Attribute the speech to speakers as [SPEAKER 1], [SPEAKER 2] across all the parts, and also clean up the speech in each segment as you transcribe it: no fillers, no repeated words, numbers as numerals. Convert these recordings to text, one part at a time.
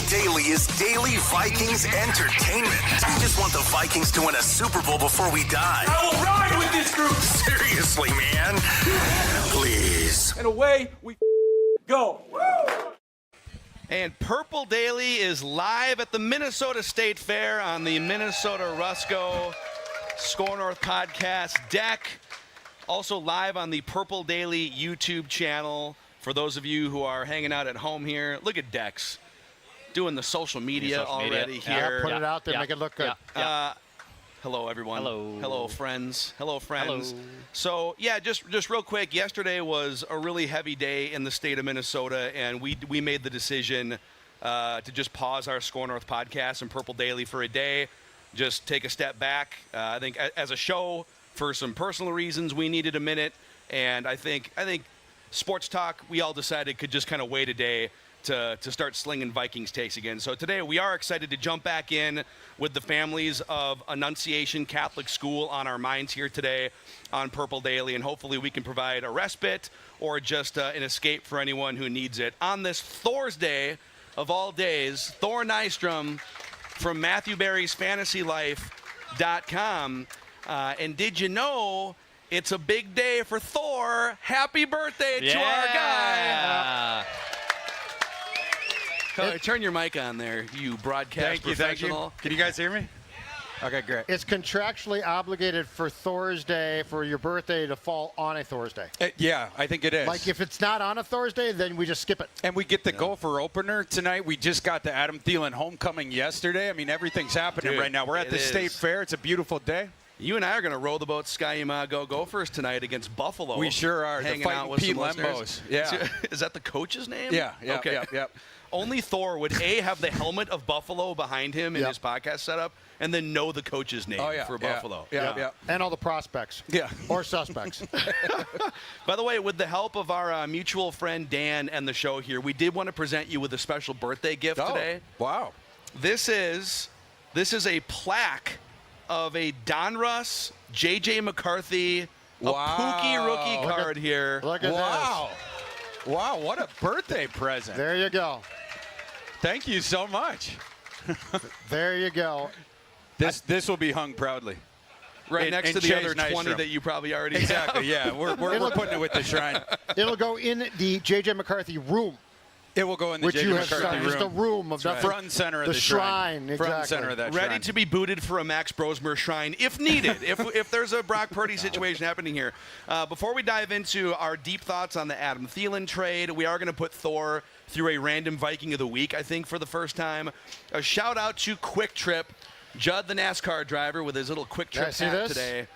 [SPEAKER 1] Daily is daily Vikings entertainment. We just want the Vikings to win a Super Bowl before we die.
[SPEAKER 2] I will ride with this group.
[SPEAKER 1] Seriously, man. Please.
[SPEAKER 2] And away we go.
[SPEAKER 3] And Purple Daily is live at the Minnesota State Fair on the Minnesota Rusco Score North podcast deck. Also live on the Purple Daily YouTube channel. For those of you who are hanging out at home here, look at Dex doing the social media already here.
[SPEAKER 4] Yeah, put it out there, make it look good.
[SPEAKER 3] Hello, everyone.
[SPEAKER 5] Hello.
[SPEAKER 3] Hello, friends. Hello, friends.
[SPEAKER 5] Hello.
[SPEAKER 3] So, yeah, just real quick, yesterday was a really heavy day in the state of Minnesota, and we made the decision to just pause our Score North podcast and Purple Daily for a day, just take a step back. I think as a show, for some personal reasons, we needed a minute, and I think Sports Talk, we all decided could just kind of wait a day to start slinging Vikings takes again. So today we are excited to jump back in with the families of Annunciation Catholic School on our minds here today on Purple Daily, and hopefully we can provide a respite or just an escape for anyone who needs it. On this Thursday of all days, Thor Nystrom from Matthew Berry's FantasyLife.com. And did you know it's a big day for Thor? Happy birthday to our guy. Turn your mic on there, you broadcast professional.
[SPEAKER 6] Can you guys hear me? Okay, great.
[SPEAKER 4] It's contractually obligated for Thursday, for your birthday to fall on a Thursday.
[SPEAKER 6] Yeah, I think it is.
[SPEAKER 4] Like if it's not on a Thursday, then we just skip it.
[SPEAKER 6] And we get the Gopher opener tonight. We just got the Adam Thielen homecoming yesterday. I mean, everything's happening right now. We're at the State Fair. It's a beautiful day.
[SPEAKER 3] You and I are going to row the boat Sky-Yamago Gophers tonight against Buffalo.
[SPEAKER 6] We sure are.
[SPEAKER 3] Hanging
[SPEAKER 6] the
[SPEAKER 3] out with
[SPEAKER 6] Pete
[SPEAKER 3] some
[SPEAKER 6] Lembos.
[SPEAKER 3] listeners.
[SPEAKER 6] Yeah.
[SPEAKER 3] Is that the coach's name?
[SPEAKER 6] Yeah.
[SPEAKER 3] Okay.
[SPEAKER 6] Yeah.
[SPEAKER 3] Only Thor would have the helmet of Buffalo behind him in his podcast setup, and then know the coach's name for Buffalo.
[SPEAKER 6] Yeah.
[SPEAKER 4] And all the prospects.
[SPEAKER 6] Yeah.
[SPEAKER 4] Or suspects.
[SPEAKER 3] By the way, with the help of our mutual friend Dan and the show here, we did want to present you with a special birthday gift today.
[SPEAKER 6] Wow.
[SPEAKER 3] This is a plaque of a Donruss, JJ McCarthy, a Pookie rookie card here.
[SPEAKER 4] Look at this.
[SPEAKER 6] Wow, what a birthday present.
[SPEAKER 4] There you go.
[SPEAKER 6] Thank you so much.
[SPEAKER 4] There you go.
[SPEAKER 6] This will be hung proudly.
[SPEAKER 3] Right next to the
[SPEAKER 6] Chase
[SPEAKER 3] other 20
[SPEAKER 6] Nystrom.
[SPEAKER 3] that you probably already
[SPEAKER 6] Exactly, yeah. We're putting it with the shrine.
[SPEAKER 4] It'll go in the JJ McCarthy room.
[SPEAKER 6] It will go in the
[SPEAKER 4] Which
[SPEAKER 6] JJ
[SPEAKER 4] you have
[SPEAKER 6] McCarthy
[SPEAKER 4] started.
[SPEAKER 6] room.
[SPEAKER 4] It's the room of the
[SPEAKER 6] front and center of the
[SPEAKER 4] shrine.
[SPEAKER 6] Front and center of that shrine.
[SPEAKER 3] Ready to be booted for a Max Brosmer shrine if needed, if there's a Brock Purdy situation happening here. Before we dive into our deep thoughts on the Adam Thielen trade, we are going to put Thor through a random Viking of the week, I think, for the first time. A shout out to Quick Trip. Judd, the NASCAR driver, with his little Quick Trip hat today.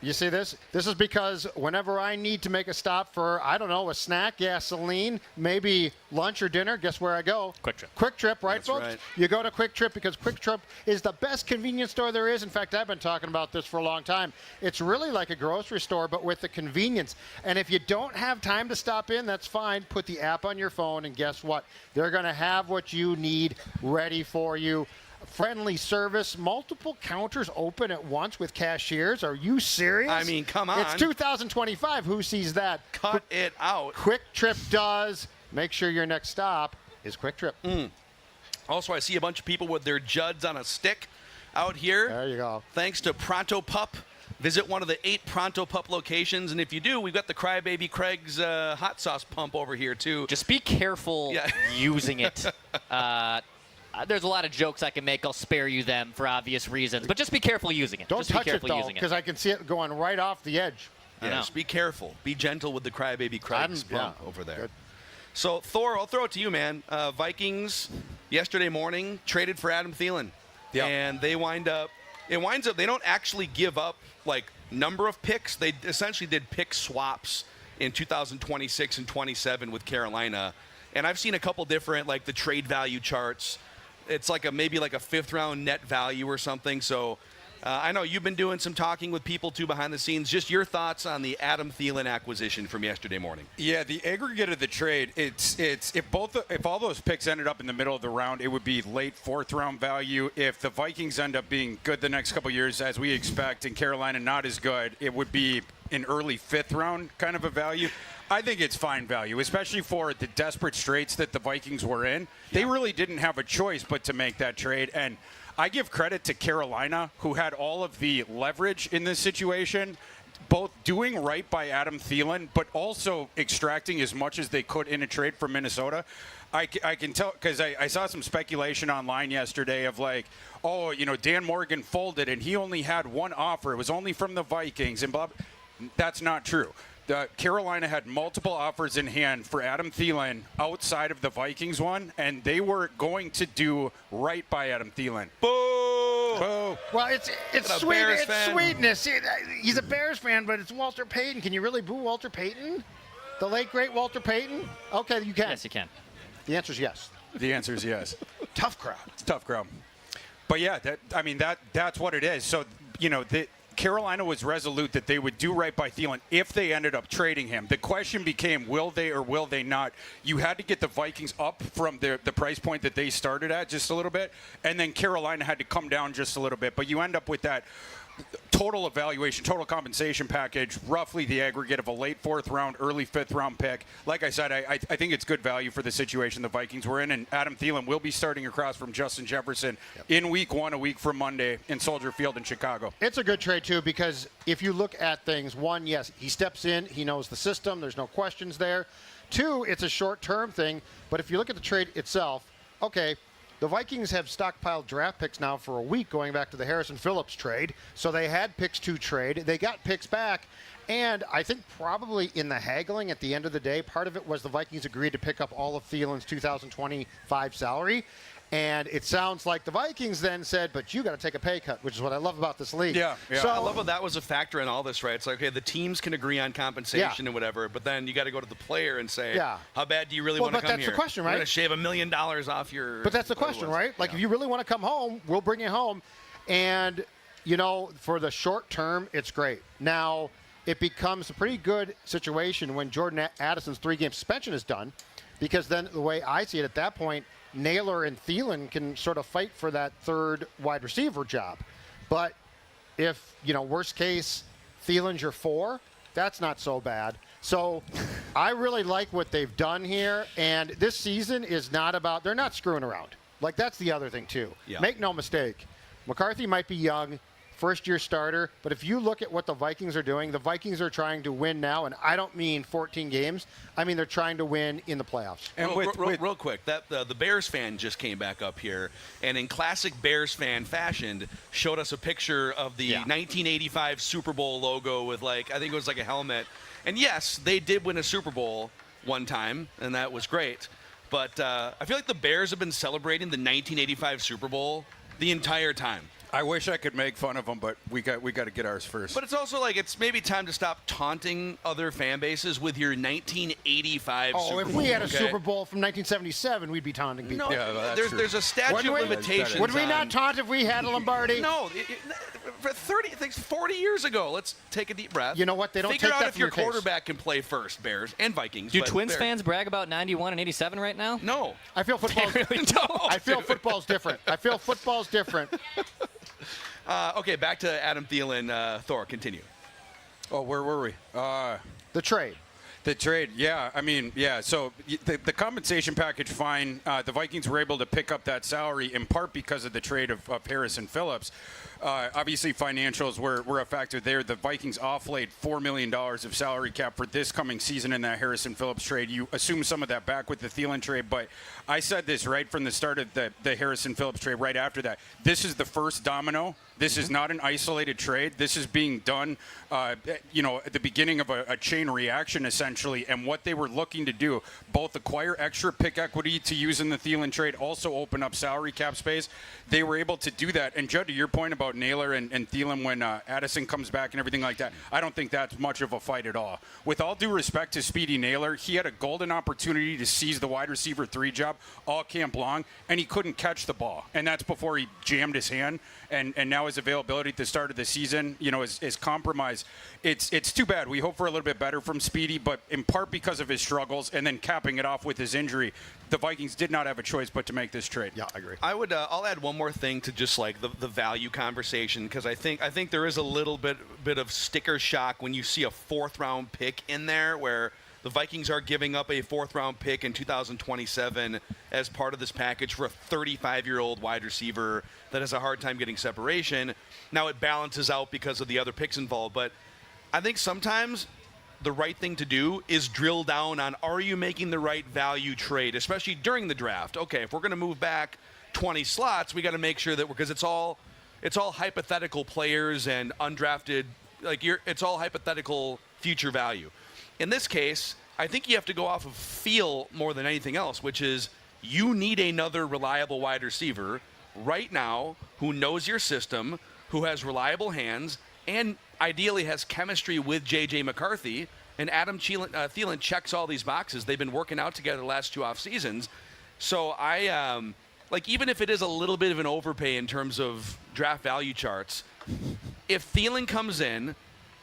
[SPEAKER 4] You see this? This is because whenever I need to make a stop for, I don't know, a snack, gasoline, maybe lunch or dinner, guess where I go?
[SPEAKER 5] Quick Trip.
[SPEAKER 4] Quick Trip, right,
[SPEAKER 3] That's
[SPEAKER 4] folks?
[SPEAKER 3] right.
[SPEAKER 4] You go to Quick Trip because Quick Trip is the best convenience store there is. In fact, I've been talking about this for a long time. It's really like a grocery store, but with the convenience. And if you don't have time to stop in, that's fine. Put the app on your phone, and guess what? They're going to have what you need ready for you. Friendly service, multiple counters open at once with cashiers. Are you serious?
[SPEAKER 3] I mean, come on.
[SPEAKER 4] It's 2025. Who sees that?
[SPEAKER 3] Cut it out.
[SPEAKER 4] Quick Trip does. Make sure your next stop is Quick Trip.
[SPEAKER 3] Also, I see a bunch of people with their Judds on a stick out here.
[SPEAKER 4] There you go.
[SPEAKER 3] Thanks to Pronto Pup. Visit one of the 8 Pronto Pup locations, and if you do, we've got the Crybaby Craig's hot sauce pump over here, too.
[SPEAKER 5] Just be careful using it. There's a lot of jokes I can make. I'll spare you them for obvious reasons. But just be careful using it.
[SPEAKER 4] Don't
[SPEAKER 5] just
[SPEAKER 4] touch
[SPEAKER 5] be
[SPEAKER 4] it,
[SPEAKER 5] careful
[SPEAKER 4] though,
[SPEAKER 5] using
[SPEAKER 4] because I can see it going right off the edge.
[SPEAKER 3] Yes, be careful. Be gentle with the Crybaby Craig's pump over there.
[SPEAKER 4] Good.
[SPEAKER 3] So, Thor, I'll throw it to you, man. Vikings, yesterday morning, traded for Adam Thielen.
[SPEAKER 6] Yep.
[SPEAKER 3] And they winds up, they don't actually give up, like, number of picks. They essentially did pick swaps in 2026 and 27 with Carolina. And I've seen a couple different, like, the trade value charts. It's like maybe like a 5th round net value or something. So I know you've been doing some talking with people too behind the scenes. Just your thoughts on the Adam Thielen acquisition from yesterday morning.
[SPEAKER 6] Yeah, the aggregate of the trade, it's if all those picks ended up in the middle of the round, it would be late 4th round value. If the Vikings end up being good the next couple of years, as we expect, and Carolina not as good, it would be an early 5th round kind of a value. I think it's fine value, especially for the desperate straits that the Vikings were in. They really didn't have a choice but to make that trade. And I give credit to Carolina, who had all of the leverage in this situation, both doing right by Adam Thielen, but also extracting as much as they could in a trade from Minnesota. I can tell, because I saw some speculation online yesterday of like, oh, Dan Morgan folded and he only had one offer. It was only from the Vikings and blah. That's not true. Carolina had multiple offers in hand for Adam Thielen outside of the Vikings one, and they were going to do right by Adam Thielen.
[SPEAKER 3] Boo!
[SPEAKER 6] Boo!
[SPEAKER 4] Well, it's sweet.
[SPEAKER 3] Bears
[SPEAKER 4] It's
[SPEAKER 3] fan.
[SPEAKER 4] sweetness. He's a Bears fan, but it's Walter Payton. Can you really boo Walter Payton? The late, great Walter Payton? Okay, you can.
[SPEAKER 5] Yes, you can.
[SPEAKER 4] The answer is yes.
[SPEAKER 6] The answer is yes.
[SPEAKER 4] Tough crowd.
[SPEAKER 6] It's a tough crowd. But yeah, that's what it is. So, Carolina was resolute that they would do right by Thielen if they ended up trading him. The question became, will they or will they not? You had to get the Vikings up from the price point that they started at just a little bit, and then Carolina had to come down just a little bit. But you end up with that total evaluation, total compensation package, roughly the aggregate of a late 4th round, early 5th round pick. Like I said, I think it's good value for the situation the Vikings were in, and Adam Thielen will be starting across from Justin Jefferson in week 1, a week from Monday, in Soldier Field in Chicago.
[SPEAKER 4] It's a good trade, too, because if you look at things, one, yes, he steps in, he knows the system, there's no questions there. 2, it's a short-term thing, but if you look at the trade itself, okay, the Vikings have stockpiled draft picks now for a week going back to the Harrison Phillips trade. So they had picks to trade. They got picks back. And I think probably in the haggling at the end of the day, part of it was the Vikings agreed to pick up all of Thielen's 2025 salary. And it sounds like the Vikings then said, but you got to take a pay cut, which is what I love about this league.
[SPEAKER 6] Yeah.
[SPEAKER 4] So,
[SPEAKER 3] I love how that was a factor in all this, right? It's like, okay, the teams can agree on compensation and whatever, but then you got to go to the player and say, how bad do you really want to come here?
[SPEAKER 4] But that's the question, right?
[SPEAKER 3] We're going to shave $1 million off your...
[SPEAKER 4] But that's the question, right? Like, if you really want to come home, we'll bring you home. And, for the short term, it's great. Now, it becomes a pretty good situation when Jordan Addison's 3-game suspension is done, because then the way I see it at that point, Naylor and Thelen can sort of fight for that third wide receiver job. But if, worst case, Thielen's your 4, that's not so bad. So I really like what they've done here. And this season is not about, they're not screwing around. Like, that's the other thing, too.
[SPEAKER 3] Yeah.
[SPEAKER 4] Make no mistake. McCarthy might be young, first-year starter, but if you look at what the Vikings are doing, the Vikings are trying to win now, and I don't mean 14 games. I mean they're trying to win in the playoffs.
[SPEAKER 3] And real quick, that the Bears fan just came back up here, and in classic Bears fan fashion, showed us a picture of the 1985 Super Bowl logo with, I think it was like a helmet. And yes, they did win a Super Bowl one time, and that was great. But I feel like the Bears have been celebrating the 1985 Super Bowl the entire time.
[SPEAKER 6] I wish I could make fun of them, but we got to get ours first.
[SPEAKER 3] But it's also it's maybe time to stop taunting other fan bases with your 1985 Super Bowl.
[SPEAKER 4] If we had a Super Bowl from 1977, we'd be taunting people.
[SPEAKER 3] No, there's a statute of limitations.
[SPEAKER 4] Would we not taunt if we had a Lombardi?
[SPEAKER 3] No. For 40 years ago, let's take a deep breath.
[SPEAKER 4] You know what? They don't
[SPEAKER 3] figure
[SPEAKER 4] take
[SPEAKER 3] out
[SPEAKER 4] that
[SPEAKER 3] if
[SPEAKER 4] from
[SPEAKER 3] your
[SPEAKER 4] your case.
[SPEAKER 3] quarterback can play first, Bears and Vikings.
[SPEAKER 5] Do Twins fans brag about 91 and 87 right now?
[SPEAKER 3] No.
[SPEAKER 4] I feel football's I feel football's different.
[SPEAKER 3] Okay, back to Adam Thielen. Thor, continue.
[SPEAKER 6] Oh, where were we?
[SPEAKER 4] The trade.
[SPEAKER 6] The trade, yeah. I mean, yeah. So the compensation package, fine. The Vikings were able to pick up that salary in part because of the trade of Harrison Phillips. Obviously, financials were a factor there. The Vikings offload $4 million of salary cap for this coming season in that Harrison Phillips trade. You assume some of that back with the Thelen trade, but I said this right from the start of the Harrison Phillips trade, right after that. This is the first domino. This is not an isolated trade. This is being done, at the beginning of a chain reaction, essentially. And what they were looking to do, both acquire extra pick equity to use in the Thelen trade, also open up salary cap space. They were able to do that. And, Judd, to your point about Naylor and Thelen when Addison comes back and everything like that, I don't think that's much of a fight at all. With all due respect to Speedy Naylor, he had a golden opportunity to seize the wide receiver 3 job all camp long, and he couldn't catch the ball. And that's before he jammed his hand. And now his availability at the start of the season, is compromised. It's too bad. We hope for a little bit better from Speedy, but in part because of his struggles and then capping it off with his injury, the Vikings did not have a choice but to make this trade.
[SPEAKER 4] Yeah, I agree.
[SPEAKER 3] I'll add one more thing to just the value conversation, because I think there is a little bit of sticker shock when you see a 4th round pick in there where the Vikings are giving up a 4th-round pick in 2027 as part of this package for a 35-year-old wide receiver that has a hard time getting separation. Now it balances out because of the other picks involved, but I think sometimes the right thing to do is drill down on, are you making the right value trade, especially during the draft? Okay, if we're going to move back 20 slots, we got to make sure that because it's all hypothetical players and undrafted, it's all hypothetical future value. In this case, I think you have to go off of feel more than anything else, which is you need another reliable wide receiver right now who knows your system, who has reliable hands, and ideally has chemistry with JJ McCarthy. And Adam Thielen checks all these boxes. They've been working out together the last 2 off seasons. So I even if it is a little bit of an overpay in terms of draft value charts, if Thelen comes in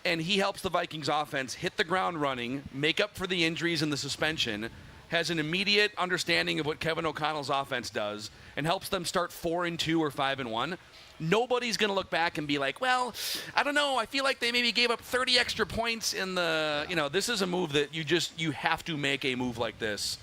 [SPEAKER 3] and he helps the Vikings offense hit the ground running, make up for the injuries and the suspension, has an immediate understanding of what Kevin O'Connell's offense does, and helps them start 4-2 or 5-1, nobody's going to look back and be like, well, I don't know, I feel like they maybe gave up 30 extra points in the, this is a move that you have to make a move like this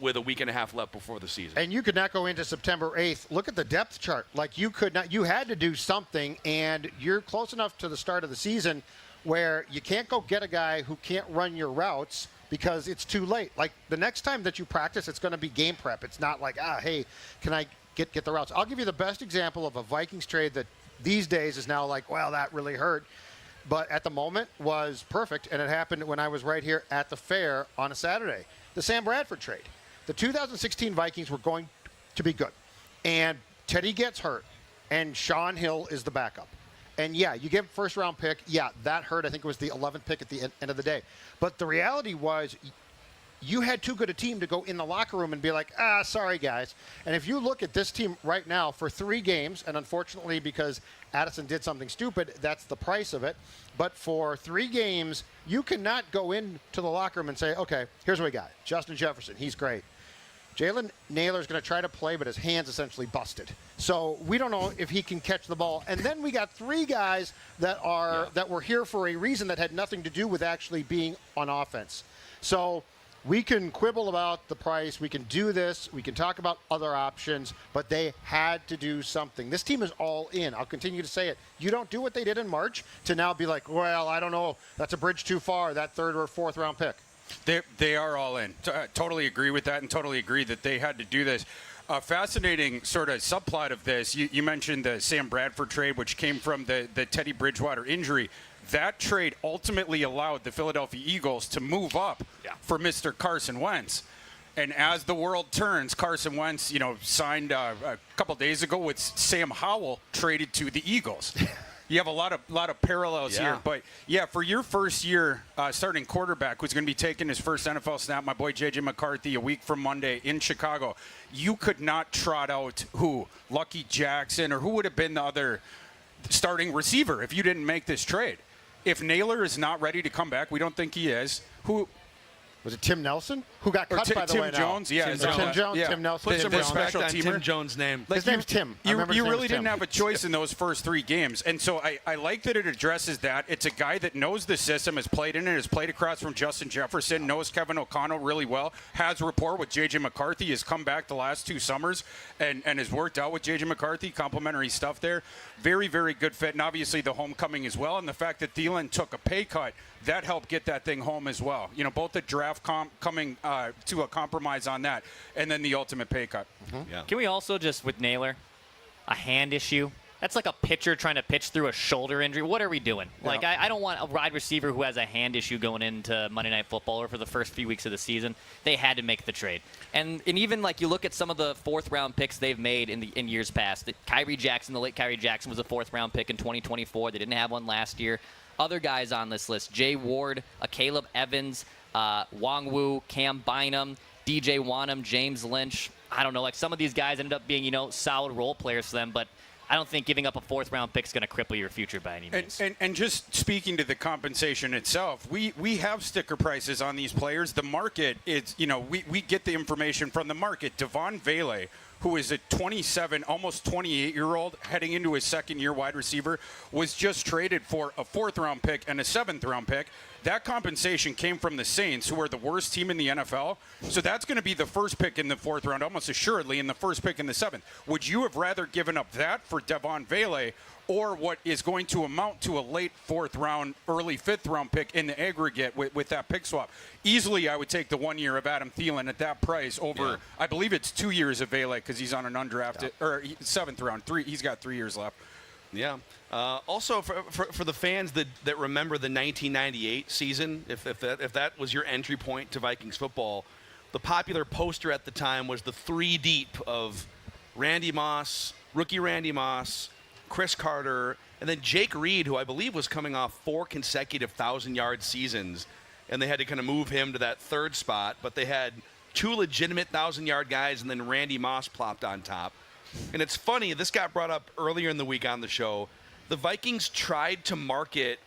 [SPEAKER 3] with a week and a half left before the season.
[SPEAKER 4] And you could not go into September 8th. Look at the depth chart. You could not. You had to do something, and you're close enough to the start of the season where you can't go get a guy who can't run your routes because it's too late. Like, the next time that you practice, it's going to be game prep. It's not like, hey, can I get the routes? I'll give you the best example of a Vikings trade that these days is now like, well, that really hurt. But at the moment was perfect, and it happened when I was right here at the fair on a Saturday. The Sam Bradford trade. The 2016 Vikings were going to be good. And Teddy gets hurt, and Sean Hill is the backup. And, yeah, you give first-round pick. Yeah, that hurt. I think it was the 11th pick at the end of the day. But the reality was you had too good a team to go in the locker room and be like, sorry, guys. And if you look at this team right now for 3 games, and unfortunately because Addison did something stupid, that's the price of it. But for 3 games, you cannot go into the locker room and say, okay, here's what we got. Justin Jefferson, he's great. Jalen Naylor's going to try to play, but his hand's essentially busted. So we don't know if he can catch the ball. And then we got 3 guys that were here for a reason that had nothing to do with actually being on offense. So we can quibble about the price. We can do this. We can talk about other options, but they had to do something. This team is all in. I'll continue to say it. You don't do what they did in March to now be like, well, I don't know. That's a bridge too far, that 3rd or 4th round pick.
[SPEAKER 6] They are all in. Totally agree with that, and totally agree that they had to do this. A fascinating sort of subplot of this, you mentioned the Sam Bradford trade, which came from the Teddy Bridgewater injury. That trade ultimately allowed the Philadelphia Eagles to move up for Mr. Carson Wentz. And as the world turns, Carson Wentz, signed a couple days ago with Sam Howell, traded to the Eagles. You have a lot of parallels here. But, yeah, for your first year starting quarterback who's going to be taking his first NFL snap, my boy JJ McCarthy, a week from Monday in Chicago, you could not trot out Lucky Jackson, or who would have been the other starting receiver if you didn't make this trade. If Naylor is not ready to come back, we don't think he is. Who
[SPEAKER 4] was it? Tim Nelson, who got cut by the way.
[SPEAKER 6] Tim Jones,
[SPEAKER 4] Tim Jones, Tim Nelson.
[SPEAKER 3] Put some respect on Tim Jones' name.
[SPEAKER 4] His name's Tim.
[SPEAKER 6] You really didn't have a choice in those first 3 games, and so I like that it addresses that. It's a guy that knows the system, has played in it, has played across from Justin Jefferson, knows Kevin O'Connell really well, has rapport with JJ McCarthy, has come back the last 2 summers and has worked out with JJ McCarthy. Complimentary stuff there. Very, very good fit, and obviously the homecoming as well, and the fact that Thelen took a pay cut, that helped get that thing home as well. Both the draft coming to a compromise on that, and then the ultimate pay cut.
[SPEAKER 5] Mm-hmm. Yeah. Can we also just, with Naylor, a hand issue? That's like a pitcher trying to pitch through a shoulder injury. What are we doing? Yeah. Like, I don't want a wide receiver who has a hand issue going into Monday Night Football or for the first few weeks of the season. They had to make the trade. And even like you look at some of the 4th-round picks they've made in years past. Kyrie Jackson, the late Kyrie Jackson, was a 4th-round pick in 2024. They didn't have one last year. Other guys on this list, Jay Ward, Caleb Evans, Wong Wu, Cam Bynum, DJ Wanham, James Lynch. I don't know, like some of these guys ended up being, solid role players for them, but I don't think giving up a 4th-round pick is going to cripple your future by any means.
[SPEAKER 6] And just speaking to the compensation itself, we have sticker prices on these players. The market is, we get the information from the market. Devon Vele, who is a 27, almost 28-year-old, heading into his second-year wide receiver, was just traded for a 4th-round pick and a 7th-round pick. That compensation came from the Saints, who are the worst team in the NFL. So that's going to be the first pick in the 4th round, almost assuredly, and the first pick in the 7th. Would you have rather given up that for Devon Vele, or what is going to amount to a late 4th round, early 5th round pick in the aggregate with that pick swap? Easily, I would take the 1 year of Adam Thielen at that price over, I believe it's 2 years of Vele because he's on an undrafted, or 7th round. He's got 3 years left.
[SPEAKER 3] Yeah. Also, for the fans that remember the 1998 season, if that was your entry point to Vikings football, the popular poster at the time was the 3 deep of Randy Moss, rookie Randy Moss, Chris Carter, and then Jake Reed, who I believe was coming off 4 consecutive 1,000-yard seasons, and they had to kind of move him to that 3rd spot, but they had 2 legitimate 1,000-yard guys, and then Randy Moss plopped on top. And it's funny, this got brought up earlier in the week on the show. The Vikings tried to market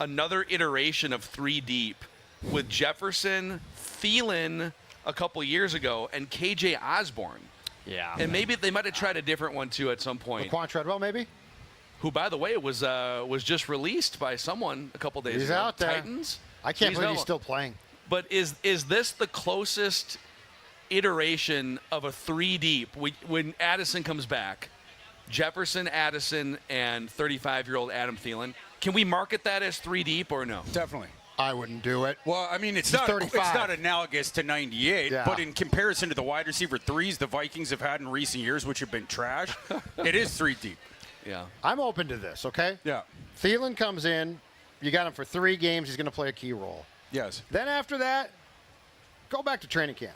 [SPEAKER 3] another iteration of 3 deep with Jefferson, Thelen a couple years ago, and KJ Osborne.
[SPEAKER 5] Yeah.
[SPEAKER 3] And maybe they might have tried a different one too at some point.
[SPEAKER 4] Laquan Treadwell, maybe?
[SPEAKER 3] Who, by the way, was just released by someone a couple days ago.
[SPEAKER 4] He's out there.
[SPEAKER 3] Titans.
[SPEAKER 4] I can't believe he's still playing.
[SPEAKER 3] But is this the closest iteration of a 3 deep when Addison comes back? Jefferson, Addison, and 35-year-old Adam Thielen. Can we market that as 3 deep or no?
[SPEAKER 6] Definitely.
[SPEAKER 4] I wouldn't do it.
[SPEAKER 6] Well, I mean, it's
[SPEAKER 4] He's
[SPEAKER 6] not
[SPEAKER 4] 35.
[SPEAKER 6] analogous to 98,
[SPEAKER 4] Yeah.
[SPEAKER 6] but in comparison to the wide receiver 3s the Vikings have had in recent years, which have been trash, it is 3 deep.
[SPEAKER 3] Yeah.
[SPEAKER 4] I'm open to this, okay?
[SPEAKER 6] Yeah.
[SPEAKER 4] Thielen comes in. You got him for 3 games. He's going to play a key role.
[SPEAKER 6] Yes.
[SPEAKER 4] Then after that, go back to training camp.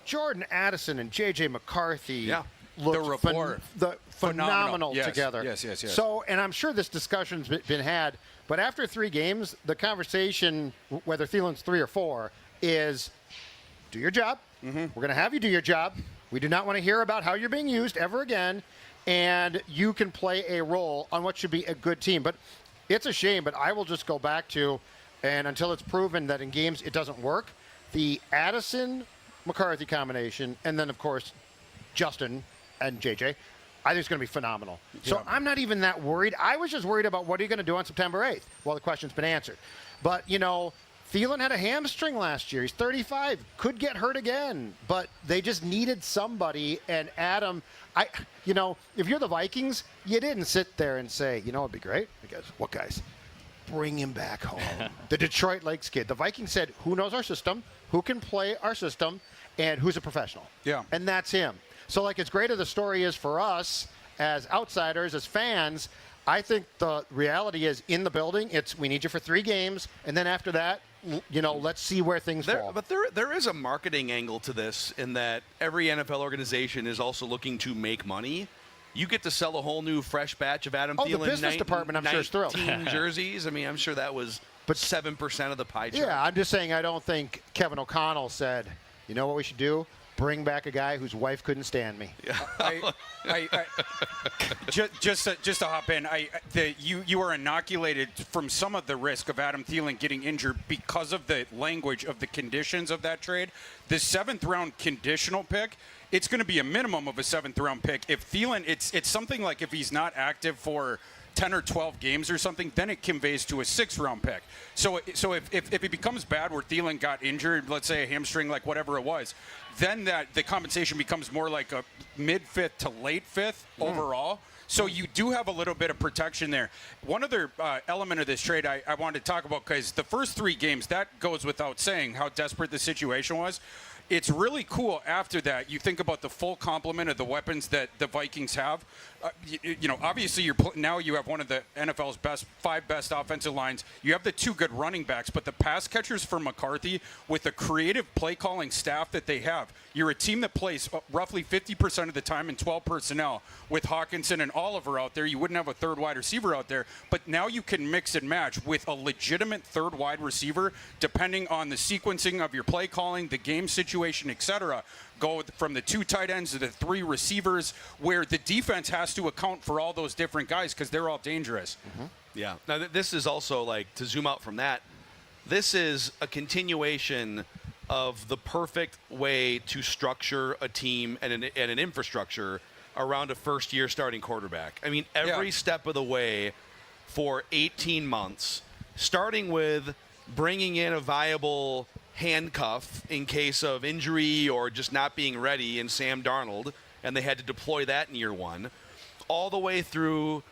[SPEAKER 4] Jordan Addison and JJ McCarthy looked
[SPEAKER 6] The rapport.
[SPEAKER 4] phenomenal
[SPEAKER 6] Yes,
[SPEAKER 4] together.
[SPEAKER 6] yes.
[SPEAKER 4] So, and I'm sure this discussion's been had, but after 3 games, the conversation, whether Thielen's 3 or 4, is do your job. Mm-hmm. We're going to have you do your job. We do not want to hear about how you're being used ever again, and you can play a role on what should be a good team. But it's a shame, but I will just go back to, and until it's proven that in games it doesn't work, the Addison-McCarthy combination, and then, of course, Justin and JJ, I think it's going to be phenomenal. So
[SPEAKER 6] Yeah.
[SPEAKER 4] I'm not even that worried. I was just worried about what are you going to do on September 8th? Well, the question's been answered. But, you know, Thielen had a hamstring last year. He's 35, could get hurt again. But they just needed somebody. And Adam, if you're the Vikings, you didn't sit there and say, you know, it'd be great. Because what guys? Bring him back home. The Detroit Lakes kid. The Vikings said, who knows our system, who can play our system, and who's a professional.
[SPEAKER 6] Yeah.
[SPEAKER 4] And that's him. So, like, as great as the story is for us as outsiders, as fans, I think the reality is in the building, it's we need you for 3 games, and then after that, you know, let's see where things fall.
[SPEAKER 3] But there is a marketing angle to this in that every NFL organization is also looking to make money. You get to sell a whole new fresh batch of Adam Thielen.
[SPEAKER 4] The business department, I'm sure, is thrilled.
[SPEAKER 3] 19 jerseys. I mean, I'm sure that was 7% of the pie chart.
[SPEAKER 4] Yeah, I'm just saying I don't think Kevin O'Connell said, you know what we should do? Bring back a guy whose wife couldn't stand me.
[SPEAKER 6] Just to hop in, you are inoculated from some of the risk of Adam Thielen getting injured because of the language of the conditions of that trade. The 7th round conditional pick, it's going to be a minimum of a 7th round pick. If Thielen, it's something like if he's not active for 10 or 12 games or something, then it conveys to a 6th round pick. So if it becomes bad where Thielen got injured, let's say a hamstring, like whatever it was, then the compensation becomes more like a mid-5th to late 5th overall. So you do have a little bit of protection there. One other element of this trade I wanted to talk about, because the first 3 games, that goes without saying how desperate the situation was. It's really cool after that. You think about the full complement of the weapons that the Vikings have. Obviously, now you have one of the NFL's 5 best offensive lines. You have the 2 good running backs, but the pass catchers for McCarthy, with the creative play calling staff that they have, you're a team that plays roughly 50% of the time in 12 personnel. With Hawkinson and Oliver out there, you wouldn't have a 3rd wide receiver out there, but now you can mix and match with a legitimate 3rd wide receiver, depending on the sequencing of your play calling, the game situation, etc. Go from the 2 tight ends to the 3 receivers, where the defense has to account for all those different guys because they're all dangerous.
[SPEAKER 3] Mm-hmm. Yeah. Now, this is also, like, to zoom out from that, this is a continuation of the perfect way to structure a team and an infrastructure around a first-year starting quarterback. I mean, every step of the way for 18 months, starting with bringing in a viable handcuff in case of injury or just not being ready in Sam Darnold, and they had to deploy that in year one, all the way through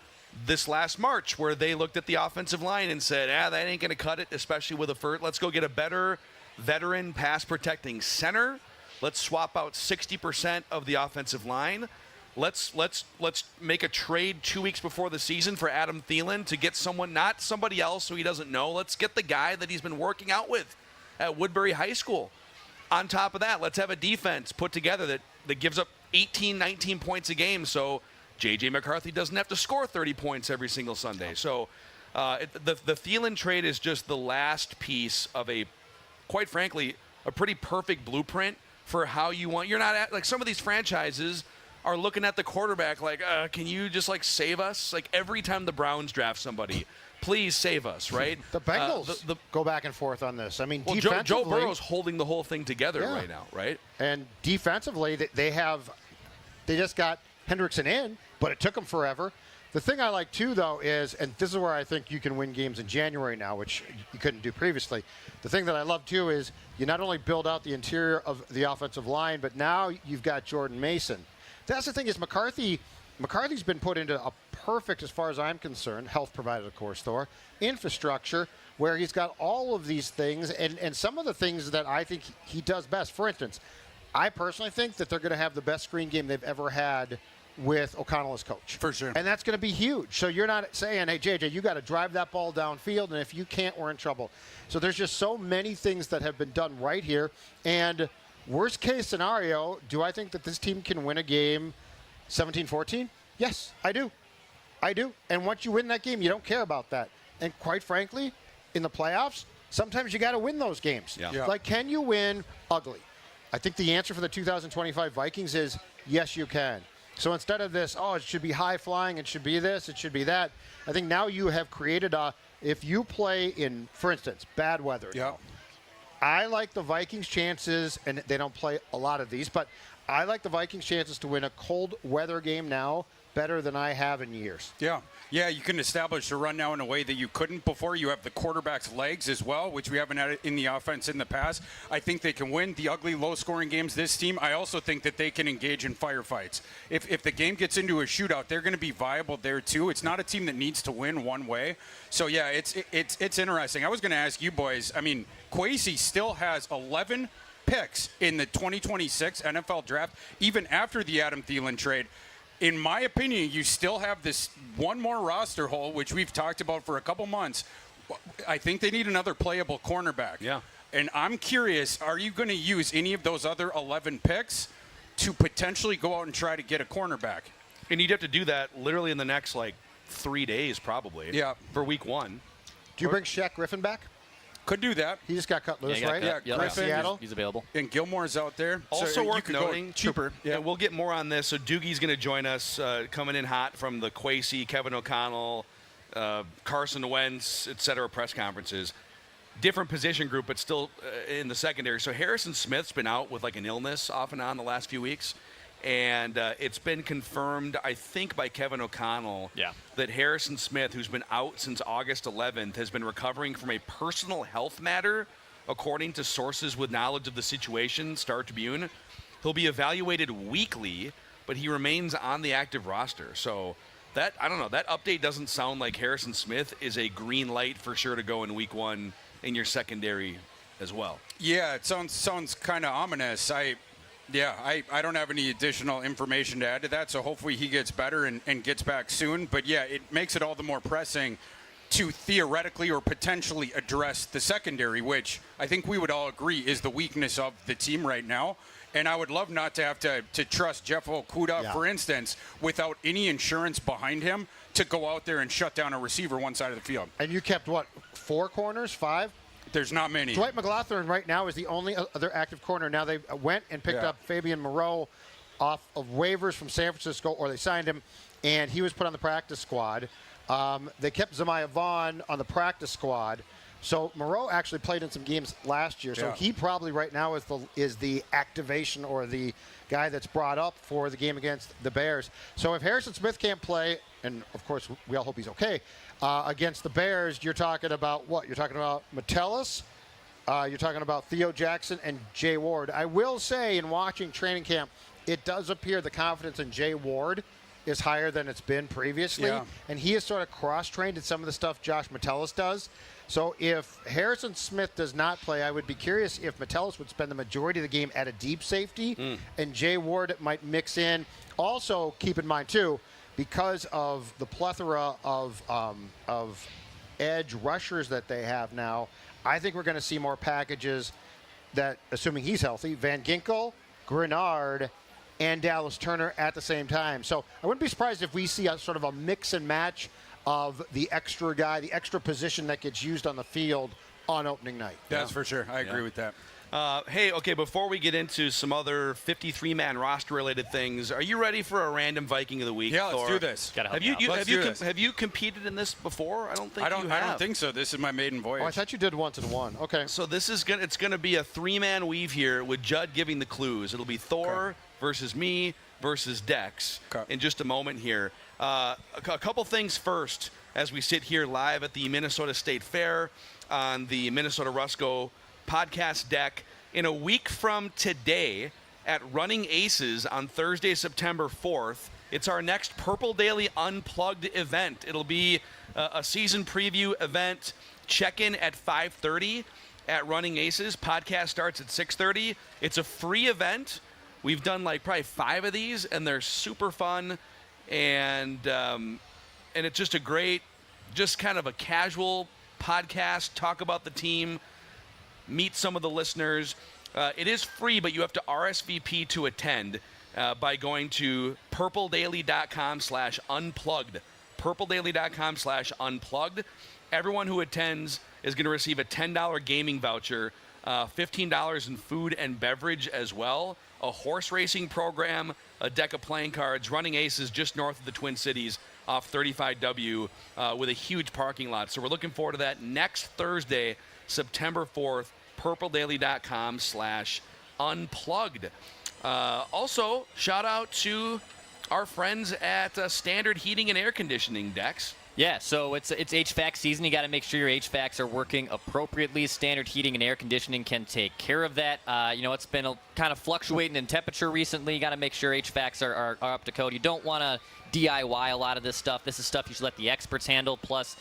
[SPEAKER 3] this last March where they looked at the offensive line and said, that ain't going to cut it, especially with a first. Let's go get a better veteran pass protecting center. Let's swap out 60% of the offensive line. Let's make a trade 2 weeks before the season for Adam Thielen to get someone, not somebody else who he doesn't know. Let's get the guy that he's been working out with at Woodbury High School. On top of that, let's have a defense put together that gives up 18, 19 points a game so JJ McCarthy doesn't have to score 30 points every single Sunday. So the Thelen trade is just the last piece of quite frankly, a pretty perfect blueprint for how you want. You're not like some of these franchises are looking at the quarterback like, can you just like save us? Like every time the Browns draft somebody, please save us, right?
[SPEAKER 4] The Bengals go back and forth on this. I mean,
[SPEAKER 3] well,
[SPEAKER 4] defensively,
[SPEAKER 3] Joe Burrow's holding the whole thing together right now, right?
[SPEAKER 4] And defensively, they just got Hendrickson in, but it took them forever. The thing I like, too, though, is, and this is where I think you can win games in January now, which you couldn't do previously. The thing that I love, too, is you not only build out the interior of the offensive line, but now you've got Jordan Mason. That's the thing is McCarthy's been put into a perfect, as far as I'm concerned, health provided, of course, Thor, infrastructure, where he's got all of these things, and some of the things that I think he does best. For instance, I personally think that they're going to have the best screen game they've ever had with O'Connell as coach.
[SPEAKER 6] For sure.
[SPEAKER 4] And that's going to be huge. So you're not saying, hey, JJ, you got to drive that ball downfield, and if you can't, we're in trouble. So there's just so many things that have been done right here. And worst case scenario, do I think that this team can win a game 17-14? Yes, I do. I do. And once you win that game, you don't care about that. And quite frankly, in the playoffs, sometimes you got to win those games.
[SPEAKER 3] Yeah.
[SPEAKER 4] Like, can you win ugly? I think the answer for the 2025 Vikings is yes, you can. So instead of this, it should be high flying, it should be this, it should be that, I think now you have created if you play in, for instance, bad weather.
[SPEAKER 6] Yeah.
[SPEAKER 4] I like the Vikings' chances, and they don't play a lot of these, but I like the Vikings' chances to win a cold weather game now better than I have in years.
[SPEAKER 6] Yeah. Yeah, you can establish a run now in a way that you couldn't before. You have the quarterback's legs as well, which we haven't had in the offense in the past. I think they can win the ugly, low-scoring games this team. I also think that they can engage in firefights. If the game gets into a shootout, they're going to be viable there too. It's not a team that needs to win one way. So, yeah, it's interesting. I was going to ask you boys, I mean, Kwesi still has 11 picks in the 2026 NFL draft, even after the Adam Thielen trade. In my opinion, you still have this one more roster hole, which we've talked about for a couple months. I think they need another playable cornerback.
[SPEAKER 3] Yeah.
[SPEAKER 6] And I'm curious, are you going to use any of those other 11 picks to potentially go out and try to get a cornerback?
[SPEAKER 3] And you'd have to do that literally in the next, 3 days probably.
[SPEAKER 6] Yeah.
[SPEAKER 3] For week one.
[SPEAKER 4] Do you bring Shaq Griffin back?
[SPEAKER 6] Could do that.
[SPEAKER 4] He just got cut loose, right?
[SPEAKER 6] Yeah, Griffin.
[SPEAKER 4] Seattle.
[SPEAKER 5] He's available.
[SPEAKER 6] And Gilmore's out there.
[SPEAKER 3] Also
[SPEAKER 6] you
[SPEAKER 3] worth
[SPEAKER 6] could go
[SPEAKER 3] noting,
[SPEAKER 6] cheaper.
[SPEAKER 3] Yeah, we'll get more on this. So Doogie's going to join us, coming in hot from the Kwesi, Kevin O'Connell, Carson Wentz, et cetera, press conferences. Different position group, but still in the secondary. So Harrison Smith's been out with an illness off and on the last few weeks. And it's been confirmed, I think, by Kevin O'Connell that Harrison Smith, who's been out since August 11th, has been recovering from a personal health matter, according to sources with knowledge of the situation, Star Tribune. He'll be evaluated weekly, but he remains on the active roster. So that, I don't know, that update doesn't sound like Harrison Smith is a green light for sure to go in week one in your secondary as well.
[SPEAKER 6] Yeah, it sounds kind of ominous. I don't have any additional information to add to that, so hopefully he gets better and gets back soon. But, yeah, it makes it all the more pressing to theoretically or potentially address the secondary, which I think we would all agree is the weakness of the team right now. And I would love not to have to trust Jeff Okudah, for instance, without any insurance behind him to go out there and shut down a receiver one side of the field.
[SPEAKER 4] And you kept, 4 corners, 5?
[SPEAKER 6] There's not many.
[SPEAKER 4] Dwight McLaughlin right now is the only other active corner. Now they went and picked up Fabian Moreau off of waivers from San Francisco, or they signed him, and he was put on the practice squad. They kept Zemiah Vaughn on the practice squad. So Moreau actually played in some games last year, so he probably right now is the activation or the guy that's brought up for the game against the Bears. So if Harrison Smith can't play, and of course we all hope he's okay, against the Bears, you're talking about what? You're talking about Metellus, you're talking about Theo Jackson and Jay Ward. I will say, in watching training camp, it does appear the confidence in Jay Ward is higher than it's been previously, and he is sort of cross-trained in some of the stuff Josh Metellus does. So if Harrison Smith does not play, I would be curious if Metellus would spend the majority of the game at a deep safety, and Jay Ward might mix in. Also, keep in mind, too, because of the plethora of edge rushers that they have now, I think we're going to see more packages that, assuming he's healthy, Van Ginkel, Grenard, and Dallas Turner at the same time. So I wouldn't be surprised if we see a sort of a mix and match of the extra guy, the extra position that gets used on the field on opening night.
[SPEAKER 6] That's for sure. I agree with that.
[SPEAKER 3] Hey, okay, before we get into some other 53-man roster-related things, are you ready for a random Viking of the week?
[SPEAKER 6] Yeah, let's
[SPEAKER 3] Thor?
[SPEAKER 6] do this.
[SPEAKER 3] Have you competed in this before? I don't think you have.
[SPEAKER 6] I don't think so. This is my maiden voyage.
[SPEAKER 4] Oh, I thought you did once and one. Okay.
[SPEAKER 3] So this is it's gonna be a 3-man weave here with Judd giving the clues. It'll be Thor versus me versus Dex in just a moment here. A couple things first as we sit here live at the Minnesota State Fair on the Minnesota Rusco podcast deck. In a week from today at Running Aces on Thursday, September 4th, it's our next Purple Daily Unplugged event. It'll be a season preview event. Check-in at 5:30 at Running Aces. Podcast starts at 6:30. It's a free event. We've done like probably 5 of these, and they're super fun. And it's just a great, just kind of a casual podcast, talk about the team, meet some of the listeners. It is free, but you have to RSVP to attend by going to purpledaily.com/unplugged. purpledaily.com/unplugged. Everyone who attends is going to receive a $10 gaming voucher, $15 in food and beverage as well, a horse racing program, a deck of playing cards, Running Aces just north of the Twin Cities off 35W with a huge parking lot. So we're looking forward to that next Thursday, September 4th, purpledaily.com/unplugged. Also, shout out to our friends at Standard Heating and Air Conditioning, Dex.
[SPEAKER 5] Yeah, so it's HVAC season. You got to make sure your HVACs are working appropriately. Standard Heating and Air Conditioning can take care of that. It's been kind of fluctuating in temperature recently. You got to make sure HVACs are up to code. You don't want to DIY a lot of this stuff. This is stuff you should let the experts handle. Plus,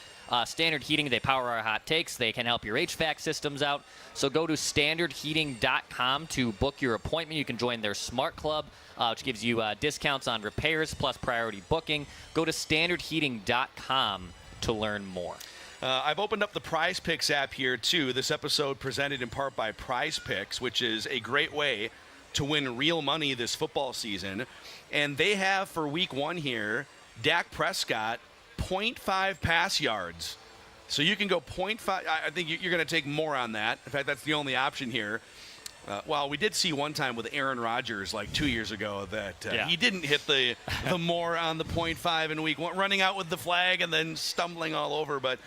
[SPEAKER 5] Standard Heating, they power our hot takes. They can help your HVAC systems out. So go to standardheating.com to book your appointment. You can join their Smart Club, which gives you discounts on repairs plus priority booking. Go to standardheating.com to learn more.
[SPEAKER 3] I've opened up the Prize Picks app here, too. This episode presented in part by Prize Picks, which is a great way to win real money this football season. And they have, for week 1 here, Dak Prescott, 0.5 pass yards. So you can go 0.5. I think you're going to take more on that. In fact, that's the only option here. Well, we did see one time with Aaron Rodgers like 2 years ago that he didn't hit the more on the 0.5 in week 1, running out with the flag and then stumbling all over. But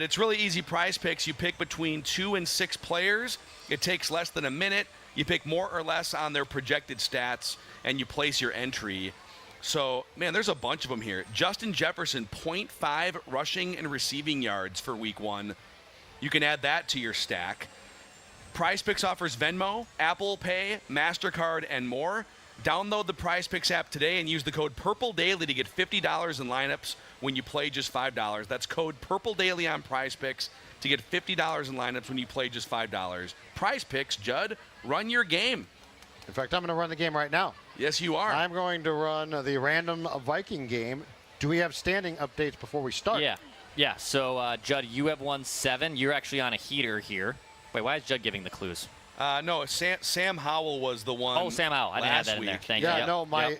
[SPEAKER 3] it's really easy. Prize Picks. You pick between 2 and 6 players. It takes less than a minute. You pick more or less on their projected stats, and you place your entry. So, man, there's a bunch of them here. Justin Jefferson, 0.5 rushing and receiving yards for week 1. You can add that to your stack. Prize Picks offers Venmo, Apple Pay, MasterCard, and more. Download the Prize Picks app today and use the code PURPLEDAILY to get $50 in lineups when you play just $5. That's code PURPLEDAILY on Prize Picks to get $50 in lineups when you play just $5. Prize Picks, Judd, run your game.
[SPEAKER 4] In fact, I'm going to run the game right now.
[SPEAKER 3] Yes, you are.
[SPEAKER 4] I'm going to run the random Viking game. Do we have standing updates before we start?
[SPEAKER 5] Yeah. So, Judd, you have won 7. You're actually on a heater here. Wait, why is Judd giving the clues?
[SPEAKER 3] No, Sam Howell was the one.
[SPEAKER 5] Oh, Sam Howell. I didn't have that in there. Thank you.
[SPEAKER 4] Yeah, no, my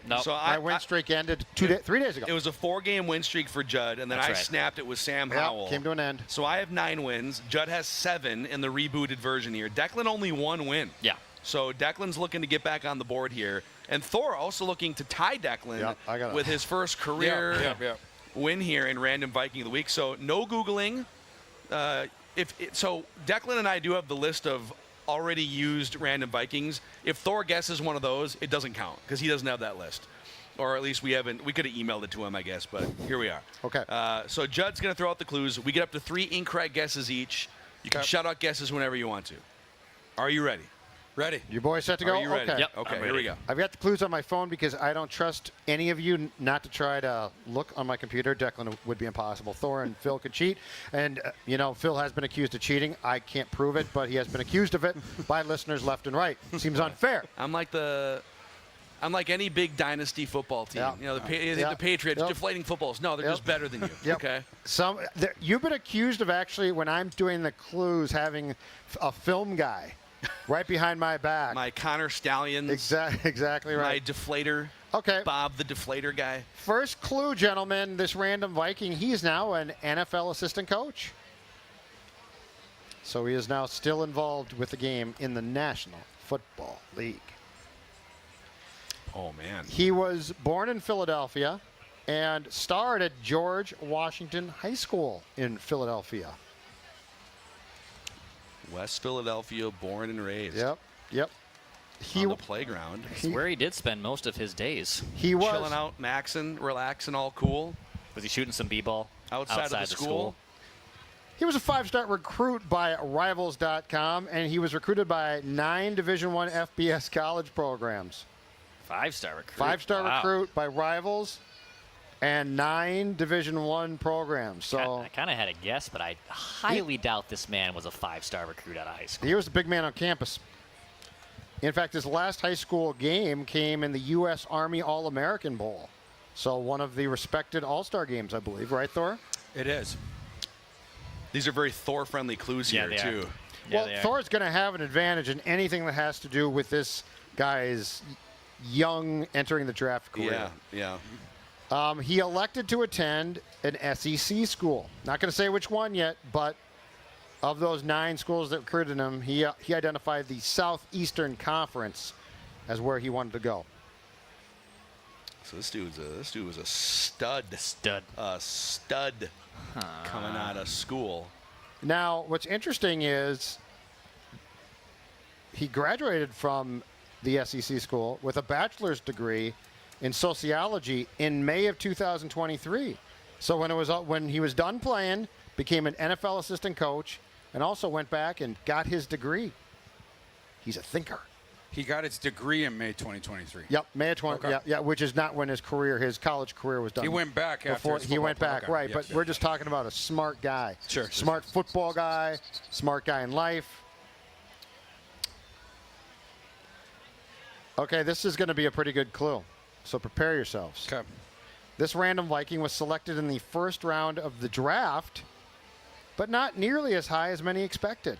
[SPEAKER 4] win streak ended 3 days ago.
[SPEAKER 3] It was a 4-game win streak for Judd, and then I snapped it with Sam Howell.
[SPEAKER 4] Came to an end.
[SPEAKER 3] So I have 9 wins. Judd has 7 in the rebooted version here. Declan only 1 win.
[SPEAKER 5] Yeah.
[SPEAKER 3] So Declan's looking to get back on the board here. And Thor also looking to tie Declan with his first career win here in Random Viking of the Week. So no Googling. So Declan and I do have the list of already used random Vikings. If Thor guesses one of those, it doesn't count because he doesn't have that list. Or at least we haven't. We could have emailed it to him, I guess, but here we are.
[SPEAKER 4] Okay.
[SPEAKER 3] So Judd's going to throw out the clues. We get up to 3 incorrect guesses each. You can shout out guesses whenever you want to. Are you ready?
[SPEAKER 6] Ready.
[SPEAKER 4] You boys set to go?
[SPEAKER 3] Are you ready?
[SPEAKER 4] Okay.
[SPEAKER 5] Yep.
[SPEAKER 3] Okay,
[SPEAKER 5] I'm
[SPEAKER 3] here we
[SPEAKER 5] ready.
[SPEAKER 3] go.
[SPEAKER 4] I've got the clues on my phone because I don't trust any of you not to try to look on my computer. Declan would be impossible. Thor and Phil could cheat. And, Phil has been accused of cheating. I can't prove it, but he has been accused of it by listeners left and right. Seems unfair.
[SPEAKER 3] I'm like any big dynasty football team.
[SPEAKER 4] Yeah.
[SPEAKER 3] The Patriots, deflating footballs. No, they're just better than you.
[SPEAKER 4] Yep.
[SPEAKER 3] Okay.
[SPEAKER 4] You've been accused of actually, when I'm doing the clues, having a film guy right behind my back.
[SPEAKER 3] My Connor Stallions.
[SPEAKER 4] Exactly right.
[SPEAKER 3] My deflator.
[SPEAKER 4] Okay.
[SPEAKER 3] Bob the deflator guy.
[SPEAKER 4] First clue, gentlemen. This random Viking, he's now an NFL assistant coach. So he is now still involved with the game in the National Football League.
[SPEAKER 3] Oh, man.
[SPEAKER 4] He was born in Philadelphia and starred at George Washington High School in Philadelphia.
[SPEAKER 3] West Philadelphia, born and raised.
[SPEAKER 4] Yep.
[SPEAKER 3] On the playground.
[SPEAKER 5] It's where he did spend most of his days.
[SPEAKER 4] He was
[SPEAKER 3] Chilling out, maxing, relaxing, all cool.
[SPEAKER 5] Was he shooting some b-ball
[SPEAKER 3] Outside of the school?
[SPEAKER 4] He was a 5-star recruit by Rivals.com, and he was recruited by 9 Division I FBS college programs.
[SPEAKER 5] 5-star recruit.
[SPEAKER 4] 5-star
[SPEAKER 5] Wow.
[SPEAKER 4] recruit by Rivals, and 9 Division I programs. So
[SPEAKER 5] I kind of had a guess, but I highly doubt this man was a 5-star recruit out of high school.
[SPEAKER 4] he was the big man on campus. In fact, his last high school game came in the U.S. Army All-American Bowl. So one of the respected all-star games, I believe. Right, Thor?
[SPEAKER 6] It is.
[SPEAKER 3] These are very Thor-friendly clues
[SPEAKER 5] Yeah,
[SPEAKER 3] here,
[SPEAKER 5] they are.
[SPEAKER 3] too.
[SPEAKER 5] Yeah,
[SPEAKER 4] Well,
[SPEAKER 5] they are.
[SPEAKER 4] Thor's going to have an advantage in anything that has to do with this guy's young entering the draft career.
[SPEAKER 3] Yeah.
[SPEAKER 4] He elected to attend an SEC school. Not going to say which one yet, but of those 9 schools that recruited him, he identified the Southeastern Conference as where he wanted to go.
[SPEAKER 3] So this dude was a stud. A stud coming out of school.
[SPEAKER 4] Now, what's interesting is he graduated from the SEC school with a bachelor's degree in sociology in May of 2023. So when he was done playing, became an NFL assistant coach, and also went back and got his degree. He's a thinker.
[SPEAKER 6] He got his degree in May 2023.
[SPEAKER 4] Yep, May of 20.
[SPEAKER 6] Okay.
[SPEAKER 4] Yeah, which is not when his college career was done.
[SPEAKER 6] He went back after his
[SPEAKER 4] he
[SPEAKER 6] football
[SPEAKER 4] went back,
[SPEAKER 6] okay.
[SPEAKER 4] right?
[SPEAKER 6] Yep.
[SPEAKER 4] But we're just talking about a smart guy.
[SPEAKER 6] Sure.
[SPEAKER 4] Smart football guy, smart guy in life. Okay, this is going to be a pretty good clue, so prepare yourselves.
[SPEAKER 6] Okay.
[SPEAKER 4] This random Viking was selected in the first round of the draft, but not nearly as high as many expected.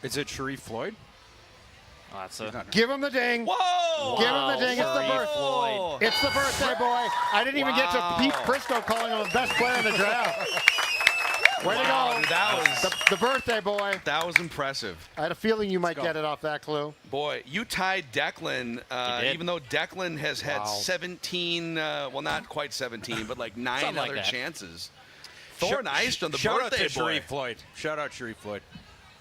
[SPEAKER 6] Is it Sharif Floyd?
[SPEAKER 5] Oh, that's a
[SPEAKER 4] Give him the ding.
[SPEAKER 3] Whoa!
[SPEAKER 4] Give him the ding. It's the
[SPEAKER 5] Sharif
[SPEAKER 4] birth.
[SPEAKER 5] Floyd.
[SPEAKER 4] It's the birthday boy. I didn't even get to Pete Prisco calling him the best player in the draft. Way to go.
[SPEAKER 3] Dude, that was
[SPEAKER 4] The birthday boy.
[SPEAKER 3] that was impressive.
[SPEAKER 4] I had a feeling you might
[SPEAKER 6] go.
[SPEAKER 4] get it off that clue.
[SPEAKER 3] Boy, you tied Declan,
[SPEAKER 5] He did.
[SPEAKER 3] even though Declan has had
[SPEAKER 4] Wow.
[SPEAKER 3] 17, well, not quite 17, but like 9
[SPEAKER 5] Something like
[SPEAKER 3] other
[SPEAKER 5] that.
[SPEAKER 3] chances. Thor Nystrom, the
[SPEAKER 6] Shout out
[SPEAKER 3] birthday
[SPEAKER 6] to
[SPEAKER 3] boy.
[SPEAKER 6] Sharif Floyd. Shout out Sharif Floyd.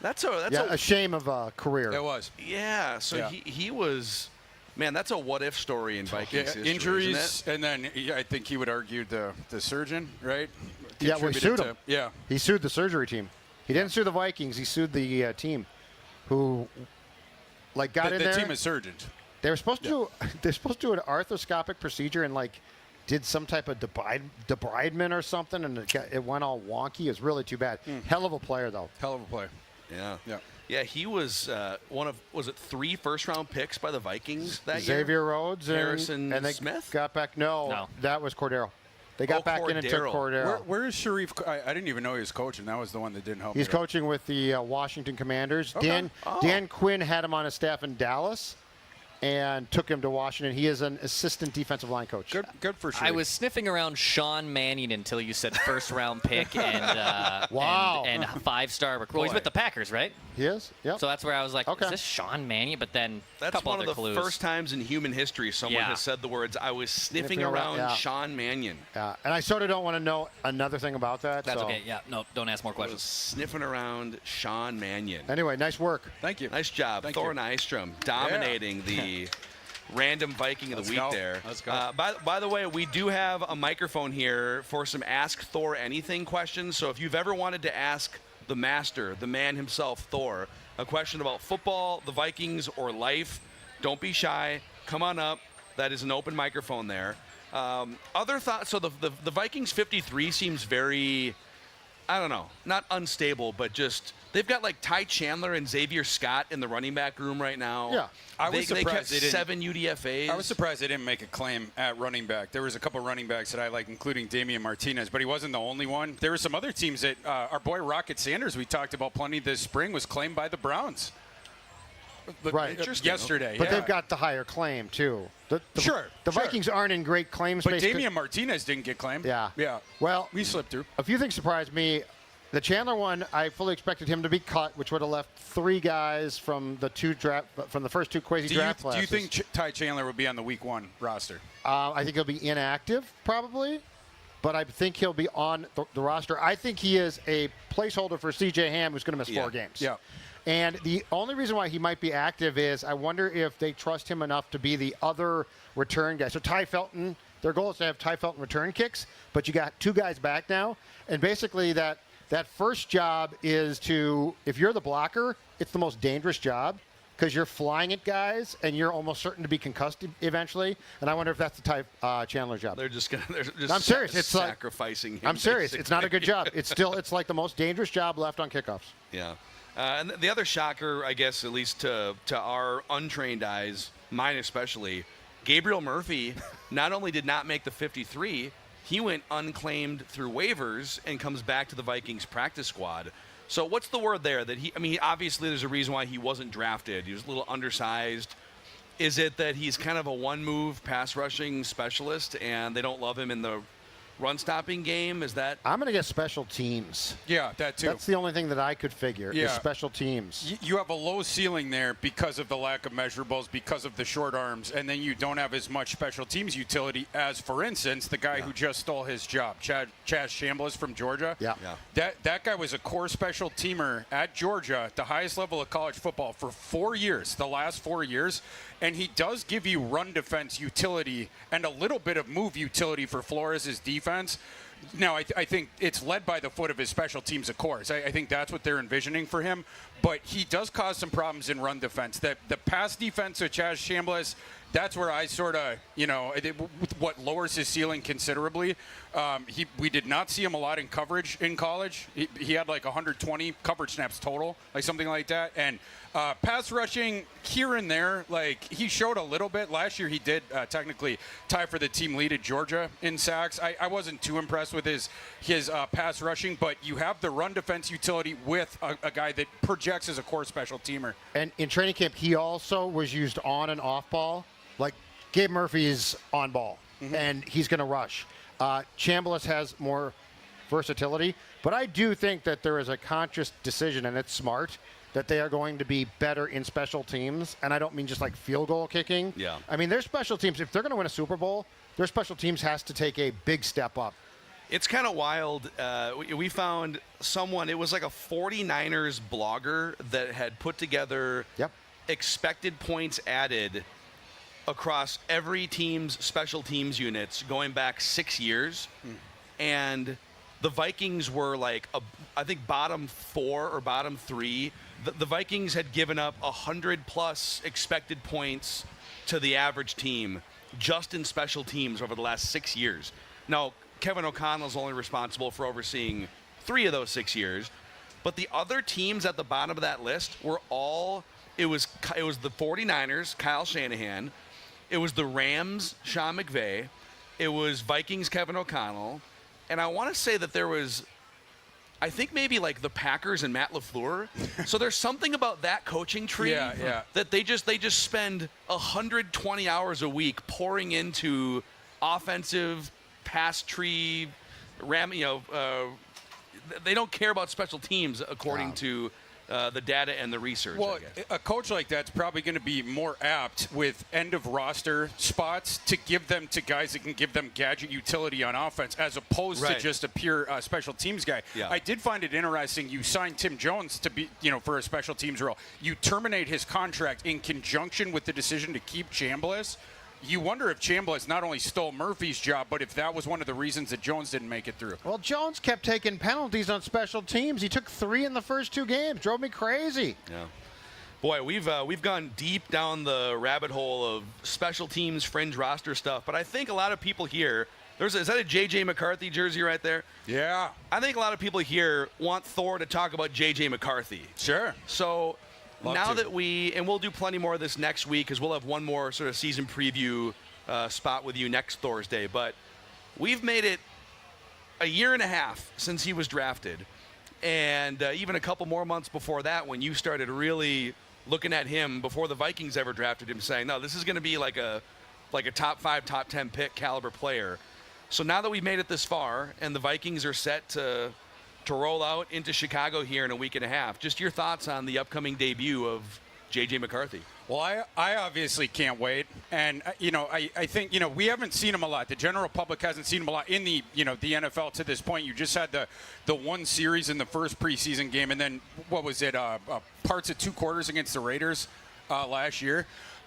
[SPEAKER 3] That's
[SPEAKER 4] Yeah, a shame of a career.
[SPEAKER 6] It was.
[SPEAKER 3] yeah. So
[SPEAKER 6] Yeah.
[SPEAKER 3] he was, man. That's a what if story in Vikings
[SPEAKER 6] Yeah,
[SPEAKER 3] history,
[SPEAKER 6] injuries,
[SPEAKER 3] isn't it?
[SPEAKER 6] and then I think he would argue the surgeon, right?
[SPEAKER 4] Yeah, we
[SPEAKER 6] Contributed
[SPEAKER 4] sued
[SPEAKER 6] to-
[SPEAKER 4] him.
[SPEAKER 6] Yeah.
[SPEAKER 4] He sued the surgery team. He didn't sue the Vikings. He sued the team, who got in
[SPEAKER 6] The
[SPEAKER 4] there.
[SPEAKER 6] team is surgeons.
[SPEAKER 4] They were supposed to do. They're supposed to do an arthroscopic procedure and did some type of debridement or something, and it went all wonky. It was really too bad. Hell of a player though.
[SPEAKER 6] Hell of a play.
[SPEAKER 3] Yeah.
[SPEAKER 6] Yeah.
[SPEAKER 3] Yeah, he was was it 3 first-round picks by the Vikings that
[SPEAKER 4] Xavier
[SPEAKER 3] year?
[SPEAKER 4] Rhodes
[SPEAKER 3] Harrison
[SPEAKER 4] and they
[SPEAKER 3] Smith?
[SPEAKER 4] got back. No, that was Cordero. They got back in and took Cordero.
[SPEAKER 6] Where is Sharif? I didn't even know he was coaching. That was the one that didn't help.
[SPEAKER 4] He's
[SPEAKER 6] me at all.
[SPEAKER 4] coaching with the Washington Commanders.
[SPEAKER 6] Okay.
[SPEAKER 4] Dan Quinn had him on his staff in Dallas, and took him to Washington. He is an assistant defensive line coach.
[SPEAKER 6] Good for sure.
[SPEAKER 5] I was sniffing around Sean Mannion until you said first-round pick and
[SPEAKER 4] Wow.
[SPEAKER 5] and 5-star recruit. Well, he's with the Packers, right?
[SPEAKER 4] He is? Yep.
[SPEAKER 5] So that's where I was like,
[SPEAKER 4] Okay.
[SPEAKER 5] is this Sean Mannion? But then a
[SPEAKER 3] That's
[SPEAKER 5] couple
[SPEAKER 3] one
[SPEAKER 5] other
[SPEAKER 3] of the
[SPEAKER 5] clues.
[SPEAKER 3] first times in human history someone
[SPEAKER 5] Yeah.
[SPEAKER 3] has said the words, I was sniffing
[SPEAKER 4] Sniffing around,
[SPEAKER 3] around
[SPEAKER 4] yeah.
[SPEAKER 3] Sean Mannion.
[SPEAKER 4] And I sort of don't want to know another thing about that.
[SPEAKER 5] That's
[SPEAKER 4] so.
[SPEAKER 5] okay. Yeah, no, don't ask more
[SPEAKER 3] I was
[SPEAKER 5] questions.
[SPEAKER 3] sniffing around Sean Mannion.
[SPEAKER 4] Anyway, nice work.
[SPEAKER 6] Thank you.
[SPEAKER 3] Nice job.
[SPEAKER 6] Thank
[SPEAKER 3] Thor
[SPEAKER 6] you.
[SPEAKER 3] Nystrom dominating the random Viking of the
[SPEAKER 6] Let's
[SPEAKER 3] week
[SPEAKER 6] go.
[SPEAKER 3] there.
[SPEAKER 6] Let's go.
[SPEAKER 3] By the way, we do have a microphone here for some Ask Thor Anything questions. So if you've ever wanted to ask the master, the man himself, Thor, a question about football, the Vikings, or life, don't be shy. Come on up. That is an open microphone there. Other thoughts? So the Vikings 53 seems very, I don't know, not unstable, but just they've got like Ty Chandler and Xavier Scott in the running back room right now.
[SPEAKER 4] Yeah.
[SPEAKER 6] I was
[SPEAKER 3] they
[SPEAKER 6] surprised
[SPEAKER 3] kept
[SPEAKER 6] they didn't-
[SPEAKER 3] 7 UDFAs.
[SPEAKER 6] I was surprised they didn't make a claim at running back. There was a couple running backs that I like, including Damian Martinez, but he wasn't the only one. There were some other teams that our boy Rocket Sanders, we talked about plenty this spring, was claimed by the Browns.
[SPEAKER 4] Right.
[SPEAKER 6] Yesterday.
[SPEAKER 4] But
[SPEAKER 6] yeah.
[SPEAKER 4] they've got the higher claim, too. The
[SPEAKER 6] Sure.
[SPEAKER 4] Vikings aren't in great claim
[SPEAKER 6] But
[SPEAKER 4] space.
[SPEAKER 6] Damian Martinez didn't get claimed.
[SPEAKER 4] Yeah.
[SPEAKER 6] Yeah.
[SPEAKER 4] Well,
[SPEAKER 6] we slipped through.
[SPEAKER 4] a few things surprised me. The Chandler one, I fully expected him to be cut, which would have left 3 guys from the first 2 crazy draft
[SPEAKER 6] Do you
[SPEAKER 4] classes.
[SPEAKER 6] think Ty Chandler would be on the Week 1 roster?
[SPEAKER 4] I think he'll be inactive, probably, but I think he'll be on the roster. I think he is a placeholder for C.J. Ham, who's going to miss 4 games.
[SPEAKER 6] Yeah.
[SPEAKER 4] And the only reason why he might be active is I wonder if they trust him enough to be the other return guy. So Ty Felton, their goal is to have Ty Felton return kicks, but you got 2 guys back now, and basically that first job is to, if you're the blocker, it's the most dangerous job because you're flying at guys and you're almost certain to be concussed eventually. And I wonder if that's the Ty Chandler job.
[SPEAKER 3] They're just
[SPEAKER 4] I'm serious. It's like-
[SPEAKER 3] sacrificing him.
[SPEAKER 4] I'm serious. It's not a good
[SPEAKER 3] basically.
[SPEAKER 4] job. It's like the most dangerous job left on kickoffs.
[SPEAKER 3] Yeah. And the other shocker, I guess, at least to our untrained eyes, mine especially, Gabriel Murphy not only did not make the 53, he went unclaimed through waivers and comes back to the Vikings practice squad. So what's the word there? That obviously there's a reason why he wasn't drafted. He was a little undersized. Is it that he's kind of a one-move pass rushing specialist and they don't love him in the run-stopping game? Is that?
[SPEAKER 4] I'm going to guess special teams.
[SPEAKER 6] Yeah, that too.
[SPEAKER 4] That's the only thing that I could figure
[SPEAKER 6] Yeah.
[SPEAKER 4] is special teams.
[SPEAKER 6] You have a low ceiling there because of the lack of measurables, because of the short arms, and then you don't have as much special teams utility as, for instance, the guy who just stole his job, Chaz Chambliss from Georgia.
[SPEAKER 4] Yeah.
[SPEAKER 6] That guy was a core special teamer at Georgia, the highest level of college football, for 4 years, the last 4 years, and he does give you run defense utility and a little bit of move utility for Flores' defense. Now, I think it's led by the foot of his special teams, of course. I think that's what they're envisioning for him. But he does cause some problems in run defense. The pass defense of Chaz Chambliss, that's where I sort of, what lowers his ceiling considerably. We did not see him a lot in coverage in college. He had like 120 coverage snaps total, like something like that. And pass rushing here and there, like he showed a little bit. Last year he did technically tie for the team lead at Georgia in sacks. I wasn't too impressed with his pass rushing, but you have the run defense utility with a guy that projects as a core special teamer.
[SPEAKER 4] And in training camp, he also was used on and off ball. Like Gabe Murphy is on ball, and he's going to rush. Chambliss has more versatility, but I do think that there is a conscious decision, and it's smart, that they are going to be better in special teams. And I don't mean just like field goal kicking.
[SPEAKER 3] Yeah.
[SPEAKER 4] I mean, their special teams, if they're going to win a Super Bowl, their special teams has to take a big step up.
[SPEAKER 3] It's kind of wild. We found someone, it was like a 49ers blogger that had put together expected points added across every team's special teams units going back 6 years. And the Vikings were like, I think bottom 4 or bottom 3. The Vikings had given up 100-plus expected points to the average team just in special teams over the last 6 years. Now, Kevin O'Connell's only responsible for overseeing 3 of those 6 years, but the other teams at the bottom of that list were all, it was the 49ers, Kyle Shanahan, it was the Rams, Sean McVay, it was Vikings, Kevin O'Connell, and I want to say that there was I think maybe like the Packers and Matt LaFleur. So there's something about that coaching tree that they just spend 120 hours a week pouring into offensive pass tree, they don't care about special teams according to the data and the research.
[SPEAKER 6] Well, a coach like that's probably going to be more apt with end-of-roster spots to give them to guys that can give them gadget utility on offense as opposed to just a pure special teams guy.
[SPEAKER 3] Yeah.
[SPEAKER 6] I did find it interesting. You signed Tim Jones to be, for a special teams role. You terminate his contract in conjunction with the decision to keep Chambliss. You wonder if Chambliss not only stole Murphy's job, but if that was one of the reasons that Jones didn't make it through.
[SPEAKER 4] Well, Jones kept taking penalties on special teams. He took 3 in the first 2 games. Drove me crazy.
[SPEAKER 3] Yeah. Boy, we've gone deep down the rabbit hole of special teams, fringe roster stuff. But I think a lot of people here, is that a JJ McCarthy jersey right there?
[SPEAKER 6] Yeah.
[SPEAKER 3] I think a lot of people here want Thor to talk about JJ McCarthy.
[SPEAKER 6] Sure.
[SPEAKER 3] So now that we'll do plenty more of this next week because we'll have one more sort of season preview spot with you next Thursday. But we've made it a year and a half since he was drafted. And even a couple more months before that when you started really looking at him before the Vikings ever drafted him saying, no, this is going to be like a top 5, top 10 pick caliber player. So now that we've made it this far and the Vikings are set to roll out into Chicago here in a week and a half. Just your thoughts on the upcoming debut of JJ McCarthy.
[SPEAKER 6] Well, I obviously can't wait. And, I think, we haven't seen him a lot. The general public hasn't seen him a lot in the NFL to this point. You just had the one series in the first preseason game. And then, what was it, parts of 2 quarters against the Raiders last year.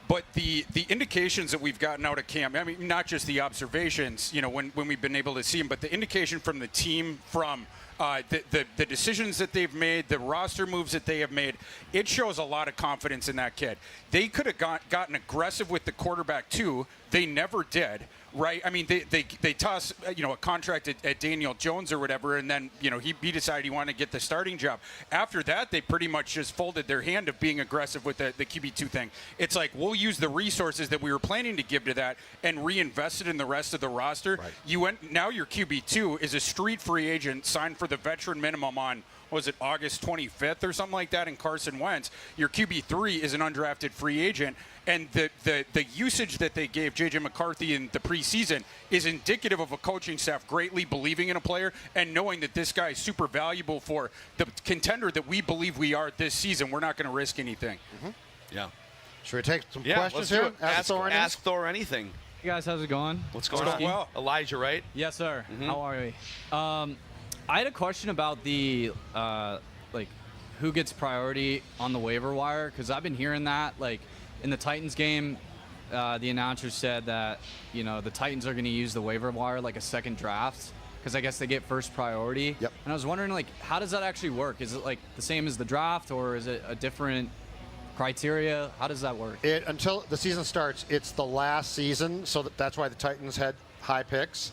[SPEAKER 6] But the indications that we've gotten out of camp, I mean, not just the observations, when we've been able to see him, but the indication from the team, from the decisions that they've made, the roster moves that they have made, it shows a lot of confidence in that kid. They could have gotten aggressive with the quarterback too. They never did, right? I mean, they toss a contract at Daniel Jones or whatever, and then he decided he wanted to get the starting job. After that, they pretty much just folded their hand of being aggressive with the QB2 thing. It's like, we'll use the resources that we were planning to give to that and reinvest it in the rest of the roster. Right. Now your QB2 is a street free agent signed for the veteran minimum on, was it August 25th or something like that, in Carson Wentz. Your QB3 is an undrafted free agent, and the usage that they gave JJ McCarthy in the preseason is indicative of a coaching staff greatly believing in a player and knowing that this guy is super valuable for the contender that we believe we are this season. We're not going to risk anything.
[SPEAKER 3] Mm-hmm. Yeah.
[SPEAKER 4] Should we take some questions here?
[SPEAKER 3] Ask Thor anything.
[SPEAKER 7] Hey guys, how's it going?
[SPEAKER 3] What's going on?
[SPEAKER 6] Well,
[SPEAKER 3] Elijah, right?
[SPEAKER 7] Yes, sir.
[SPEAKER 3] Mm-hmm.
[SPEAKER 7] How are we? I had a question about the who gets priority on the waiver wire, because I've been hearing that in the Titans game, the announcer said that the Titans are going to use the waiver wire like a second draft because I guess they get first priority.
[SPEAKER 4] Yep.
[SPEAKER 7] And I was wondering how does that actually work? Is it the same as the draft, or is it a different criteria? How does that work?
[SPEAKER 4] Until the season starts, it's the last season, so that's why the Titans had high picks.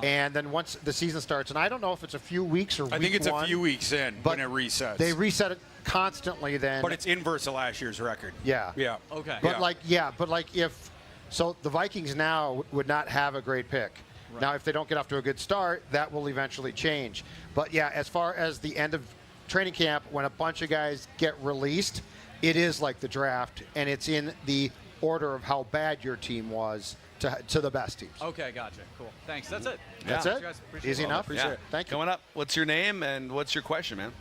[SPEAKER 4] And then once the season starts, and I don't know if it's a few weeks or
[SPEAKER 6] I think it's
[SPEAKER 4] a
[SPEAKER 6] few weeks in when it resets.
[SPEAKER 4] They reset it constantly then.
[SPEAKER 6] But it's inverse of last year's record.
[SPEAKER 4] Yeah.
[SPEAKER 6] Yeah.
[SPEAKER 7] Okay.
[SPEAKER 4] But if the Vikings now would not have a great pick. Right. Now, if they don't get off to a good start, that will eventually change. But yeah, as far as the end of training camp, when a bunch of guys get released, it is like the draft, and it's in the order of how bad your team was to the best teams.
[SPEAKER 7] Okay, gotcha. Cool. Thanks. That's it.
[SPEAKER 4] That's it? Easy enough?
[SPEAKER 3] Yeah.
[SPEAKER 4] It. Thank you.
[SPEAKER 3] Coming up, what's your name and what's your question, man?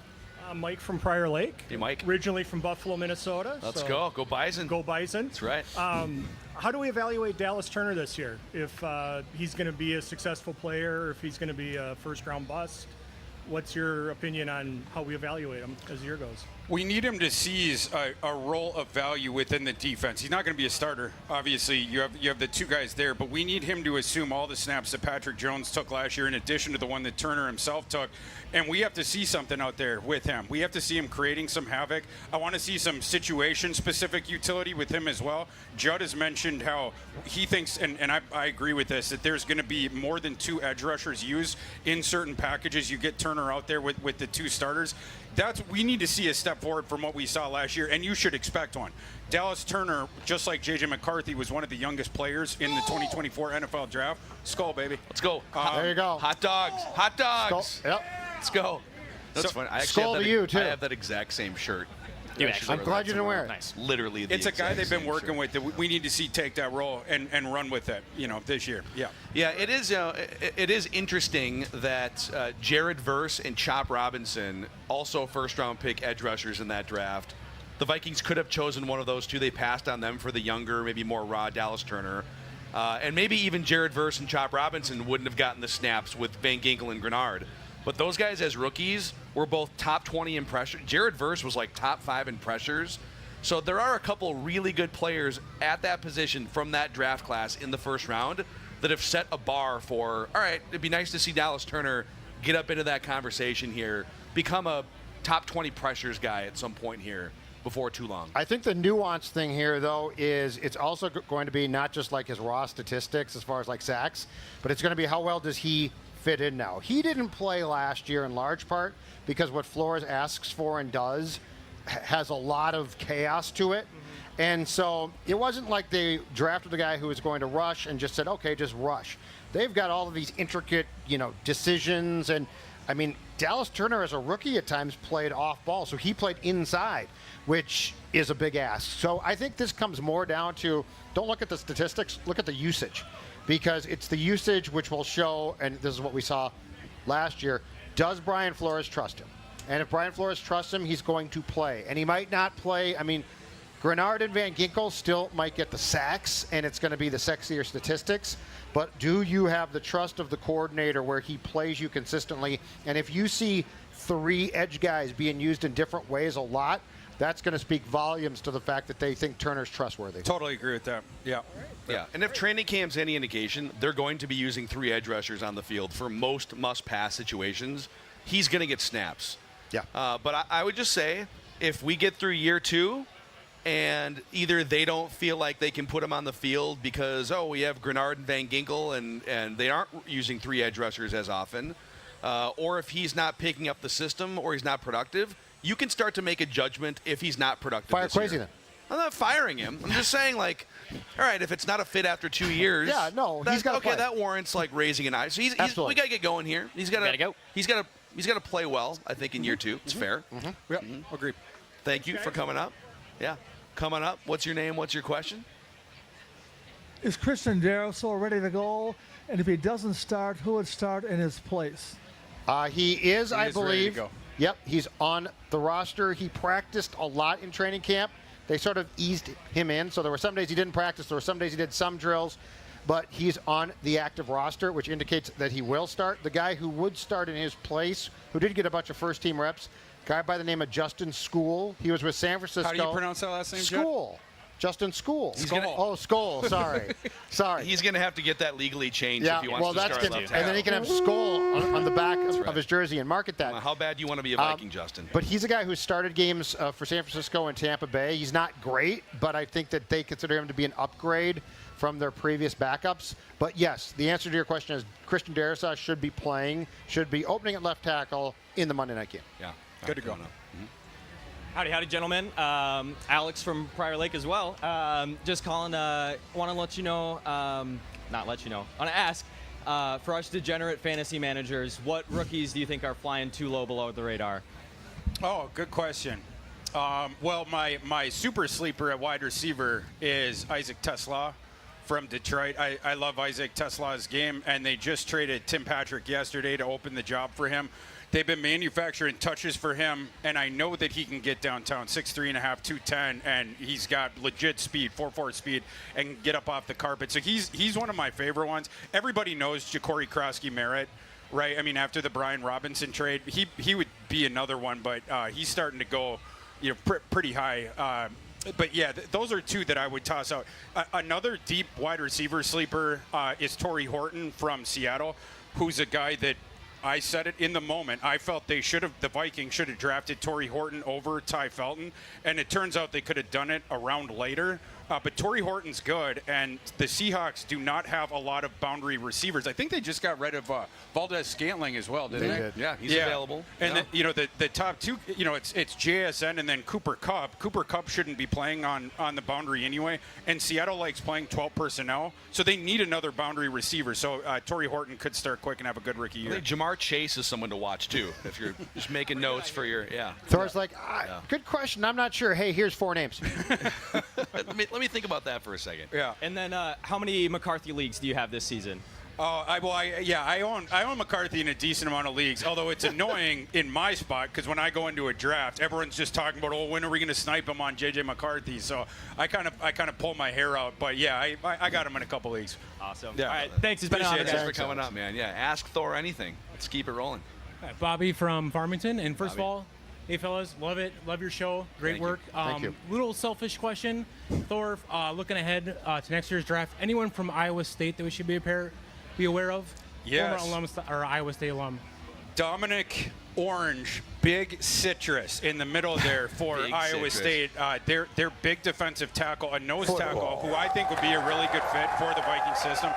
[SPEAKER 8] Mike from Prior Lake.
[SPEAKER 3] Hey, Mike.
[SPEAKER 8] Originally from Buffalo, Minnesota.
[SPEAKER 3] Let's go. Go Bison.
[SPEAKER 8] Go Bison.
[SPEAKER 3] That's right.
[SPEAKER 8] How do we evaluate Dallas Turner this year? If he's going to be a successful player, or if he's going to be a first-round bust? What's your opinion on how we evaluate him as the year goes?
[SPEAKER 6] We need him to seize a role of value within the defense. He's not going to be a starter. Obviously, you have the 2 guys there, but we need him to assume all the snaps that Patrick Jones took last year in addition to the one that Turner himself took. And we have to see something out there with him. We have to see him creating some havoc. I want to see some situation-specific utility with him as well. Judd has mentioned how he thinks, and I agree with this, that there's going to be more than 2 edge rushers used in certain packages. You get Turner out there with the 2 starters. We need to see a step forward from what we saw last year, and you should expect one. Dallas Turner, just like JJ McCarthy, was one of the youngest players in the 2024 NFL draft. Skull, baby.
[SPEAKER 3] Let's go.
[SPEAKER 4] There you go.
[SPEAKER 3] Hot dogs. Hot dogs.
[SPEAKER 4] Skull. Yep.
[SPEAKER 3] Let's go. That's funny. I
[SPEAKER 4] Skull
[SPEAKER 3] actually
[SPEAKER 4] to you, too.
[SPEAKER 3] I have that exact same shirt.
[SPEAKER 5] You
[SPEAKER 3] I should
[SPEAKER 5] actually-
[SPEAKER 4] I'm
[SPEAKER 3] wear
[SPEAKER 4] glad
[SPEAKER 3] that
[SPEAKER 4] you didn't wear
[SPEAKER 3] tomorrow.
[SPEAKER 4] it.
[SPEAKER 5] Nice.
[SPEAKER 3] Literally,
[SPEAKER 6] It's a guy
[SPEAKER 3] exact
[SPEAKER 6] they've been
[SPEAKER 3] same
[SPEAKER 6] working
[SPEAKER 3] shirt.
[SPEAKER 6] with that we need to see take that role and run with it, this year. Yeah.
[SPEAKER 3] Yeah, it is. It is interesting that Jared Verse and Chop Robinson, also first-round pick edge rushers in that draft. The Vikings could have chosen one of those two. They passed on them for the younger, maybe more raw Dallas Turner, and maybe even Jared Verse and Chop Robinson wouldn't have gotten the snaps with Van Ginkel and Grenard. But those guys as rookies were both top 20 in pressure. Jared Verse was like top 5 in pressures. So there are a couple really good players at that position from that draft class in the first round that have set a bar for, all right, it'd be nice to see Dallas Turner get up into that conversation here, become a top 20 pressures guy at some point here before too long.
[SPEAKER 4] I think the nuanced thing here, though, is it's also going to be not just like his raw statistics as far as like sacks, but it's going to be how well does he fit in now. He didn't play last year in large part because what Flores asks for and does has a lot of chaos to it. And so it wasn't like they drafted a guy who was going to rush and just said, okay, just rush. They've got all of these intricate, decisions. And I mean, Dallas Turner as a rookie at times played off ball. So he played inside, which is a big ask. So I think this comes more down to, don't look at the statistics, look at the usage. Because it's the usage which will show, and this is what we saw last year, does Brian Flores trust him? And if Brian Flores trusts him, he's going to play. And he might not play. I mean, Grenard and Van Ginkel still might get the sacks, and it's going to be the sexier statistics. But do you have the trust of the coordinator where he plays you consistently? And if you see 3 edge guys being used in different ways a lot, that's going to speak volumes to the fact that they think Turner's trustworthy.
[SPEAKER 6] Totally agree with that. Yeah.
[SPEAKER 3] Yeah, and if training camp's any indication, they're going to be using 3 edge rushers on the field for most must-pass situations. He's going to get snaps.
[SPEAKER 4] Yeah.
[SPEAKER 3] But I would just say, if we get through year 2, and either they don't feel like they can put him on the field because, we have Grenard and Van Ginkel, and they aren't using 3 edge rushers as often, or if he's not picking up the system or he's not productive, you can start to make a judgment if he's not productive.
[SPEAKER 4] Fire
[SPEAKER 3] this
[SPEAKER 4] Crazy
[SPEAKER 3] year.
[SPEAKER 4] then.
[SPEAKER 3] I'm not firing him. I'm just saying, all right, if it's not a fit after 2 years,
[SPEAKER 4] Yeah, no, he's gotta play.
[SPEAKER 3] that warrants raising an eye. So we
[SPEAKER 4] Absolutely.
[SPEAKER 3] got to get going here. He's got
[SPEAKER 5] Gotta go.
[SPEAKER 3] He's got to play well. I think in year 2, it's fair.
[SPEAKER 6] Yeah. Agree.
[SPEAKER 3] Thank you for coming up. Yeah, coming up. What's your name? What's your question?
[SPEAKER 9] Is Christian Darrisaw ready to go? And if he doesn't start, who would start in his place?
[SPEAKER 4] He is, I
[SPEAKER 6] is ready to
[SPEAKER 4] believe.
[SPEAKER 6] go.
[SPEAKER 4] Yep, he's on the roster. He practiced a lot in training camp. They sort of eased him in. So there were some days he didn't practice. There were some days he did some drills. But he's on the active roster, which indicates that he will start. The guy who would start in his place, who did get a bunch of first-team reps, guy by the name of Justin School. He was with San Francisco.
[SPEAKER 6] How do you pronounce that last name, Jet?
[SPEAKER 4] School. Justin School.
[SPEAKER 3] Skull.
[SPEAKER 4] Skull. Sorry. Sorry.
[SPEAKER 3] He's going to have to get that legally changed
[SPEAKER 4] Yeah,
[SPEAKER 3] if he wants
[SPEAKER 4] well,
[SPEAKER 3] to
[SPEAKER 4] that's
[SPEAKER 3] start
[SPEAKER 4] good.
[SPEAKER 3] left
[SPEAKER 4] And
[SPEAKER 3] tackle.
[SPEAKER 4] then he can have Skull on the back of his jersey and market that.
[SPEAKER 3] How bad do you want to be a Viking, Justin?
[SPEAKER 4] But he's a guy who started games for San Francisco and Tampa Bay. He's not great, but I think that they consider him to be an upgrade from their previous backups. But yes, the answer to your question is Christian Darrisaw should be playing, should be opening at left tackle in the Monday night game.
[SPEAKER 3] Yeah.
[SPEAKER 6] Good to go.
[SPEAKER 10] Howdy, gentlemen. Alex from Prior Lake as well. Just calling, want to let you know, not let you know, want to ask, for us degenerate fantasy managers, what rookies do you think are flying too low below the radar?
[SPEAKER 6] Oh, good question. Well, my super sleeper at wide receiver is Isaac Tesla from Detroit. I love Isaac Tesla's game, and they just traded Tim Patrick yesterday to open the job for him. They've been manufacturing touches for him, and I know that he can get downtown 6'3.5", 210, and he's got legit speed, 4.4 speed, and get up off the carpet. So he's one of my favorite ones. Everybody knows Ja'Cory Krosky-Merritt, right? I mean, after the Brian Robinson trade, he would be another one, but he's starting to go, pretty high. But yeah, those are two that I would toss out. Another deep wide receiver sleeper is Torrey Horton from Seattle, who's a guy that I said it in the moment. I felt the Vikings should have drafted Torrey Horton over Ty Felton, and it turns out they could have done it a round later. but Torrey Horton's good, and the Seahawks do not have a lot of boundary receivers. I think they just got rid of Valdez-Scantling as well, didn't they?
[SPEAKER 4] did.
[SPEAKER 3] Yeah, he's available.
[SPEAKER 6] And the top two, it's JSN and then Cooper Kupp. Cooper Kupp shouldn't be playing on the boundary anyway, and Seattle likes playing 12 personnel, so they need another boundary receiver. So Torrey Horton could start quick and have a good rookie year.
[SPEAKER 3] I think Jamar Chase is someone to watch too, if you're just making notes for your
[SPEAKER 4] Thor's like, good question. I'm not sure. Hey, here's 4 names.
[SPEAKER 3] let me think about that for a second.
[SPEAKER 6] Yeah.
[SPEAKER 10] And then how many McCarthy leagues do you have this season?
[SPEAKER 6] I own McCarthy in a decent amount of leagues, although it's annoying in my spot because when I go into a draft, everyone's just talking about, when are we going to snipe him on JJ McCarthy? So I kind of pull my hair out. But yeah, I got him in a couple leagues.
[SPEAKER 10] Awesome.
[SPEAKER 6] Yeah.
[SPEAKER 10] All right, thanks. It's been an honor.
[SPEAKER 3] Thanks for coming up, man. Yeah, ask Thor anything. Let's keep it rolling.
[SPEAKER 2] Bobby from Farmington. And first of all, hey, fellas, love it. Love your show. Great work.
[SPEAKER 4] Thank you.
[SPEAKER 2] Little selfish question. Thor, looking ahead to next year's draft, anyone from Iowa State that we should be aware of?
[SPEAKER 6] Yes.
[SPEAKER 2] Former alum or Iowa State alum.
[SPEAKER 6] Dominic Orange, big citrus in the middle there for Iowa State. Their big defensive tackle, a nose tackle, who I think would be a really good fit for the Viking system.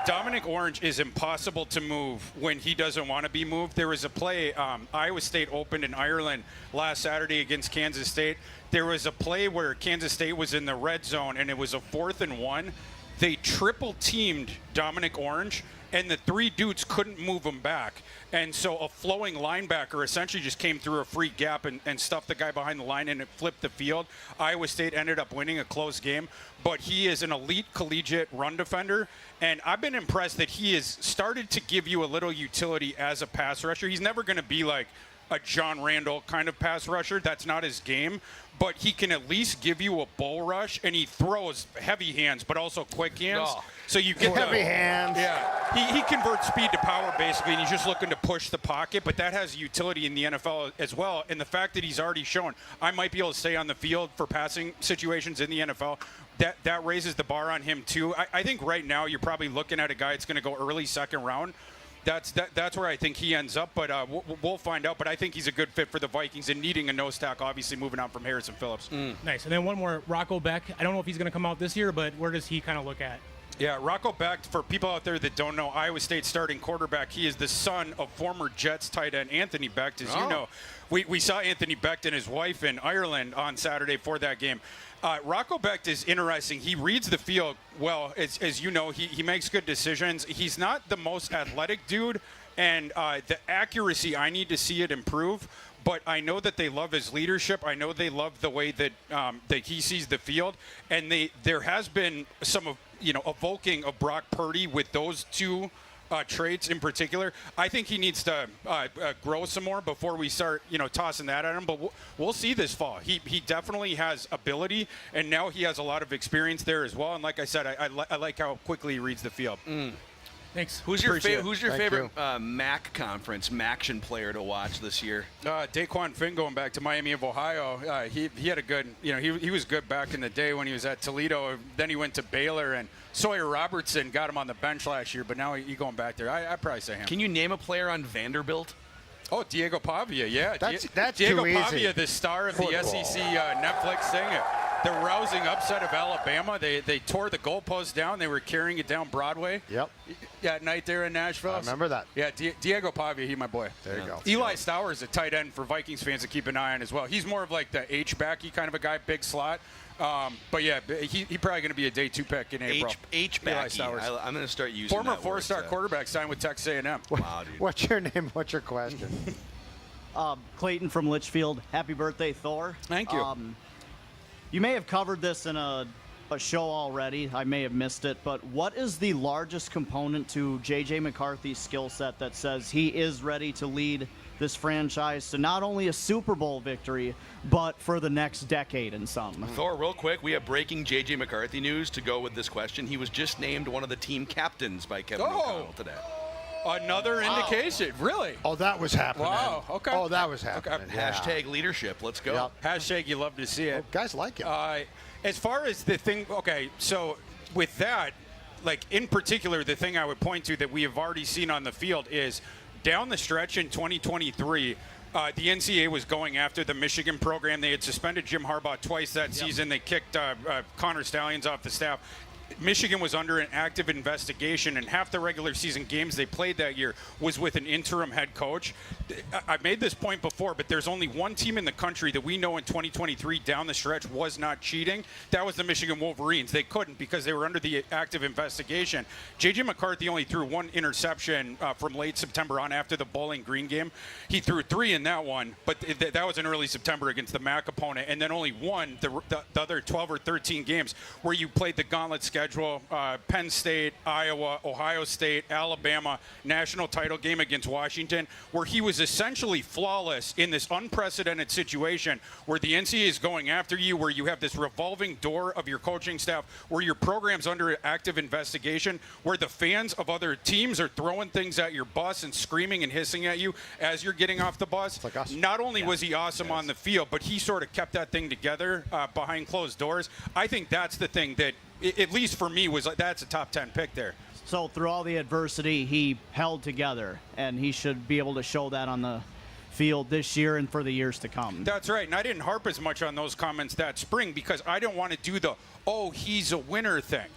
[SPEAKER 6] Dominic Orange is impossible to move when he doesn't want to be moved. There was a play, Iowa State opened in Ireland last Saturday against Kansas State. There was a play where Kansas State was in the red zone, and it was a 4th and 1. They triple teamed Dominic Orange, and the 3 dudes couldn't move him back. And so a flowing linebacker essentially just came through a free gap and stuffed the guy behind the line, and it flipped the field. Iowa State ended up winning a close game, but he is an elite collegiate run defender, and I've been impressed that he has started to give you a little utility as a pass rusher. He's never going to be like a John Randall kind of pass rusher. That's not his game. But he can at least give you a bull rush, and he throws heavy hands, but also quick hands.
[SPEAKER 3] Oh.
[SPEAKER 6] So you get
[SPEAKER 4] Heavy hands.
[SPEAKER 6] Yeah, he converts speed to power basically, and he's just looking to push the pocket. But that has utility in the NFL as well. And the fact that he's already shown I might be able to stay on the field for passing situations in the NFL, that raises the bar on him too. I think right now you're probably looking at a guy that's going to go early second round. That's where I think he ends up, but we'll find out. But I think he's a good fit for the Vikings and needing a nose tackle, obviously moving on from Harrison Phillips.
[SPEAKER 2] Nice. And then one more, Rocco Beck. I don't know if he's going to come out this year, but where does he kind of look at?
[SPEAKER 6] Yeah, Rocco Beck, for people out there that don't know, Iowa State starting quarterback. He is the son of former Jets tight end Anthony Becht. As you know, we saw Anthony Becht and his wife in Ireland on Saturday for that game. Rocco Becht is interesting. He reads the field well. As you know, he makes good decisions. He's not the most athletic dude, and the accuracy, I need to see it improve. But I know that they love his leadership. I know they love the way that he sees the field. And there has been some evoking of Brock Purdy with those two traits in particular. I think he needs to grow some more before we start, tossing that at him. But we'll see this fall. He definitely has ability, and now he has a lot of experience there as well. And like I said, I like how quickly he reads the field.
[SPEAKER 2] Thanks.
[SPEAKER 3] Who's your favorite MAC conference MACtion player to watch this year?
[SPEAKER 6] Daquan Finn, going back to Miami of Ohio. He had a good, he was good back in the day when he was at Toledo. Then he went to Baylor, and Sawyer Robertson got him on the bench last year, but now he's going back there. I'd probably say him.
[SPEAKER 3] Can you name a player on Vanderbilt?
[SPEAKER 6] Oh, Diego Pavia, yeah.
[SPEAKER 4] That's
[SPEAKER 6] Diego
[SPEAKER 4] too easy.
[SPEAKER 6] Pavia, the star of the SEC Netflix thing. The rousing upset of Alabama. They tore the goalpost down. They were carrying it down Broadway.
[SPEAKER 4] Yep.
[SPEAKER 6] At night there in Nashville.
[SPEAKER 4] I remember that.
[SPEAKER 6] Yeah, Diego Pavia, he's my boy.
[SPEAKER 4] There you go.
[SPEAKER 6] Eli Stauer is a tight end for Vikings fans to keep an eye on as well. He's more of like the H-backy kind of a guy, big slot. But yeah, he's probably going to be a day 2 pick in April.
[SPEAKER 3] H-backy. I'm going to start using
[SPEAKER 6] former
[SPEAKER 3] that word,
[SPEAKER 6] 4-star quarterback signed with Texas A&M.
[SPEAKER 4] Wow, dude. What's your name? What's your question?
[SPEAKER 11] Clayton from Litchfield. Happy birthday, Thor.
[SPEAKER 6] Thank you.
[SPEAKER 11] You may have covered this in a show already. I may have missed it. But what is the largest component to JJ McCarthy's skill set that says he is ready to lead this franchise to not only a Super Bowl victory, but for the next decade and some?
[SPEAKER 3] Thor, real quick, we have breaking JJ McCarthy news to go with this question. He was just named one of the team captains by Kevin O'Connell today.
[SPEAKER 6] Another indication. Really?
[SPEAKER 4] Oh, that was happening.
[SPEAKER 6] Wow. Okay.
[SPEAKER 4] Oh, that was happening.
[SPEAKER 6] Okay.
[SPEAKER 4] Yeah.
[SPEAKER 3] Hashtag leadership. Let's go.
[SPEAKER 4] Yep.
[SPEAKER 6] Hashtag you love to see it.
[SPEAKER 4] Well, guys like it.
[SPEAKER 6] As far as the thing, okay, so with that, like in particular, the thing I would point to that we have already seen on the field is down the stretch in 2023, the NCAA was going after the Michigan program. They had suspended Jim Harbaugh twice that season. They kicked Connor Stallions off the staff. Michigan was under an active investigation, and half the regular season games they played that year was with an interim head coach. I've made this point before, but there's only one team in the country that we know in 2023 down the stretch was not cheating. That was the Michigan Wolverines. They couldn't because they were under the active investigation. JJ McCarthy only threw one interception from late September on after the Bowling Green game. He threw 3 in that one, but that was in early September against the MAC opponent, and then only one the other 12 or 13 games where you played the gauntlet schedule. Penn State, Iowa, Ohio State, Alabama, national title game against Washington, where he was essentially flawless in this unprecedented situation where the NCAA is going after you, where you have this revolving door of your coaching staff, where your program's under active investigation, where the fans of other teams are throwing things at your bus and screaming and hissing at you as you're getting off the bus.
[SPEAKER 4] Like us.
[SPEAKER 6] Not only was he awesome on the field, but he sort of kept that thing together behind closed doors. I think that's the thing that, at least for me, was that's a top 10 pick there.
[SPEAKER 11] So through all the adversity, he held together, and he should be able to show that on the field this year and for the years to come.
[SPEAKER 6] That's right, and I didn't harp as much on those comments that spring because I didn't want to do the, oh, he's a winner thing,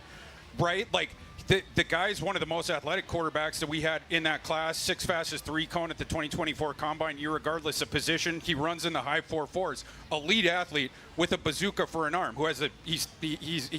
[SPEAKER 6] right? Like, the guy's one of the most athletic quarterbacks that we had in that class, 6 fastest 3-cone at the 2024 Combine, regardless of position. He runs in the high 4.4s. Elite athlete with a bazooka for an arm, who has he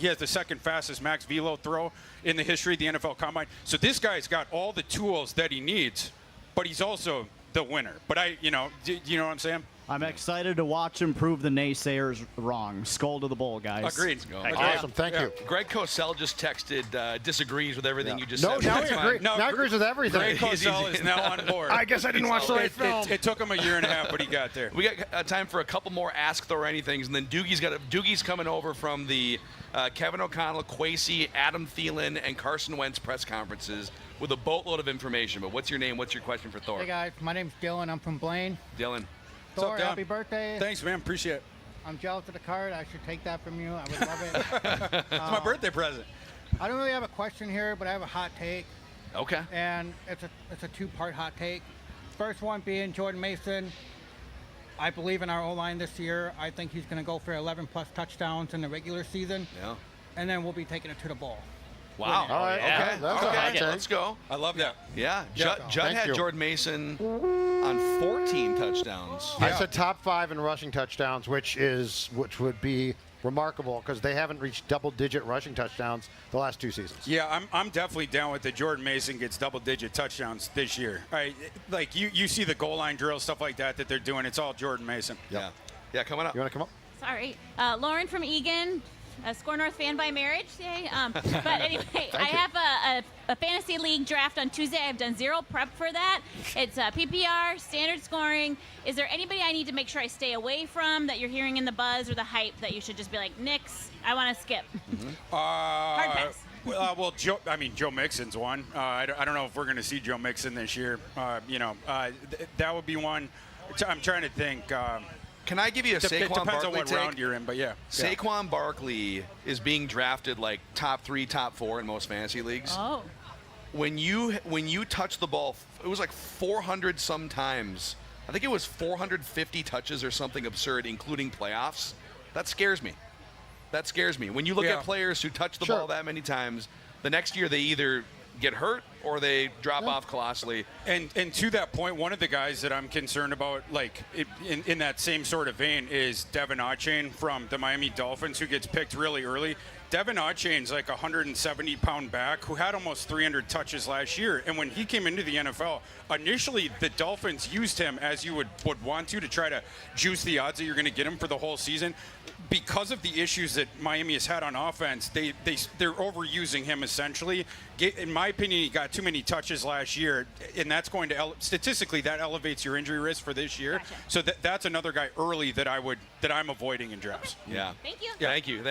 [SPEAKER 6] has the second fastest max velo throw in the history of the NFL Combine. So this guy's got all the tools that he needs, but he's also the winner. But you know what I'm saying?
[SPEAKER 11] I'm excited to watch him prove the naysayers wrong. Skull to the bowl, guys.
[SPEAKER 6] Agreed.
[SPEAKER 4] Awesome. Thank you.
[SPEAKER 3] Greg Cosell just texted, disagrees with everything you just
[SPEAKER 4] No,
[SPEAKER 3] said.
[SPEAKER 4] now
[SPEAKER 3] That's
[SPEAKER 4] he
[SPEAKER 3] fine.
[SPEAKER 4] agrees. Now he agrees with everything.
[SPEAKER 6] Greg Cosell is now on board.
[SPEAKER 4] I guess I didn't watch the right film.
[SPEAKER 6] It took him a year and a half, but he got there.
[SPEAKER 3] We got time for a couple more Ask Thor Anythings, and then Doogie's coming over from the Kevin O'Connell, Kwesi, Adam Thielen, and Carson Wentz press conferences with a boatload of information. But what's your name? What's your question for Thor?
[SPEAKER 12] Hey guys, my name's Dylan. I'm from Blaine.
[SPEAKER 3] Dylan.
[SPEAKER 12] Thor,
[SPEAKER 6] What's up, Dylan?
[SPEAKER 12] happy birthday.
[SPEAKER 6] Thanks, man. Appreciate it.
[SPEAKER 12] I'm jealous of the card. I should take that from you. I would love it.
[SPEAKER 6] It's my birthday present.
[SPEAKER 12] I don't really have a question here, but I have a hot take.
[SPEAKER 3] Okay.
[SPEAKER 12] And it's a two-part hot take. First one being Jordan Mason. I believe in our O-line this year. I think he's going to go for 11-plus touchdowns in the regular season.
[SPEAKER 3] Yeah.
[SPEAKER 12] And then we'll be taking it to the bowl.
[SPEAKER 3] Wow.
[SPEAKER 4] All right.
[SPEAKER 5] Yeah.
[SPEAKER 4] Okay. That's a hot take.
[SPEAKER 3] Let's go.
[SPEAKER 6] I love that.
[SPEAKER 3] Yeah.
[SPEAKER 4] Yeah.
[SPEAKER 3] Judd
[SPEAKER 4] Thank
[SPEAKER 3] had
[SPEAKER 4] you.
[SPEAKER 3] Jordan Mason on 14 touchdowns.
[SPEAKER 4] I said top 5 in rushing touchdowns, which would be remarkable because they haven't reached double-digit rushing touchdowns the last 2 seasons.
[SPEAKER 6] Yeah, I'm definitely down with the Jordan Mason gets double-digit touchdowns this year. Like you see the goal line drill, stuff like that they're doing. It's all Jordan Mason.
[SPEAKER 3] Yeah. Yeah, coming up.
[SPEAKER 4] You want to come up?
[SPEAKER 13] Sorry. Lauren from Egan, a Score North fan by marriage. Yay. But anyway, I have a fantasy league draft on Tuesday. I've done zero prep for that. It's PPR, standard scoring. Is there anybody I need to make sure I stay away from that you're hearing in the buzz or the hype that you should just be like, nix, I want to skip? Hard pass.
[SPEAKER 6] Well, Joe Mixon's one. I don't know if we're going to see Joe Mixon this year. That would be one. I'm trying to think.
[SPEAKER 3] Can I give you a Saquon
[SPEAKER 6] It depends
[SPEAKER 3] Barkley
[SPEAKER 6] on what
[SPEAKER 3] take?
[SPEAKER 6] round you're in, but yeah.
[SPEAKER 3] Saquon Barkley is being drafted like top 3, top 4 in most fantasy leagues.
[SPEAKER 13] Oh.
[SPEAKER 3] When you touch the ball, it was like 400 sometimes. I think it was 450 touches or something absurd, including playoffs. That scares me. When you look at players who touch the ball that many times, the next year they either get hurt or they drop off colossally.
[SPEAKER 6] And to that point, one of the guys that I'm concerned about, like in that same sort of vein, is Devin Achane from the Miami Dolphins, who gets picked really early. Devin Achane's like a 170-pound back who had almost 300 touches last year. And when he came into the NFL, initially the Dolphins used him as you would want to try to juice the odds that you're going to get him for the whole season. Because of the issues that Miami has had on offense, they're overusing him essentially. In my opinion, he got too many touches last year, and that's going to statistically that elevates your injury risk for this year.
[SPEAKER 13] Gotcha.
[SPEAKER 6] So that's another guy early that I'm avoiding in drafts.
[SPEAKER 3] Yeah.
[SPEAKER 13] Thank you.
[SPEAKER 3] Yeah. Thank you.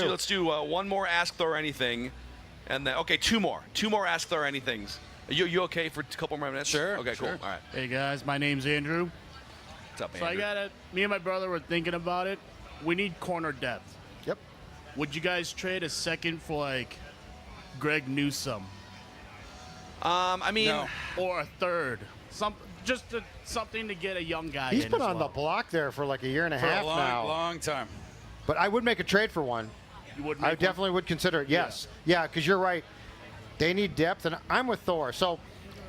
[SPEAKER 3] Let's do one more Ask Thor Anything, and then two more Ask Thor Anythings. Are you okay for a couple more minutes?
[SPEAKER 6] Sure.
[SPEAKER 3] Okay.
[SPEAKER 6] Sure.
[SPEAKER 3] Cool. All right.
[SPEAKER 14] Hey guys, my name's Andrew.
[SPEAKER 3] What's up,
[SPEAKER 14] So
[SPEAKER 3] Andrew?
[SPEAKER 14] me and my brother were thinking about it. We need corner depth.
[SPEAKER 4] Yep.
[SPEAKER 14] Would you guys trade a second for like Greg Newsome?
[SPEAKER 3] I mean,
[SPEAKER 14] or a third? something to get a young guy.
[SPEAKER 4] He's
[SPEAKER 14] in
[SPEAKER 4] been
[SPEAKER 14] as
[SPEAKER 4] on
[SPEAKER 14] well.
[SPEAKER 4] the block there for like a year and a
[SPEAKER 6] For
[SPEAKER 4] half
[SPEAKER 6] a long,
[SPEAKER 4] now.
[SPEAKER 6] long time.
[SPEAKER 4] But I would make a trade for one.
[SPEAKER 14] You would.
[SPEAKER 4] I definitely would consider it. Yes. Yeah, because you're right. They need depth, and I'm with Thor. So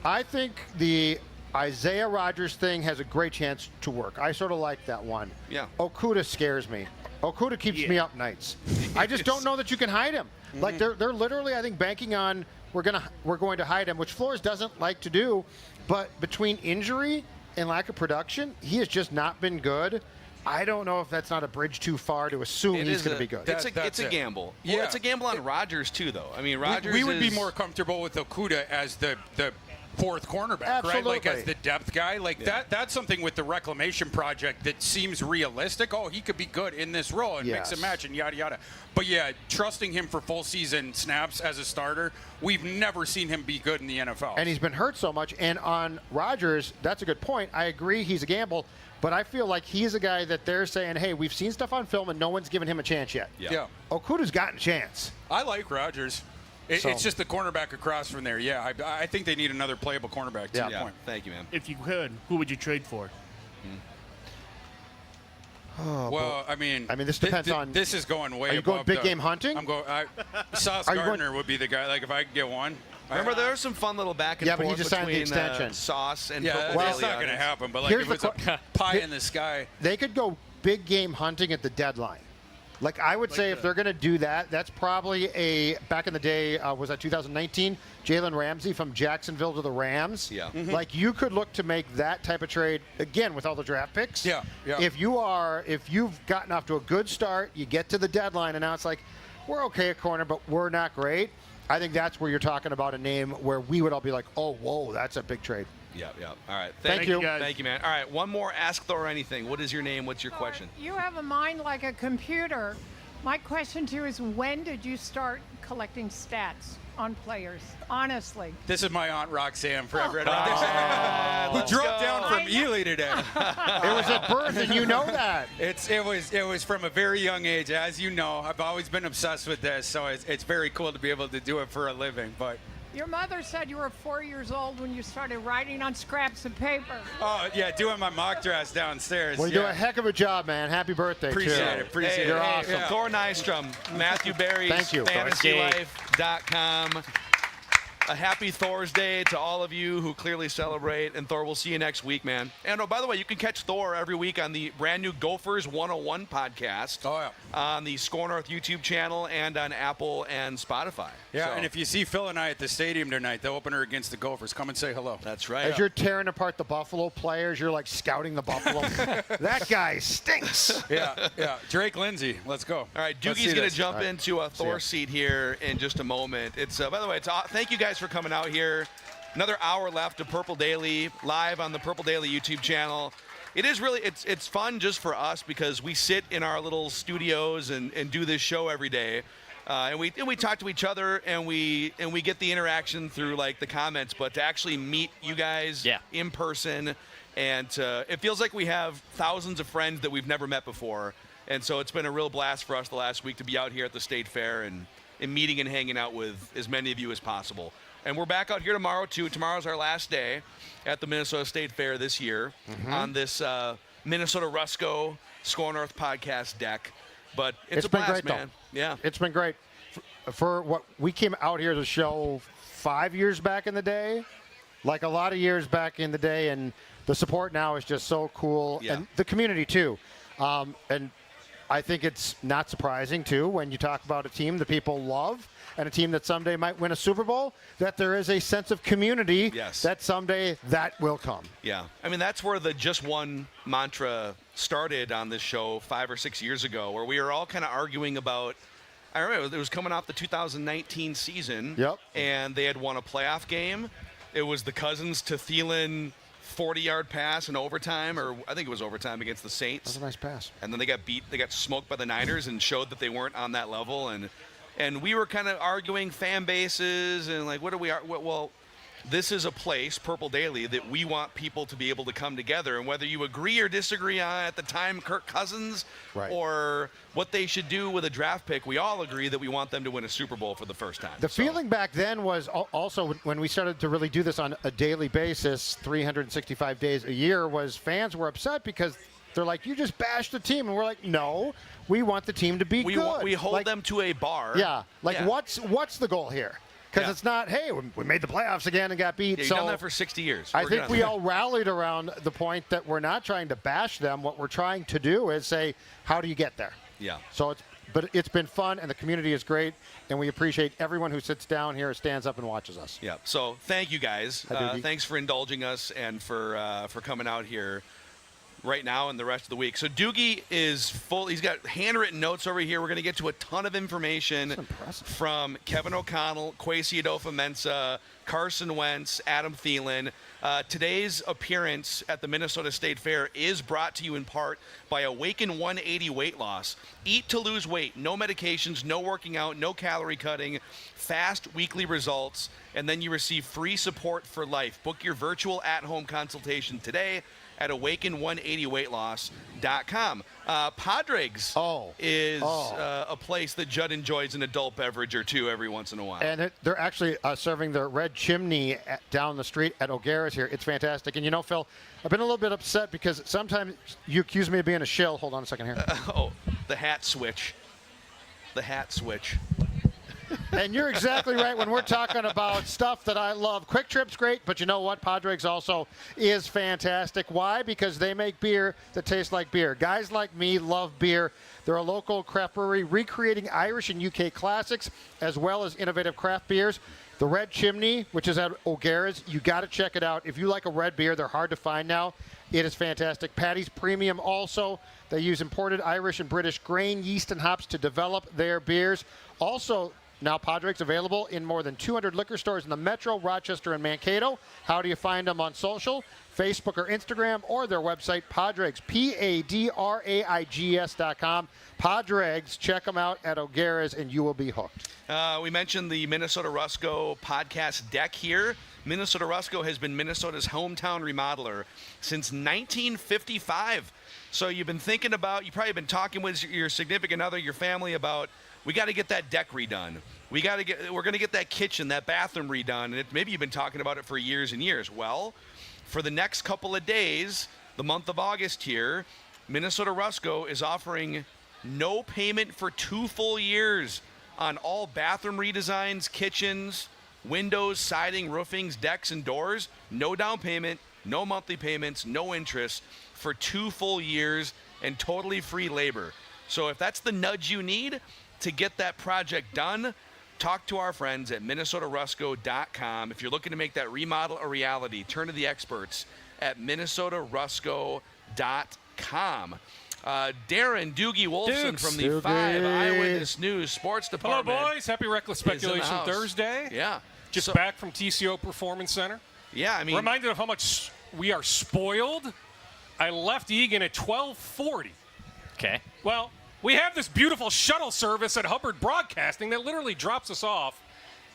[SPEAKER 4] I think the Isaiah Rodgers thing has a great chance to work. I sort of like that one.
[SPEAKER 3] Yeah.
[SPEAKER 4] Okudah scares me. Okudah keeps me up nights. I just don't know that you can hide him. Like they're literally, I think, banking on we're going to hide him, which Flores doesn't like to do. But between injury and lack of production, he has just not been good. I don't know if that's not a bridge too far to assume he's going to be good.
[SPEAKER 3] It's a gamble. Well,
[SPEAKER 6] Yeah.
[SPEAKER 3] it's a gamble on Rodgers too, though. I mean, Rodgers.
[SPEAKER 6] We would be more comfortable with Okudah as the fourth cornerback, right? Like as the depth guy. Like that's something with the reclamation project that seems realistic. Oh, he could be good in this role and mix and match and yada yada. But yeah, trusting him for full season snaps as a starter, we've never seen him be good in the NFL.
[SPEAKER 4] And he's been hurt so much. And on Rodgers, that's a good point. I agree he's a gamble, but I feel like he's a guy that they're saying, hey, we've seen stuff on film and no one's given him a chance yet.
[SPEAKER 6] Yeah.
[SPEAKER 4] Okudah's gotten a chance.
[SPEAKER 6] I like Rodgers. It's just the cornerback across from there. Yeah, I think they need another playable cornerback. To your point.
[SPEAKER 3] Thank you, man.
[SPEAKER 14] If you could, who would you trade for?
[SPEAKER 4] Oh,
[SPEAKER 6] well, I mean,
[SPEAKER 4] this depends on.
[SPEAKER 6] This is going way.
[SPEAKER 4] Are you going
[SPEAKER 6] above
[SPEAKER 4] big game hunting?
[SPEAKER 6] I'm going. Sauce Gardner would be the guy. Like if I could get one.
[SPEAKER 3] Remember, there was some fun little back and
[SPEAKER 4] Yeah, but
[SPEAKER 3] forth
[SPEAKER 4] he just signed the
[SPEAKER 3] between
[SPEAKER 4] extension.
[SPEAKER 3] Sauce and
[SPEAKER 6] Yeah,
[SPEAKER 3] Purple
[SPEAKER 6] that's
[SPEAKER 3] Daily
[SPEAKER 6] not going to
[SPEAKER 3] audience.
[SPEAKER 6] happen. But like if it's a pie in the sky,
[SPEAKER 4] They could go big game hunting at the deadline. Like I would say, if they're going to do that, that's probably back in the day. Was that 2019? Jalen Ramsey from Jacksonville to the Rams.
[SPEAKER 3] Yeah.
[SPEAKER 6] Mm-hmm.
[SPEAKER 4] Like you could look to make that type of trade again with all the draft picks.
[SPEAKER 6] Yeah.
[SPEAKER 4] If you've gotten off to a good start, you get to the deadline, and now it's like we're okay at corner, but we're not great. I think that's where you're talking about a name where we would all be like, oh, whoa, that's a big trade.
[SPEAKER 3] Yeah. All right.
[SPEAKER 4] Thank you.
[SPEAKER 14] guys.
[SPEAKER 3] Thank you, man. All right, one more Ask Thor anything. What is your name? What's your question?
[SPEAKER 15] You have a mind like a computer. My question to you is, when did you start collecting stats on players? Honestly.
[SPEAKER 6] this is my aunt Roxanne forever. Who
[SPEAKER 3] let's
[SPEAKER 6] drove
[SPEAKER 3] go.
[SPEAKER 6] down from Ely today.
[SPEAKER 4] It was at birth, and you know that.
[SPEAKER 6] It was from a very young age, as you know. I've always been obsessed with this, so it's very cool to be able to do it for a living. But
[SPEAKER 15] Your mother said you were 4 years old when you started writing on scraps of paper.
[SPEAKER 6] oh yeah, doing my mock drafts downstairs.
[SPEAKER 4] Well, you
[SPEAKER 6] yeah.
[SPEAKER 4] do a heck of a job, man. Happy birthday,
[SPEAKER 6] Appreciate
[SPEAKER 4] too.
[SPEAKER 6] it.
[SPEAKER 4] You're awesome.
[SPEAKER 6] Yeah.
[SPEAKER 3] Thor Nystrom, Matthew Berry's
[SPEAKER 4] Thank you.
[SPEAKER 3] FantasyLife.com. A happy Thor's Day to all of you who clearly celebrate. And Thor, we'll see you next week, man. And oh, by the way, you can catch Thor every week on the brand new Gophers 101 podcast.
[SPEAKER 6] Oh, yeah.
[SPEAKER 3] On the Score North YouTube channel and on Apple and Spotify.
[SPEAKER 6] Yeah,
[SPEAKER 3] So,
[SPEAKER 6] and if you see Phil and I at the stadium tonight, the opener against the Gophers, come and say hello.
[SPEAKER 3] that's right.
[SPEAKER 4] As you're tearing apart the Buffalo players, you're like scouting the Buffalo. That guy stinks.
[SPEAKER 6] Yeah. Drake Lindsay, let's go.
[SPEAKER 3] All right,
[SPEAKER 6] Let's
[SPEAKER 3] Doogie's
[SPEAKER 6] see
[SPEAKER 3] going
[SPEAKER 6] this.
[SPEAKER 3] to jump
[SPEAKER 4] All right.
[SPEAKER 3] into a Thor
[SPEAKER 4] ya.
[SPEAKER 3] seat here in just a moment. It's by the way, thank you guys for coming out here. Another hour left of Purple Daily live on the Purple Daily YouTube channel. It is really it's fun just for us because we sit in our little studios and do this show every day. And we talk to each other and we get the interaction through like the comments, but to actually meet you guys in person and it feels like we have thousands of friends that we've never met before. And so it's been a real blast for us the last week to be out here at the State Fair and meeting and hanging out with as many of you as possible. And we're back out here tomorrow, too. Tomorrow's our last day at the Minnesota State Fair this year on this Minnesota Rusco Score North podcast deck. But it's a
[SPEAKER 4] been
[SPEAKER 3] blast,
[SPEAKER 4] great,
[SPEAKER 3] man.
[SPEAKER 4] though.
[SPEAKER 3] Yeah.
[SPEAKER 4] It's been great. For what we came out here to show 5 years back in the day, like a lot of years back in the day, and the support now is just so cool.
[SPEAKER 3] Yeah.
[SPEAKER 4] And the community, too. And I think it's not surprising, too, when you talk about a team that people love and a team that someday might win a Super Bowl, that there is a sense of community that someday that will come.
[SPEAKER 3] Yeah. I mean, that's where the just one mantra started on this show 5 or 6 years ago, where we were all kind of arguing about, I remember it was coming off the 2019 season.
[SPEAKER 4] Yep.
[SPEAKER 3] And they had won a playoff game. It was the Cousins to Thelen 40-yard pass in overtime, or I think it was overtime against the Saints.
[SPEAKER 4] That's a nice pass.
[SPEAKER 3] And then they got beat. They got smoked by the Niners and showed that they weren't on that level. And we were kind of arguing fan bases and like, what do we are? Well, this is a place, Purple Daily, that we want people to be able to come together. And whether you agree or disagree on at the time Kirk Cousins or what they should do with a draft pick, we all agree that we want them to win a Super Bowl for the first time.
[SPEAKER 4] The feeling back then was also when we started to really do this on a daily basis, 365 days a year, was fans were upset because they're like, you just bashed the team. And we're like, no, we want the team to be good.
[SPEAKER 3] We hold them to a bar.
[SPEAKER 4] Yeah. What's the goal here? Because it's not, hey, we made the playoffs again and got beat.
[SPEAKER 3] Yeah, you've done that for 60 years.
[SPEAKER 4] I think we all rallied around the point that we're not trying to bash them. What we're trying to do is say, how do you get there?
[SPEAKER 3] Yeah.
[SPEAKER 4] So it's been fun, and the community is great, and we appreciate everyone who sits down here, stands up, and watches us.
[SPEAKER 3] Yeah. So thank you guys. Thanks for indulging us and for coming out here right now and the rest of the week. So Doogie is full. He's got handwritten notes over here. We're going to get to a ton of information from Kevin O'Connell, Kwesi Adolfo-Mensah, Carson Wentz, Adam Thielen. Today's appearance at the Minnesota State Fair is brought to you in part by Awaken 180 Weight Loss. Eat to lose weight. No medications, no working out, no calorie cutting. Fast weekly results. And then you receive free support for life. Book your virtual at-home consultation today at awaken180weightloss.com. Padregs is a place that Judd enjoys an adult beverage or two every once in a while.
[SPEAKER 4] And they're actually serving their Red Chimney down the street at O'Gara's here. It's fantastic. And, Phil, I've been a little bit upset because sometimes you accuse me of being a shill. Hold on a second here.
[SPEAKER 3] The hat switch. The hat switch.
[SPEAKER 4] And you're exactly right when we're talking about stuff that I love. Quick Trip's great, but you know what? Padregs also is fantastic. Why? Because they make beer that tastes like beer. Guys like me love beer. They're a local craft brewery recreating Irish and UK classics as well as innovative craft beers. The Red Chimney, which is at O'Gara's, you got to check it out. If you like a red beer, they're hard to find now. It is fantastic. Paddy's Premium also. They use imported Irish and British grain, yeast, and hops to develop their beers. Also, now Padregs available in more than 200 liquor stores in the Metro, Rochester, and Mankato. How do you find them on social? Facebook or Instagram, or their website, Padregs, PADRAIGS.com. Padregs, check them out at O'Gara's, and you will be hooked.
[SPEAKER 3] We mentioned the Minnesota Rusco podcast deck here. Minnesota Rusco has been Minnesota's hometown remodeler since 1955. So you've been thinking about, you've probably been talking with your significant other, your family about, we got to get that deck redone. We're going to get that kitchen, that bathroom redone. And maybe you've been talking about it for years and years. Well, for the next couple of days, the month of August here, Minnesota Rusco is offering no payment for 2 full years on all bathroom redesigns, kitchens, windows, siding, roofings, decks, and doors. No down payment, no monthly payments, no interest for 2 full years and totally free labor. So if that's the nudge you need to get that project done, talk to our friends at minnesotarusco.com. If you're looking to make that remodel a reality, turn to the experts at minnesotarusco.com. Darren Doogie Wolson from the 5 Eyewitness News Sports Department.
[SPEAKER 16] Hello, boys. Happy Reckless Speculation Thursday.
[SPEAKER 3] Yeah.
[SPEAKER 16] Just back from TCO Performance Center.
[SPEAKER 3] Yeah, I mean,
[SPEAKER 16] reminded of how much we are spoiled. I left Egan at 12:40.
[SPEAKER 5] Okay.
[SPEAKER 16] Well, we have this beautiful shuttle service at Hubbard Broadcasting that literally drops us off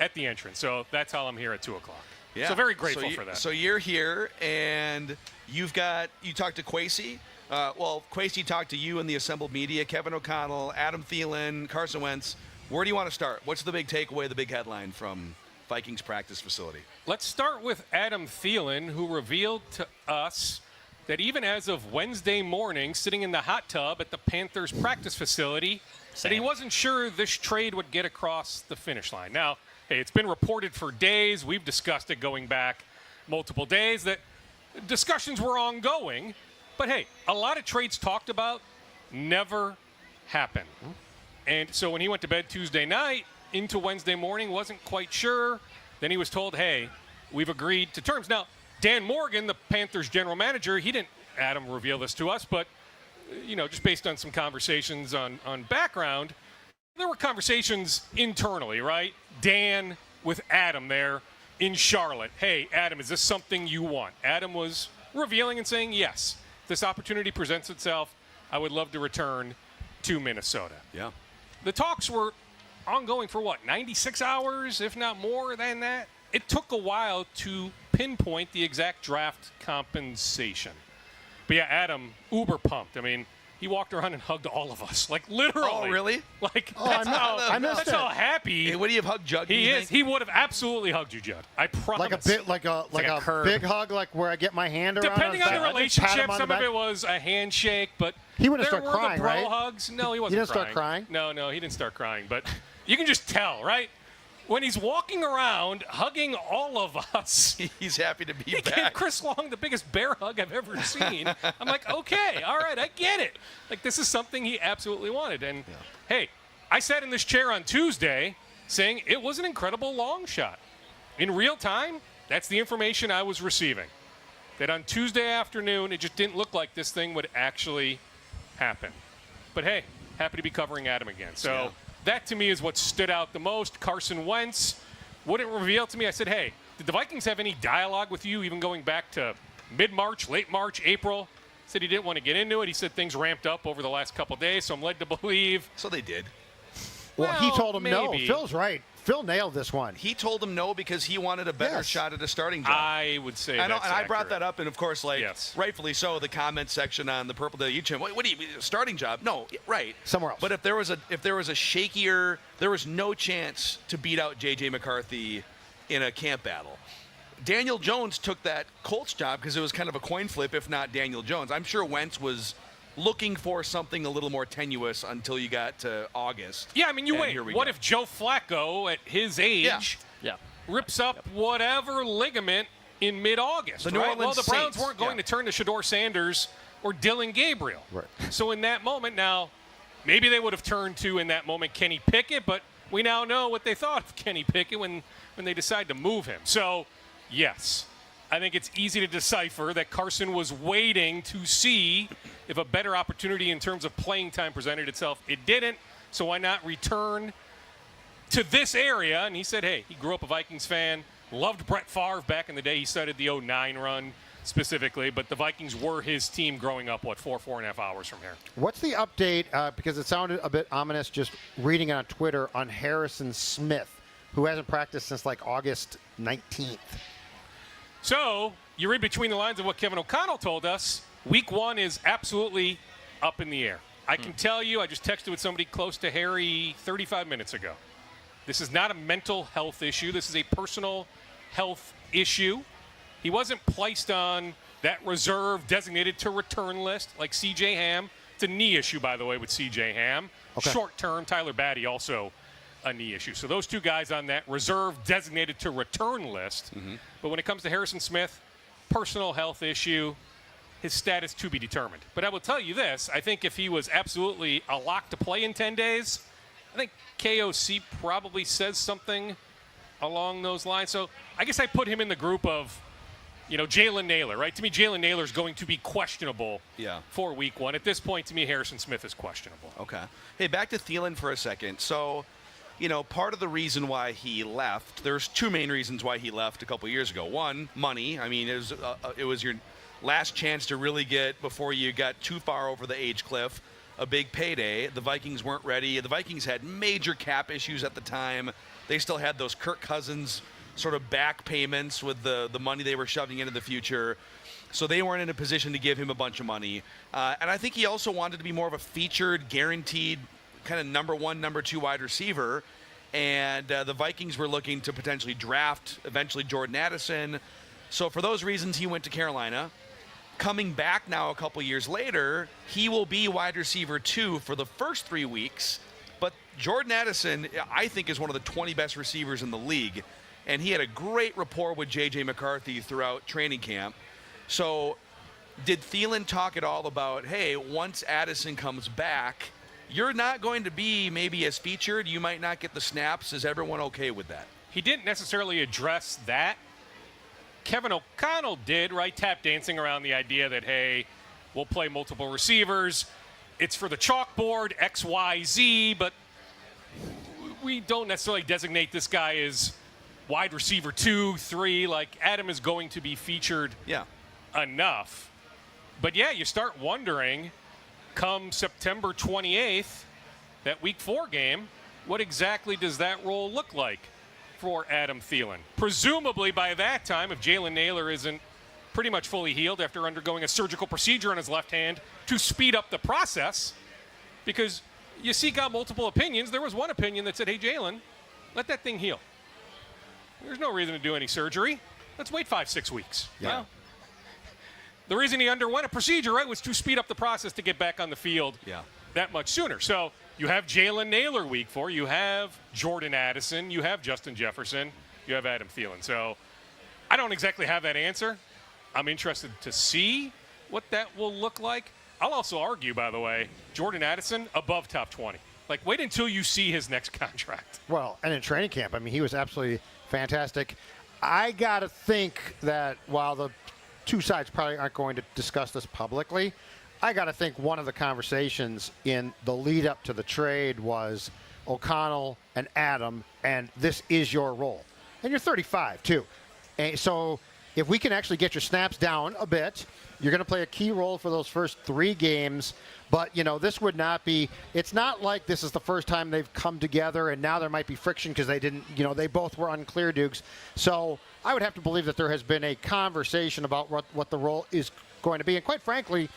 [SPEAKER 16] at the entrance. So that's how I'm here at 2 o'clock.
[SPEAKER 3] Yeah.
[SPEAKER 16] So very grateful for that.
[SPEAKER 3] So you're here, and you talked to Kwesi. Kwesi talked to you and the assembled media, Kevin O'Connell, Adam Thielen, Carson Wentz. Where do you want to start? What's the big takeaway, the big headline from Vikings practice facility?
[SPEAKER 16] Let's start with Adam Thielen, who revealed to us that even as of Wednesday morning, sitting in the hot tub at the Panthers practice facility, that he wasn't sure this trade would get across the finish line. Now, hey, it's been reported for days. We've discussed it going back multiple days that discussions were ongoing. But hey, a lot of trades talked about never happened. And so when he went to bed Tuesday night into Wednesday morning, wasn't quite sure. Then he was told, hey, we've agreed to terms. Now, Dan Morgan, the Panthers general manager, he didn't, Adam, reveal this to us, but, just based on some conversations on background, there were conversations internally, right? Dan with Adam there in Charlotte. Hey, Adam, is this something you want? Adam was revealing and saying, yes, if this opportunity presents itself, I would love to return to Minnesota.
[SPEAKER 3] Yeah.
[SPEAKER 16] The talks were ongoing for 96 hours, if not more than that? it took a while to pinpoint the exact draft compensation. But yeah, Adam, uber pumped. I mean, he walked around and hugged all of us, like literally.
[SPEAKER 3] Oh, really?
[SPEAKER 16] Like
[SPEAKER 4] I missed
[SPEAKER 16] that's
[SPEAKER 4] it.
[SPEAKER 16] how happy.
[SPEAKER 3] Hey, would he have hugged Judd?
[SPEAKER 16] He is. He would have absolutely hugged you, Judd. I promise.
[SPEAKER 4] Like a big hug, like where I get my hand around.
[SPEAKER 16] Depending on the relationship, some of
[SPEAKER 4] it
[SPEAKER 16] it was a handshake, but
[SPEAKER 4] he wouldn't
[SPEAKER 16] there
[SPEAKER 4] start
[SPEAKER 16] were
[SPEAKER 4] crying,
[SPEAKER 16] the bro
[SPEAKER 4] right?
[SPEAKER 16] hugs. No, he wasn't.
[SPEAKER 4] He didn't start crying?
[SPEAKER 16] No, he didn't start crying. But you can just tell, right? When he's walking around hugging all of us,
[SPEAKER 3] he's happy to be
[SPEAKER 16] he
[SPEAKER 3] back.
[SPEAKER 16] gave Chris Long the biggest bear hug I've ever seen. I'm like, okay, all right, I get it. Like, this is something he absolutely wanted. And, hey, I sat in this chair on Tuesday saying it was an incredible long shot. In real time, that's the information I was receiving. That on Tuesday afternoon, it just didn't look like this thing would actually happen. But, hey, happy to be covering Adam again. So that, to me, is what stood out the most. Carson Wentz wouldn't reveal to me. I said, hey, did the Vikings have any dialogue with you, even going back to mid-March, late March, April? He said he didn't want to get into it. He said things ramped up over the last couple of days, so I'm led to believe.
[SPEAKER 3] So they did.
[SPEAKER 4] Well, he told him
[SPEAKER 3] maybe.
[SPEAKER 4] no. Phil's right. Phil nailed this one.
[SPEAKER 3] He told him no because he wanted a better shot at a starting job.
[SPEAKER 16] I would say
[SPEAKER 3] I know,
[SPEAKER 16] that's
[SPEAKER 3] and I brought
[SPEAKER 16] accurate.
[SPEAKER 3] that up, and of course, like rightfully so, the comment section on the Purple Daily YouTube. What do you starting job? No, right,
[SPEAKER 4] somewhere else.
[SPEAKER 3] But if there was a shakier, there was no chance to beat out JJ McCarthy in a camp battle. Daniel Jones took that Colts job because it was kind of a coin flip, if not Daniel Jones. I'm sure Wentz was looking for something a little more tenuous until you got to August.
[SPEAKER 16] Yeah, I mean, you
[SPEAKER 3] And
[SPEAKER 16] wait.
[SPEAKER 3] here we
[SPEAKER 16] What
[SPEAKER 3] go.
[SPEAKER 16] if Joe Flacco, at his age, rips up whatever ligament in mid-August,
[SPEAKER 3] The New
[SPEAKER 16] right?
[SPEAKER 3] Orleans
[SPEAKER 16] Well, the Browns
[SPEAKER 3] Saints,
[SPEAKER 16] weren't going to turn to Shador Sanders or Dylan Gabriel.
[SPEAKER 4] Right.
[SPEAKER 16] So in that moment now, maybe they would have turned to, in that moment, Kenny Pickett, but we now know what they thought of Kenny Pickett when they decided to move him. So, yes, I think it's easy to decipher that Carson was waiting to see if a better opportunity in terms of playing time presented itself. It didn't, so why not return to this area? And he said, hey, he grew up a Vikings fan, loved Brett Favre back in the day. He cited the 09 run specifically, but the Vikings were his team growing up, 4.5 hours from here.
[SPEAKER 4] What's the update, because it sounded a bit ominous just reading it on Twitter, on Harrison Smith, who hasn't practiced since like August 19th?
[SPEAKER 16] So you read between the lines of what Kevin O'Connell told us. Week 1 is absolutely up in the air. I can tell you, I just texted with somebody close to Harry 35 minutes ago. This is not a mental health issue. This is a personal health issue. He wasn't placed on that reserve designated to return list like C.J. Ham. It's a knee issue, by the way, with C.J. Ham.
[SPEAKER 4] Okay.
[SPEAKER 16] Short term, Tyler Batty also a knee issue. So those two guys on that reserve designated to return list. But when it comes to Harrison Smith, personal health issue, his status to be determined. But I will tell you this, I think if he was absolutely a lock to play in 10 days, I think KOC probably says something along those lines. So I guess I put him in the group of, Jalen Naylor, right? To me, Jalen Naylor is going to be questionable for week 1. At this point, to me, Harrison Smith is questionable.
[SPEAKER 3] Okay. Hey, back to Thelen for a second. So, part of the reason why he left, there's two main reasons why he left a couple years ago. One, money. I mean, it was your last chance to really get, before you got too far over the age cliff, a big payday. The Vikings weren't ready. The Vikings had major cap issues at the time. They still had those Kirk Cousins sort of back payments with the money they were shoving into the future. So they weren't in a position to give him a bunch of money. And I think he also wanted to be more of a featured, guaranteed kind of number 1, number 2 wide receiver. And the Vikings were looking to potentially draft eventually Jordan Addison. So for those reasons, he went to Carolina. Coming back now a couple years later, he will be wide receiver 2 for the first 3 weeks. But Jordan Addison, I think, is one of the 20 best receivers in the league. And he had a great rapport with JJ McCarthy throughout training camp. So did Thelen talk at all about, hey, once Addison comes back, you're not going to be maybe as featured, you might not get the snaps? Is everyone okay with that?
[SPEAKER 16] He didn't necessarily address that. Kevin O'Connell did, right? Tap dancing around the idea that, hey, we'll play multiple receivers. It's for the chalkboard, X, Y, Z, but we don't necessarily designate this guy as wide receiver 2, 3. Like, Adam is going to be featured enough. But, yeah, you start wondering, come September 28th, that Week 4 game, what exactly does that role look like for Adam Thielen. Presumably by that time, if Jalen Naylor isn't pretty much fully healed after undergoing a surgical procedure on his left hand to speed up the process, because you seek out multiple opinions. There was one opinion that said, hey, Jalen, let that thing heal. There's no reason to do any surgery. Let's wait 5-6 weeks.
[SPEAKER 4] Yeah.
[SPEAKER 16] Well, the reason he underwent a procedure, right, was to speed up the process to get back on the field that much sooner. So you have Jalen Naylor week 4. You have Jordan Addison. You have Justin Jefferson. You have Adam Thielen. So I don't exactly have that answer. I'm interested to see what that will look like. I'll also argue, by the way, Jordan Addison above top 20. Like, wait until you see his next contract.
[SPEAKER 4] Well, and in training camp, I mean, he was absolutely fantastic. I got to think that while the two sides probably aren't going to discuss this publicly, I got to think one of the conversations in the lead up to the trade was O'Connell and Adam, and this is your role. And you're 35, too. And so if we can actually get your snaps down a bit, you're going to play a key role for those first 3 games. But, you know, this would not be – it's not like this is the first time they've come together and now there might be friction because they didn't – you know, they both were unclear, Dukes. So I would have to believe that there has been a conversation about what the role is going to be. And quite frankly,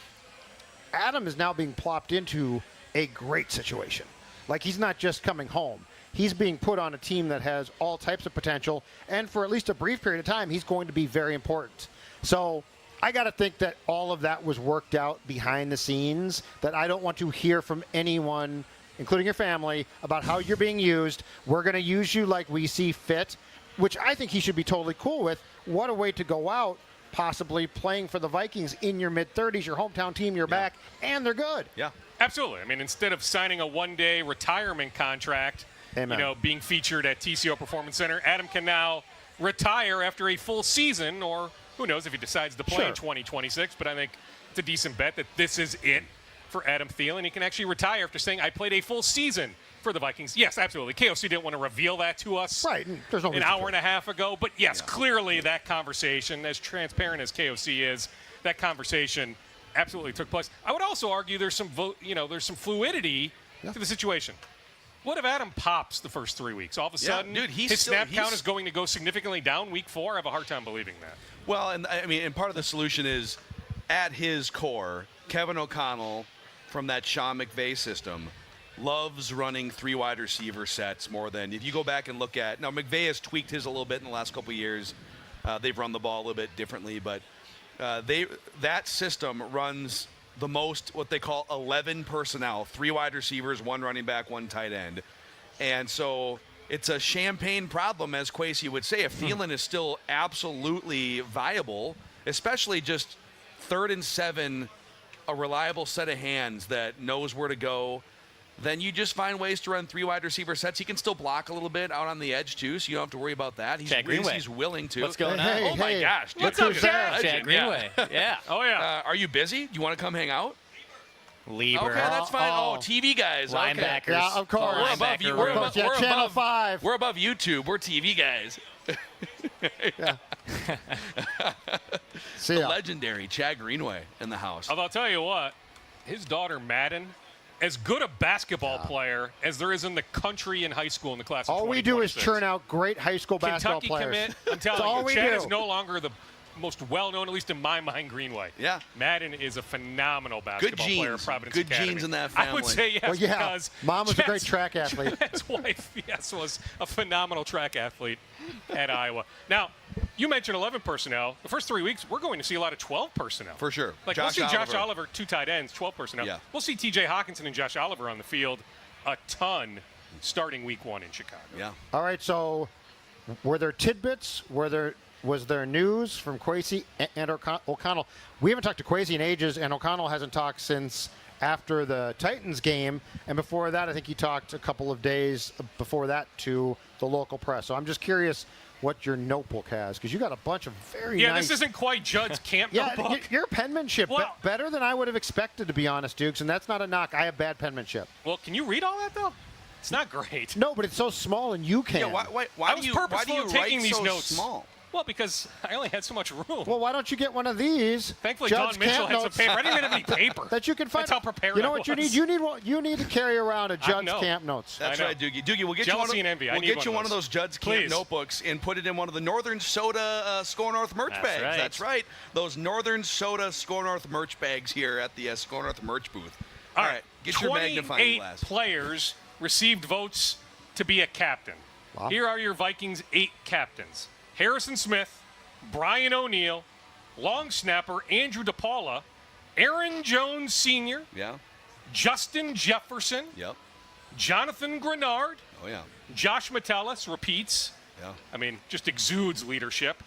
[SPEAKER 4] Adam is now being plopped into a great situation. Like, he's not just coming home. He's being put on a team that has all types of potential. And for at least a brief period of time, he's going to be very important. So – I got to think that all of that was worked out behind the scenes, that I don't want to hear from anyone, including your family, about how you're being used. We're going to use you like we see fit, which I think he should be totally cool with. What a way to go out, possibly playing for the Vikings in your mid-30s, your hometown team, you're back, and they're good.
[SPEAKER 16] Yeah, absolutely. I mean, instead of signing a one-day retirement contract,
[SPEAKER 4] Amen.
[SPEAKER 16] You know, being featured at TCO Performance Center, Adam can now retire after a full season, or who knows if he decides to play in 2026, but I think it's a decent bet that this is it for Adam Thielen. He can actually retire after saying, I played a full season for the Vikings. Yes, absolutely. KOC didn't want to reveal that to us
[SPEAKER 4] There's no
[SPEAKER 16] an hour and a half ago, but yes, clearly that conversation, as transparent as KOC is, that conversation absolutely took place. I would also argue there's some there's some fluidity to the situation. What if Adam pops the first 3 weeks? All of a sudden, his snap count is going to go significantly down week 4? I have a hard time believing that.
[SPEAKER 3] Well, and I mean, and part of the solution is, at his core, Kevin O'Connell from that Sean McVay system loves running 3 wide receiver sets more than, if you go back and look at, now McVay has tweaked his a little bit in the last couple of years. They've run the ball a little bit differently, but that system runs the most, what they call 11 personnel, 3 wide receivers, 1 running back, 1 tight end. And so it's a champagne problem, as Kwesi would say. If Thielen is still absolutely viable, especially just 3rd and 7, a reliable set of hands that knows where to go, then you just find ways to run 3 wide receiver sets. He can still block a little bit out on the edge, too, so you don't have to worry about that. He's willing to.
[SPEAKER 5] What's going on?
[SPEAKER 3] Oh, my gosh.
[SPEAKER 5] What's up, Chad Greenway? Yeah.
[SPEAKER 3] Oh, yeah. Are you busy? Do you want to come hang out?
[SPEAKER 5] Lieber.
[SPEAKER 3] Okay, that's fine. Oh, TV guys.
[SPEAKER 5] Linebackers.
[SPEAKER 3] Okay.
[SPEAKER 4] Yeah, of course.
[SPEAKER 3] We're above you. We're above
[SPEAKER 4] Channel 5.
[SPEAKER 3] We're above YouTube. We're TV guys. The legendary Chad Greenway in the house.
[SPEAKER 16] I'll tell you what, his daughter Madden, as good a basketball player as there is in the country in high school in the class of
[SPEAKER 4] All we do is churn out great high school basketball
[SPEAKER 16] Kentucky
[SPEAKER 4] players.
[SPEAKER 16] commit. I'm telling you, Chad is no longer the most well-known, at least in my mind, Greenway.
[SPEAKER 3] Yeah.
[SPEAKER 16] Madden is a phenomenal basketball player at Providence Academy.
[SPEAKER 3] Good genes in that family.
[SPEAKER 16] I would say yes, because
[SPEAKER 4] Mom was a great track athlete.
[SPEAKER 16] Chad's wife, yes, was a phenomenal track athlete at Iowa. Now, you mentioned 11 personnel. The first 3 weeks, we're going to see a lot of 12 personnel.
[SPEAKER 3] For sure.
[SPEAKER 16] Like, we'll see Josh Oliver, 2 tight ends, 12 personnel. Yeah. We'll see T.J. Hawkinson and Josh Oliver on the field a ton starting week 1 in Chicago.
[SPEAKER 3] Yeah.
[SPEAKER 4] All right, so were there tidbits? Was there news from Kwesi and O'Connell? We haven't talked to Kwesi in ages, and O'Connell hasn't talked since after the Titans game. And before that, I think he talked a couple of days before that to the local press. So I'm just curious what your notebook has, because you got a bunch of very nice...
[SPEAKER 16] Yeah, this isn't quite Judd's camp notebook.
[SPEAKER 4] Your penmanship, better than I would have expected, to be honest, Dukes, and that's not a knock. I have bad penmanship.
[SPEAKER 16] Well, can you read all that, though? It's not great.
[SPEAKER 4] No, but it's so small, and you can.
[SPEAKER 3] Yeah, why do you write
[SPEAKER 16] taking these
[SPEAKER 3] so
[SPEAKER 16] notes
[SPEAKER 3] small?
[SPEAKER 16] Well, because I only had so much room.
[SPEAKER 4] Well, why don't you get one of these?
[SPEAKER 16] Thankfully,
[SPEAKER 4] Judd's
[SPEAKER 16] Don Mitchell
[SPEAKER 4] camp
[SPEAKER 16] had some
[SPEAKER 4] notes
[SPEAKER 16] paper. I didn't even have any paper.
[SPEAKER 4] that you can find.
[SPEAKER 16] That's how prepared
[SPEAKER 4] You know
[SPEAKER 16] I
[SPEAKER 4] what you
[SPEAKER 16] was.
[SPEAKER 4] need? You need to carry around a Judd's camp notes.
[SPEAKER 3] That's right, Doogie. Doogie, we'll get
[SPEAKER 16] Jealousy
[SPEAKER 3] you
[SPEAKER 16] and envy. I
[SPEAKER 3] We'll
[SPEAKER 16] need
[SPEAKER 3] get
[SPEAKER 16] one
[SPEAKER 3] you
[SPEAKER 16] of
[SPEAKER 3] one of those Judd's camp
[SPEAKER 16] Please.
[SPEAKER 3] notebooks and put it in one of the Northern Soda Score North merch
[SPEAKER 5] That's
[SPEAKER 3] bags.
[SPEAKER 5] right.
[SPEAKER 3] That's right. Those Northern Soda Score North merch bags here at the Score North merch booth.
[SPEAKER 16] All right.
[SPEAKER 3] Get your magnifying
[SPEAKER 16] 28
[SPEAKER 3] glass.
[SPEAKER 16] players received votes to be a captain.
[SPEAKER 4] Wow.
[SPEAKER 16] Here are your Vikings 8 captains. Harrison Smith, Brian O'Neill, long snapper Andrew DePaula, Aaron Jones Sr.,
[SPEAKER 3] Yeah.
[SPEAKER 16] Justin Jefferson,
[SPEAKER 3] Yep.
[SPEAKER 16] Jonathan Grenard,
[SPEAKER 3] Oh, yeah.
[SPEAKER 16] Josh Metellus repeats.
[SPEAKER 3] Yeah.
[SPEAKER 16] I mean, just exudes leadership.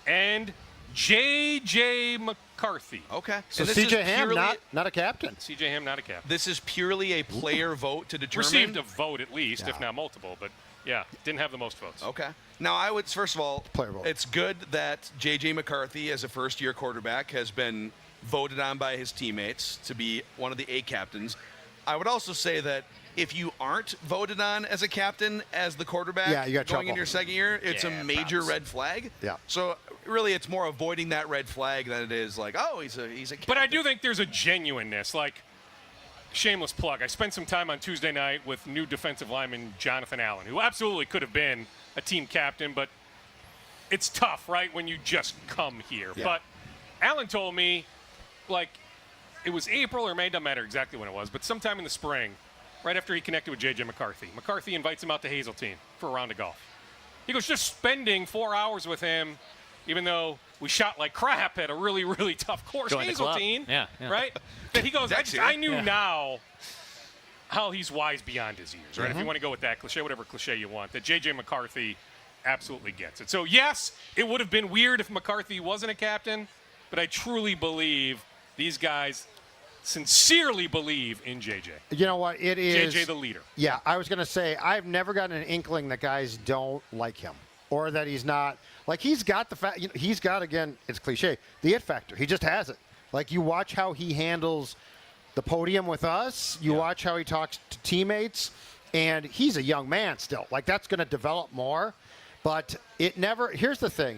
[SPEAKER 16] And JJ McCarthy.
[SPEAKER 3] Okay.
[SPEAKER 4] So
[SPEAKER 3] And this
[SPEAKER 4] C.J.
[SPEAKER 3] is
[SPEAKER 4] Ham,
[SPEAKER 3] purely-
[SPEAKER 4] not a captain.
[SPEAKER 16] CJ Ham, not a captain.
[SPEAKER 3] This is purely a player vote to determine.
[SPEAKER 16] Received a vote at least, if
[SPEAKER 4] Yeah.
[SPEAKER 16] not multiple, but yeah, didn't have the most votes.
[SPEAKER 3] Okay. Now, I would, first of all,
[SPEAKER 4] Player vote.
[SPEAKER 3] it's good that JJ McCarthy, as a first-year quarterback, has been voted on by his teammates to be one of the 8 captains. I would also say that if you aren't voted on as a captain, as the quarterback,
[SPEAKER 4] Yeah, you got
[SPEAKER 3] going
[SPEAKER 4] trouble.
[SPEAKER 3] into your second year, it's
[SPEAKER 5] Yeah,
[SPEAKER 3] a major
[SPEAKER 5] props.
[SPEAKER 3] red flag.
[SPEAKER 4] Yeah.
[SPEAKER 3] So really, it's more avoiding that red flag than it is like, oh, he's a captain.
[SPEAKER 16] But I do think there's a genuineness. Like, shameless plug. I spent some time on Tuesday night with new defensive lineman Jonathan Allen, who absolutely could have been a team captain, but it's tough, right, when you just come here.
[SPEAKER 3] Yeah.
[SPEAKER 16] But Allen told me, like, it was April or May, doesn't matter exactly when it was, but sometime in the spring, right after he connected with JJ McCarthy. McCarthy invites him out to Hazeltine for a round of golf. He goes, just spending 4 hours with him, even though we shot like crap at a really, really tough course,
[SPEAKER 5] Join the club.
[SPEAKER 16] Hazeltine,
[SPEAKER 5] Yeah.
[SPEAKER 16] right? That he goes,
[SPEAKER 3] That's
[SPEAKER 16] I
[SPEAKER 3] it.
[SPEAKER 16] knew
[SPEAKER 5] Yeah.
[SPEAKER 16] now how he's wise beyond his years, right? If you want to go with that cliche, whatever cliche you want, that JJ McCarthy absolutely gets it. So, yes, it would have been weird if McCarthy wasn't a captain, but I truly believe these guys sincerely believe in JJ.
[SPEAKER 4] You know what? It is
[SPEAKER 16] JJ the leader.
[SPEAKER 4] Yeah, I was going to say, I've never gotten an inkling that guys don't like him or that he's not. Like, he's got the fact, he's got, again, it's cliche, the it factor. He just has it. Like, you watch how he handles the podium with us, you watch how he talks to teammates, and he's a young man still. Like, that's going to develop more. But it never, here's the thing,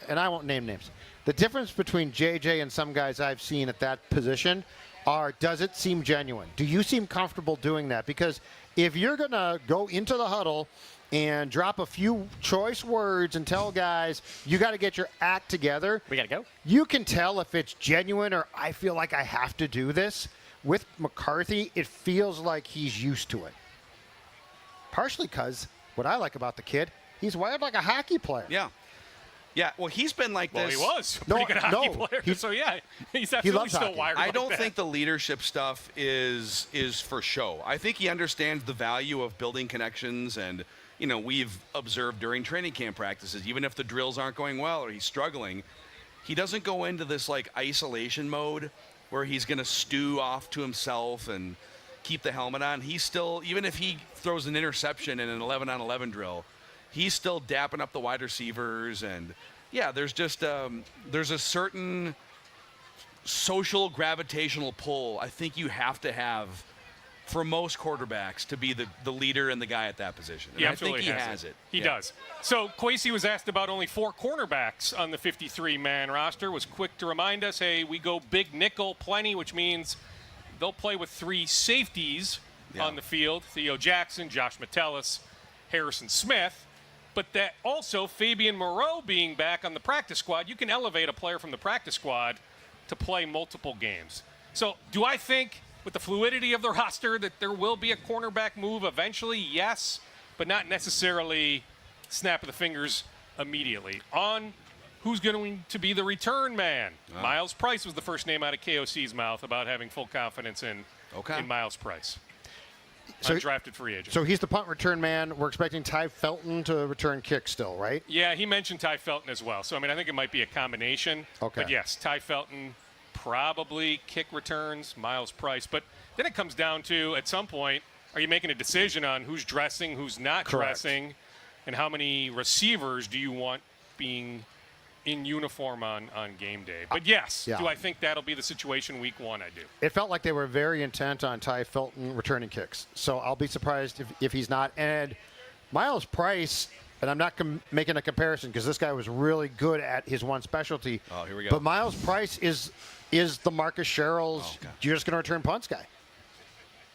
[SPEAKER 4] and I won't name names. The difference between JJ and some guys I've seen at that position are, does it seem genuine? Do you seem comfortable doing that? Because if you're going to go into the huddle and drop a few choice words and tell guys, you got to get your act together.
[SPEAKER 5] We got to go.
[SPEAKER 4] You can tell if it's genuine or I feel like I have to do this. With McCarthy, it feels like he's used to it. Partially because what I like about the kid, he's wired like a hockey player.
[SPEAKER 3] Yeah. Yeah, well, he's been like
[SPEAKER 16] Well,
[SPEAKER 3] this.
[SPEAKER 16] he was a pretty good hockey player.
[SPEAKER 4] he-
[SPEAKER 16] So, yeah, he's absolutely
[SPEAKER 4] loves
[SPEAKER 16] still
[SPEAKER 4] hockey.
[SPEAKER 16] wired
[SPEAKER 3] I
[SPEAKER 16] like
[SPEAKER 3] don't
[SPEAKER 16] that.
[SPEAKER 3] think the leadership stuff is for show. I think he understands the value of building connections, and we've observed during training camp practices, even if the drills aren't going well or he's struggling, he doesn't go into this like isolation mode where he's going to stew off to himself and keep the helmet on. He's still, even if he throws an interception in an 11-on-11 drill, he's still dapping up the wide receivers. And yeah, there's just there's a certain social gravitational pull I think you have to have for most quarterbacks to be the leader and the guy at that position. And
[SPEAKER 16] He
[SPEAKER 3] I
[SPEAKER 16] absolutely
[SPEAKER 3] think he has it.
[SPEAKER 16] He does. So Kwesi was asked about only 4 cornerbacks on the 53-man roster, was quick to remind us, hey, we go big nickel plenty, which means they'll play with 3 safeties on the field. Theo Jackson, Josh Metellus, Harrison Smith. But that also, Fabian Moreau being back on the practice squad, you can elevate a player from the practice squad to play multiple games. So do I think with the fluidity of the roster that there will be a cornerback move eventually? Yes, but not necessarily snap of the fingers immediately. On who's going to be the return man? Miles Price was the first name out of KOC's mouth about having full confidence in Miles Price. Undrafted free agent.
[SPEAKER 4] So he's the punt return man. We're expecting Ty Felton to return kick still, right?
[SPEAKER 16] Yeah, he mentioned Ty Felton as well. So, I mean, I think it might be a combination.
[SPEAKER 4] Okay.
[SPEAKER 16] But, yes, Ty Felton, probably kick returns, Miles Price. But then it comes down to, at some point, are you making a decision on who's dressing, who's not dressing, and how many receivers do you want being in uniform on game day? But, yes, do I think that'll be the situation week 1? I do.
[SPEAKER 4] It felt like they were very intent on Ty Felton returning kicks. So I'll be surprised if he's not. And Miles Price, and I'm not making a comparison because this guy was really good at his one specialty.
[SPEAKER 3] Oh, here we go.
[SPEAKER 4] But Miles Price is the Marcus Sherrill's you're just going to return punts guy.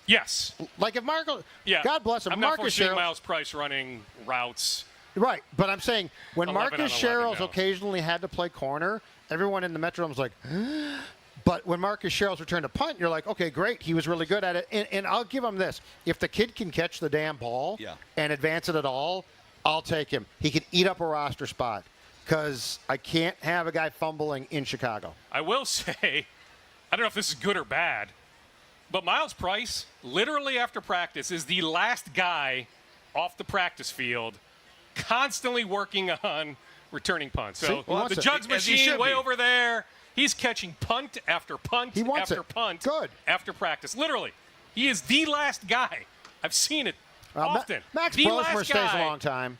[SPEAKER 16] Yes.
[SPEAKER 4] Like if Marco,
[SPEAKER 16] yeah.
[SPEAKER 4] God bless him,
[SPEAKER 16] I'm
[SPEAKER 4] Marcus
[SPEAKER 16] not foreseeing
[SPEAKER 4] Sherrill.
[SPEAKER 16] Miles Price running routes.
[SPEAKER 4] Right, but I'm saying when
[SPEAKER 16] 11
[SPEAKER 4] Marcus
[SPEAKER 16] on 11
[SPEAKER 4] Sherrill's
[SPEAKER 16] now.
[SPEAKER 4] occasionally had to play corner, everyone in the Metrodome was like, but when Marcus Sherrill's returned to punt, you're like, okay, great, he was really good at it. And I'll give him this. If the kid can catch the damn ball and advance it at all, I'll take him. He can eat up a roster spot because I can't have a guy fumbling in Chicago.
[SPEAKER 16] I will say, I don't know if this is good or bad, but Miles Price, literally after practice, is the last guy off the practice field constantly working on returning punts. So the jugs machine way over there, he's catching punt after punt after punt after practice. Literally, he is the last guy. I've seen it often.
[SPEAKER 4] Max
[SPEAKER 16] the
[SPEAKER 4] Bosmer
[SPEAKER 16] last
[SPEAKER 4] stays a
[SPEAKER 16] guy.
[SPEAKER 4] long time.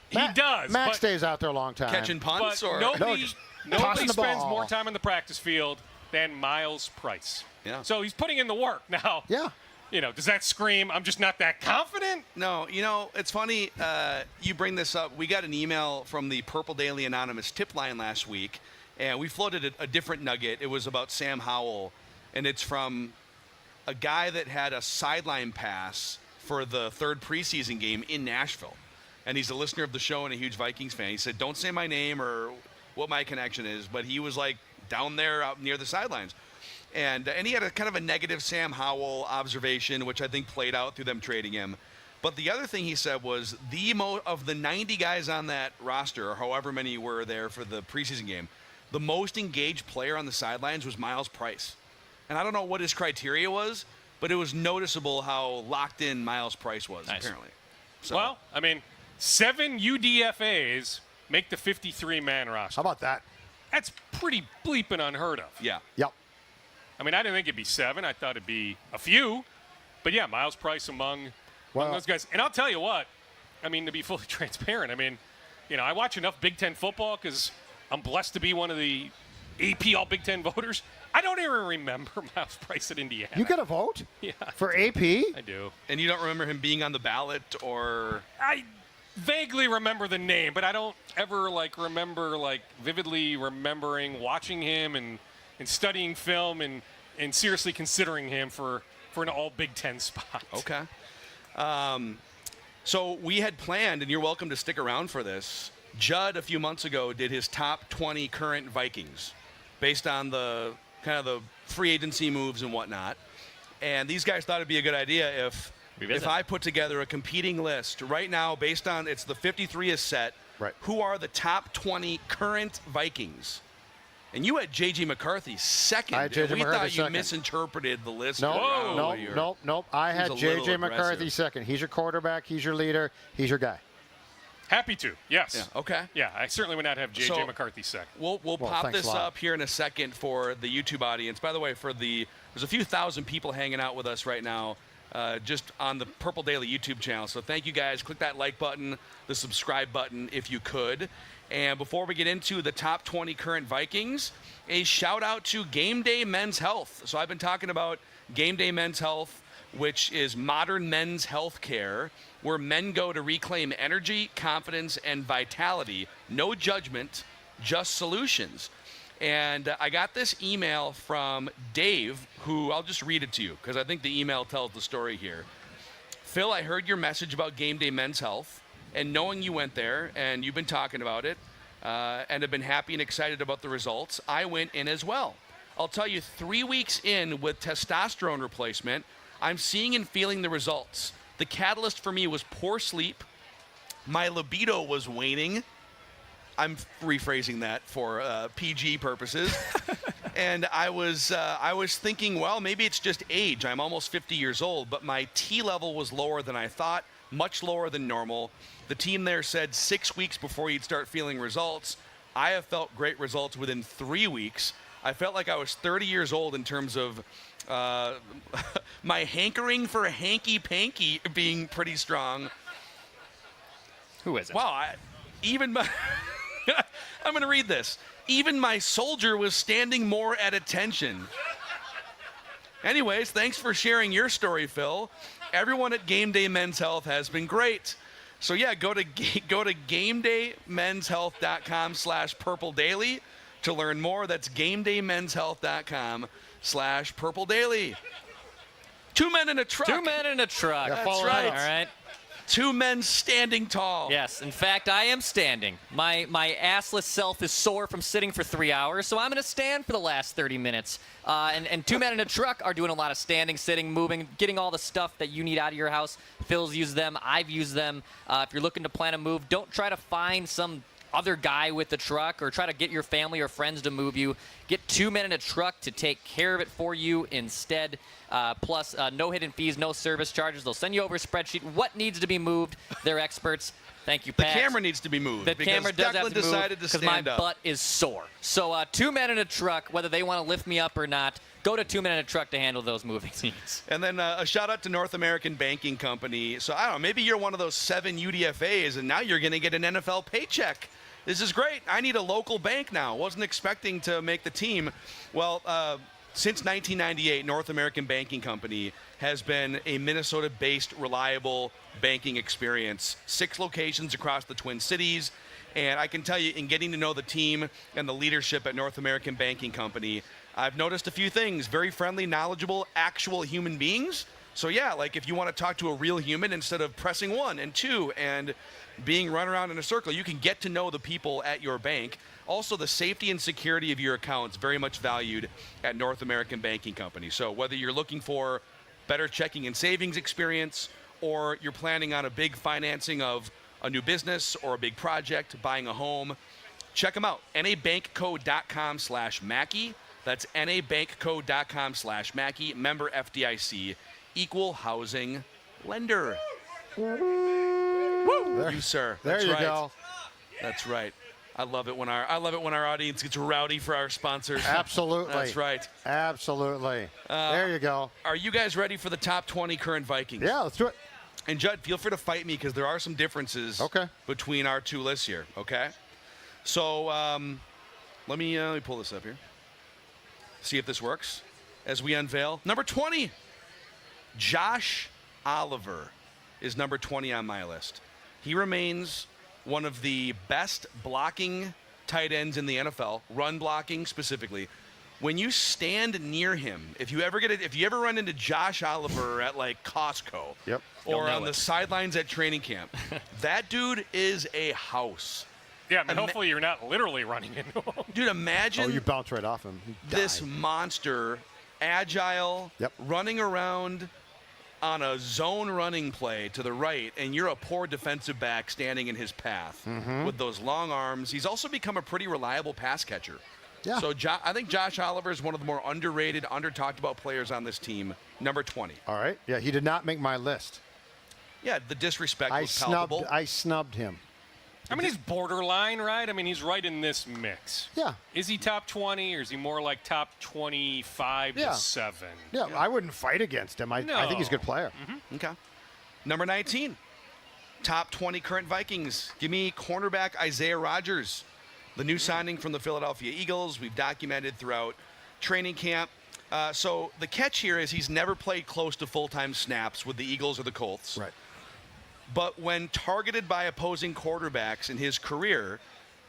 [SPEAKER 16] He does.
[SPEAKER 4] Max
[SPEAKER 16] but
[SPEAKER 4] stays out there a long time.
[SPEAKER 3] Catching punts
[SPEAKER 16] but
[SPEAKER 3] or
[SPEAKER 16] nobody
[SPEAKER 4] tossing the
[SPEAKER 16] spends
[SPEAKER 4] ball.
[SPEAKER 16] more time on the practice field than Miles Price.
[SPEAKER 3] Yeah.
[SPEAKER 16] So he's putting in the work now.
[SPEAKER 4] Yeah.
[SPEAKER 16] Does that scream, I'm just not that confident?
[SPEAKER 3] No, it's funny you bring this up. We got an email from the Purple Daily Anonymous tip line last week, and we floated a different nugget. It was about Sam Howell, and it's from a guy that had a sideline pass for the third preseason game in Nashville. And he's a listener of the show and a huge Vikings fan. He said, don't say my name or what my connection is, but he was like down there out near the sidelines. And he had a kind of a negative Sam Howell observation, which I think played out through them trading him. But the other thing he said was of the 90 guys on that roster, or however many were there for the preseason game, the most engaged player on the sidelines was Miles Price. And I don't know what his criteria was, but it was noticeable how locked in Miles Price was, apparently. So,
[SPEAKER 16] Well, 7 UDFAs make the 53-man roster.
[SPEAKER 4] How about that?
[SPEAKER 16] That's pretty bleeping unheard of.
[SPEAKER 3] Yeah.
[SPEAKER 4] Yep.
[SPEAKER 16] I didn't think it'd be 7. I thought it'd be a few. But, yeah, Miles Price among those guys. And I'll tell you what, to be fully transparent, I watch enough Big Ten football because I'm blessed to be one of the AP All Big Ten voters. I don't even remember Miles Price at Indiana.
[SPEAKER 4] You get a vote?
[SPEAKER 16] Yeah.
[SPEAKER 4] For AP?
[SPEAKER 16] I do.
[SPEAKER 3] And you don't remember him being on the ballot or?
[SPEAKER 16] I vaguely remember the name, but I don't ever remember vividly remembering watching him and studying film and seriously considering him for an all Big Ten spot.
[SPEAKER 3] Okay. So we had planned, and you're welcome to stick around for this. Judd a few months ago did his top 20 current Vikings based on the kind of the free agency moves and whatnot. And these guys thought it'd be a good idea if I put together a competing list right now based on it's the 53 is set.
[SPEAKER 4] Right.
[SPEAKER 3] Who are the top 20 current Vikings? And you had JJ McCarthy second.
[SPEAKER 4] I had JJ
[SPEAKER 3] we
[SPEAKER 4] McCarthy
[SPEAKER 3] thought you
[SPEAKER 4] second.
[SPEAKER 3] misinterpreted the list.
[SPEAKER 4] Nope. I had
[SPEAKER 3] Seems a little
[SPEAKER 4] JJ McCarthy
[SPEAKER 3] aggressive.
[SPEAKER 4] second. He's your quarterback. He's your leader. He's your guy.
[SPEAKER 16] Happy to, yes.
[SPEAKER 3] Yeah, okay.
[SPEAKER 16] Yeah, I certainly would not have JJ
[SPEAKER 3] So,
[SPEAKER 16] McCarthy second.
[SPEAKER 3] We'll pop
[SPEAKER 4] thanks
[SPEAKER 3] this
[SPEAKER 4] a lot.
[SPEAKER 3] up here in a second for the YouTube audience. By the way, there's a few thousand people hanging out with us right now just on the Purple Daily YouTube channel. So thank you guys. Click that like button, the subscribe button if you could. And before we get into the top 20 current Vikings, a shout out to Gameday Men's Health. So I've been talking about Gameday Men's Health, which is modern men's health care, where men go to reclaim energy, confidence, and vitality. No judgment, just solutions. And I got this email from Dave, who I'll just read it to you because I think the email tells the story here. Phil, I heard your message about Gameday Men's Health, and knowing you went there and you've been talking about it and have been happy and excited about the results, I went in as well. I'll tell you, 3 weeks in with testosterone replacement, I'm seeing and feeling the results. The catalyst for me was poor sleep. My libido was waning. I'm rephrasing that for PG purposes. And I was thinking, well, maybe it's just age. I'm almost 50 years old, but my T level was lower than I thought, much lower than normal. The team there said 6 weeks before you'd start feeling results. I have felt great results within 3 weeks. I felt like I was 30 years old in terms of my hankering for a hanky-panky being pretty strong.
[SPEAKER 5] Who is it?
[SPEAKER 3] Wow, I'm going to read this. Even my soldier was standing more at attention. Anyways, thanks for sharing your story, Phil. Everyone at Gameday Men's Health has been great. So yeah, go to GamedayMen'sHealth.com/Purple Daily to learn more. That's GamedayMen'sHealth.com/Purple Daily. 2 men in a truck.
[SPEAKER 5] 2 men in a truck.
[SPEAKER 3] That's right.
[SPEAKER 5] All right.
[SPEAKER 3] 2 men standing tall.
[SPEAKER 5] Yes, in fact, I am standing. My assless self is sore from sitting for 3 hours, so I'm going to stand for the last 30 minutes. And 2 men in a truck are doing a lot of standing, sitting, moving, getting all the stuff that you need out of your house. Phil's used them. I've used them. If you're looking to plan a move, don't try to find some other guy with the truck or try to get your family or friends to move you. Get 2 men in a truck to take care of it for you instead. Plus, no hidden fees, no service charges. They'll send you over a spreadsheet. What needs to be moved? They're experts. Thank you, Pat.
[SPEAKER 3] The camera needs to be moved.
[SPEAKER 5] The camera does have to move
[SPEAKER 3] decided to
[SPEAKER 5] because my
[SPEAKER 3] stand up.
[SPEAKER 5] butt is sore. So 2 men in a truck, whether they want to lift me up or not, go to 2 men in a truck to handle those moving needs.
[SPEAKER 3] And then a shout out to North American Banking Company. So I don't know, maybe you're one of those 7 UDFAs and now you're going to get an NFL paycheck. This is great. I need a local bank now. Wasn't expecting to make the team. Well, since 1998, North American Banking Company has been a Minnesota-based, reliable banking experience. 6 locations across the Twin Cities. And I can tell you, in getting to know the team and the leadership at North American Banking Company, I've noticed a few things. Very friendly, knowledgeable, actual human beings. So yeah, like if you want to talk to a real human instead of pressing 1 and 2 and being run around in a circle, you can get to know the people at your bank. Also, the safety and security of your accounts very much valued at North American Banking Company. So whether you're looking for better checking and savings experience or you're planning on a big financing of a new business or a big project, buying a home, check them out. nabankco.com/Mackey. That's nabankco.com/Mackey. Member FDIC. Equal housing lender.
[SPEAKER 4] There,
[SPEAKER 3] you, sir.
[SPEAKER 4] There
[SPEAKER 3] That's
[SPEAKER 4] you
[SPEAKER 3] right.
[SPEAKER 4] go.
[SPEAKER 3] That's right. I love it when our audience gets rowdy for our sponsors.
[SPEAKER 4] Absolutely.
[SPEAKER 3] That's right.
[SPEAKER 4] Absolutely. There you go.
[SPEAKER 3] Are you guys ready for the top 20 current Vikings?
[SPEAKER 4] Yeah, let's do it.
[SPEAKER 3] And Judd, feel free to fight me because there are some differences between our 2 lists here. Okay. So let me pull this up here. See if this works as we unveil number 20. Josh Oliver is number 20 on my list. He remains one of the best blocking tight ends in the NFL, run blocking specifically. When you stand near him, if you ever run into Josh Oliver at like Costco or on the sidelines at training camp, that dude is a house.
[SPEAKER 16] Yeah, I mean, hopefully you're not literally running into him.
[SPEAKER 3] Dude, imagine
[SPEAKER 4] you bounce right off him.
[SPEAKER 3] this monster, agile, running around on a zone running play to the right, and you're a poor defensive back standing in his path with those long arms. He's also become a pretty reliable pass catcher. Yeah. So I think Josh Oliver is one of the more underrated, under-talked about players on this team, number 20.
[SPEAKER 4] All right. Yeah, he did not make my list.
[SPEAKER 3] Yeah, the disrespect was palpable.
[SPEAKER 4] I snubbed him.
[SPEAKER 16] I mean, he's borderline, right? I mean, he's right in this mix.
[SPEAKER 4] Yeah.
[SPEAKER 16] Is he top 20 or is he more like top 25 to 7?
[SPEAKER 4] Yeah, I wouldn't fight against him. I think he's a good player.
[SPEAKER 3] Okay. Number 19, top 20 current Vikings. Give me cornerback Isaiah Rodgers, the new signing from the Philadelphia Eagles. We've documented throughout training camp. So the catch here is he's never played close to full-time snaps with the Eagles or the Colts.
[SPEAKER 4] Right.
[SPEAKER 3] But when targeted by opposing quarterbacks in his career,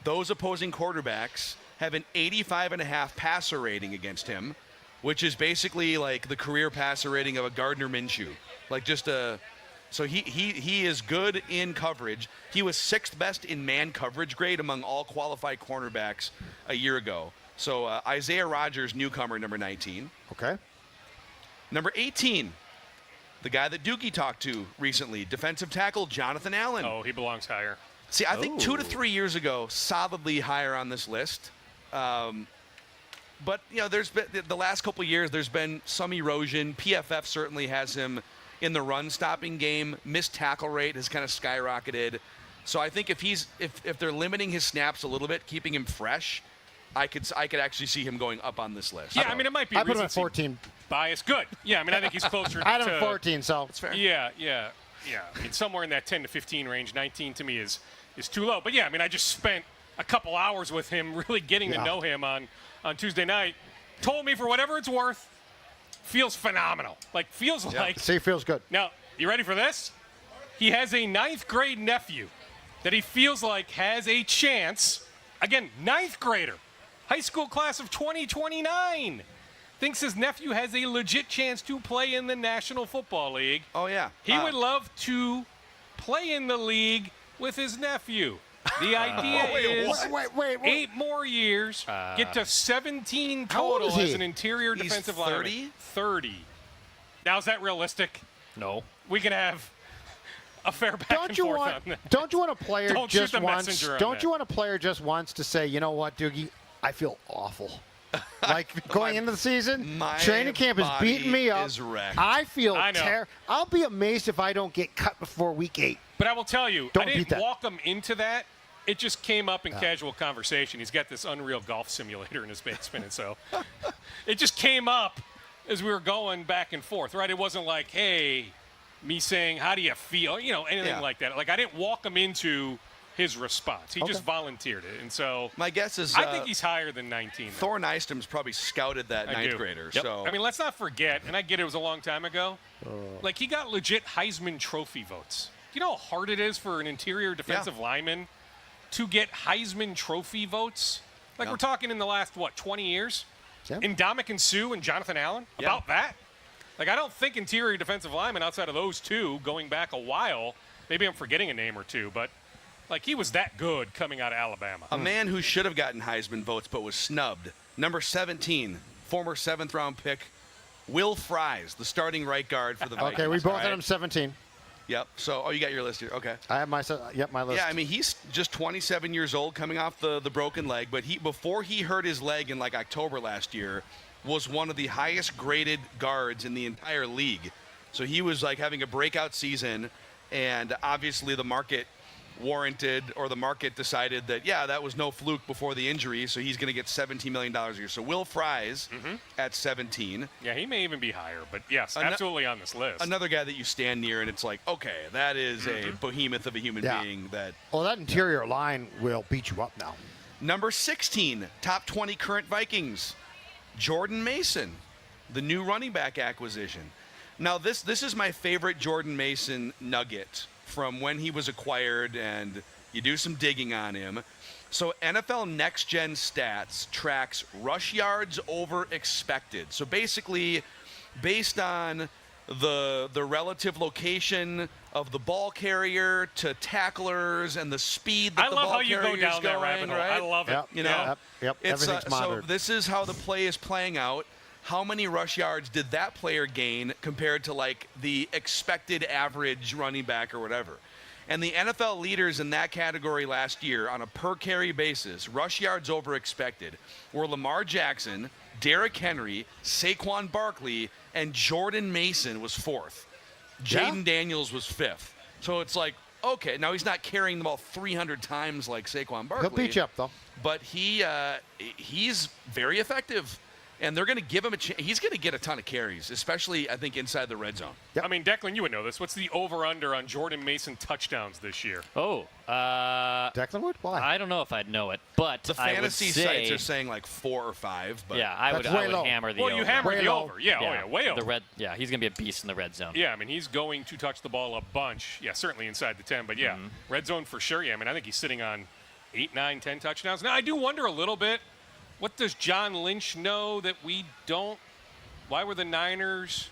[SPEAKER 3] those opposing quarterbacks have an 85.5 passer rating against him, which is basically like the career passer rating of a Gardner Minshew. Like just a so he is good in coverage. He was 6th best in man coverage grade among all qualified cornerbacks a year ago. So Isaiah Rodgers, newcomer, number 19.
[SPEAKER 4] Okay.
[SPEAKER 3] Number 18. The guy that Doogie talked to recently, defensive tackle Jonathan Allen.
[SPEAKER 16] Oh, he belongs higher.
[SPEAKER 3] See, I think 2 to 3 years ago, solidly higher on this list. But, you know, there's been the last couple of years, there's been some erosion. PFF certainly has him in the run-stopping game. Missed tackle rate has kind of skyrocketed. So I think if they're limiting his snaps a little bit, keeping him fresh, I could actually see him going up on this list.
[SPEAKER 16] Yeah, I mean, it might be
[SPEAKER 4] I put him at 14.
[SPEAKER 16] Bias. Good. Yeah, I mean, I think he's closer
[SPEAKER 4] I had
[SPEAKER 16] to
[SPEAKER 4] him at 14, so it's fair.
[SPEAKER 16] Yeah. I mean, somewhere in that 10 to 15 range. 19 to me is too low. But yeah, I mean, I just spent a couple hours with him, really getting to know him on Tuesday night. Told me for whatever it's worth, feels phenomenal. Like feels like.
[SPEAKER 4] See, feels good.
[SPEAKER 16] Now, you ready for this? he has a 9th grade nephew that he feels like has a chance. Again, 9th grader, high school class of 2029. Thinks his nephew has a legit chance to play in the National Football League.
[SPEAKER 3] Oh, yeah.
[SPEAKER 16] He would love to play in the league with his nephew. The idea is
[SPEAKER 4] wait.
[SPEAKER 16] 8 more years, get to 17
[SPEAKER 4] How old
[SPEAKER 16] total
[SPEAKER 4] is he?
[SPEAKER 16] as an interior
[SPEAKER 3] He's
[SPEAKER 16] defensive
[SPEAKER 3] 30?
[SPEAKER 16] lineman. 30. Now, is that realistic?
[SPEAKER 5] No.
[SPEAKER 16] We can have a fair back and forth on that.
[SPEAKER 4] Don't you want a player
[SPEAKER 16] Don't
[SPEAKER 4] just
[SPEAKER 16] shoot the
[SPEAKER 4] once?
[SPEAKER 16] messenger on
[SPEAKER 4] Don't
[SPEAKER 16] that.
[SPEAKER 4] you want a player just once to say, you know what, Doogie, I feel awful. Like going into the season,
[SPEAKER 3] my
[SPEAKER 4] training camp is
[SPEAKER 3] body
[SPEAKER 4] beating me up.
[SPEAKER 3] is wrecked.
[SPEAKER 4] I feel
[SPEAKER 16] I know.
[SPEAKER 4] I'll be amazed if I don't get cut before week 8.
[SPEAKER 16] But I will tell you,
[SPEAKER 4] Don't
[SPEAKER 16] I
[SPEAKER 4] beat
[SPEAKER 16] didn't
[SPEAKER 4] that.
[SPEAKER 16] walk him into that. It just came up in casual conversation. He's got this Unreal Golf Simulator in his basement, and so it just came up as we were going back and forth, right? It wasn't like, hey, me saying, how do you feel? You know, anything like that. Like, I didn't walk him into his response. He just volunteered it. And so
[SPEAKER 3] my guess is
[SPEAKER 16] I think he's higher than 19.
[SPEAKER 3] Thor Nystrom's probably scouted that
[SPEAKER 16] I
[SPEAKER 3] 9th
[SPEAKER 16] do.
[SPEAKER 3] grader.
[SPEAKER 16] Yep.
[SPEAKER 3] So
[SPEAKER 16] I mean, let's not forget, and I get it was a long time ago, like he got legit Heisman Trophy votes. Do you know how hard it is for an interior defensive lineman to get Heisman Trophy votes? Like we're talking in the last, 20 years?
[SPEAKER 4] Yeah.
[SPEAKER 16] Ndamukong Suh and Jonathan Allen? About that? Like, I don't think interior defensive linemen outside of those two going back a while, maybe I'm forgetting a name or two, but like he was that good coming out of Alabama.
[SPEAKER 3] a man who should have gotten Heisman votes but was snubbed. Number 17, former 7th-round pick, Will Fries, the starting right guard for the Vikings.
[SPEAKER 4] Okay, we both had him 17.
[SPEAKER 3] Yep. So, you got your list here. Okay.
[SPEAKER 4] I have my list.
[SPEAKER 3] Yeah, I mean, he's just 27 years old, coming off the broken leg. But before he hurt his leg in like October last year, was one of the highest graded guards in the entire league. So he was like having a breakout season, and obviously the market warranted, or the market decided that, that was no fluke before the injury, so he's going to get $17 million a year. So Will Fries at 17.
[SPEAKER 16] Yeah, he may even be higher, but yes, absolutely on this list.
[SPEAKER 3] Another guy that you stand near, and it's like, okay, that is a behemoth of a human being. That
[SPEAKER 4] interior line will beat you up now.
[SPEAKER 3] Number 16, top 20 current Vikings, Jordan Mason, the new running back acquisition. Now, this is my favorite Jordan Mason nugget from when he was acquired, and you do some digging on him. So NFL Next Gen Stats tracks rush yards over expected. So basically, based on the relative location of the ball carrier to tacklers and the speed that the ball carrier is going.
[SPEAKER 16] I love how you go down that rabbit hole. I love it.
[SPEAKER 3] You know,
[SPEAKER 4] Yep.
[SPEAKER 3] it's,
[SPEAKER 4] Everything's monitored.
[SPEAKER 3] so this is how the play is playing out. How many rush yards did that player gain compared to like the expected average running back or whatever? And the NFL leaders in that category last year on a per carry basis, rush yards over expected, were Lamar Jackson, Derrick Henry, Saquon Barkley, and Jordan Mason was 4th. Jaden Daniels was 5th. So it's like, okay, now he's not carrying the ball 300 times like Saquon Barkley.
[SPEAKER 4] He'll beat you up, though.
[SPEAKER 3] But he's very effective. And they're going to give him a chance. He's going to get a ton of carries, especially, I think, inside the red zone.
[SPEAKER 16] I mean, Declan, you would know this. What's the over-under on Jordan Mason touchdowns this year?
[SPEAKER 4] Declan Wood? Why?
[SPEAKER 5] I don't know if I'd know it, but
[SPEAKER 3] The
[SPEAKER 5] I would
[SPEAKER 3] fantasy
[SPEAKER 5] say,
[SPEAKER 3] sites are saying like 4 or 5. But
[SPEAKER 5] I would hammer the over.
[SPEAKER 16] Well, you hammer the over. Yeah, way over.
[SPEAKER 5] The red, he's going to be a beast in the red zone.
[SPEAKER 16] Yeah, I mean, he's going to touch the ball a bunch. Yeah, certainly inside the 10. But, red zone for sure. Yeah, I mean, I think he's sitting on 8, 9, 10 touchdowns. Now, I do wonder a little bit, what does John Lynch know that we don't? Why were the Niners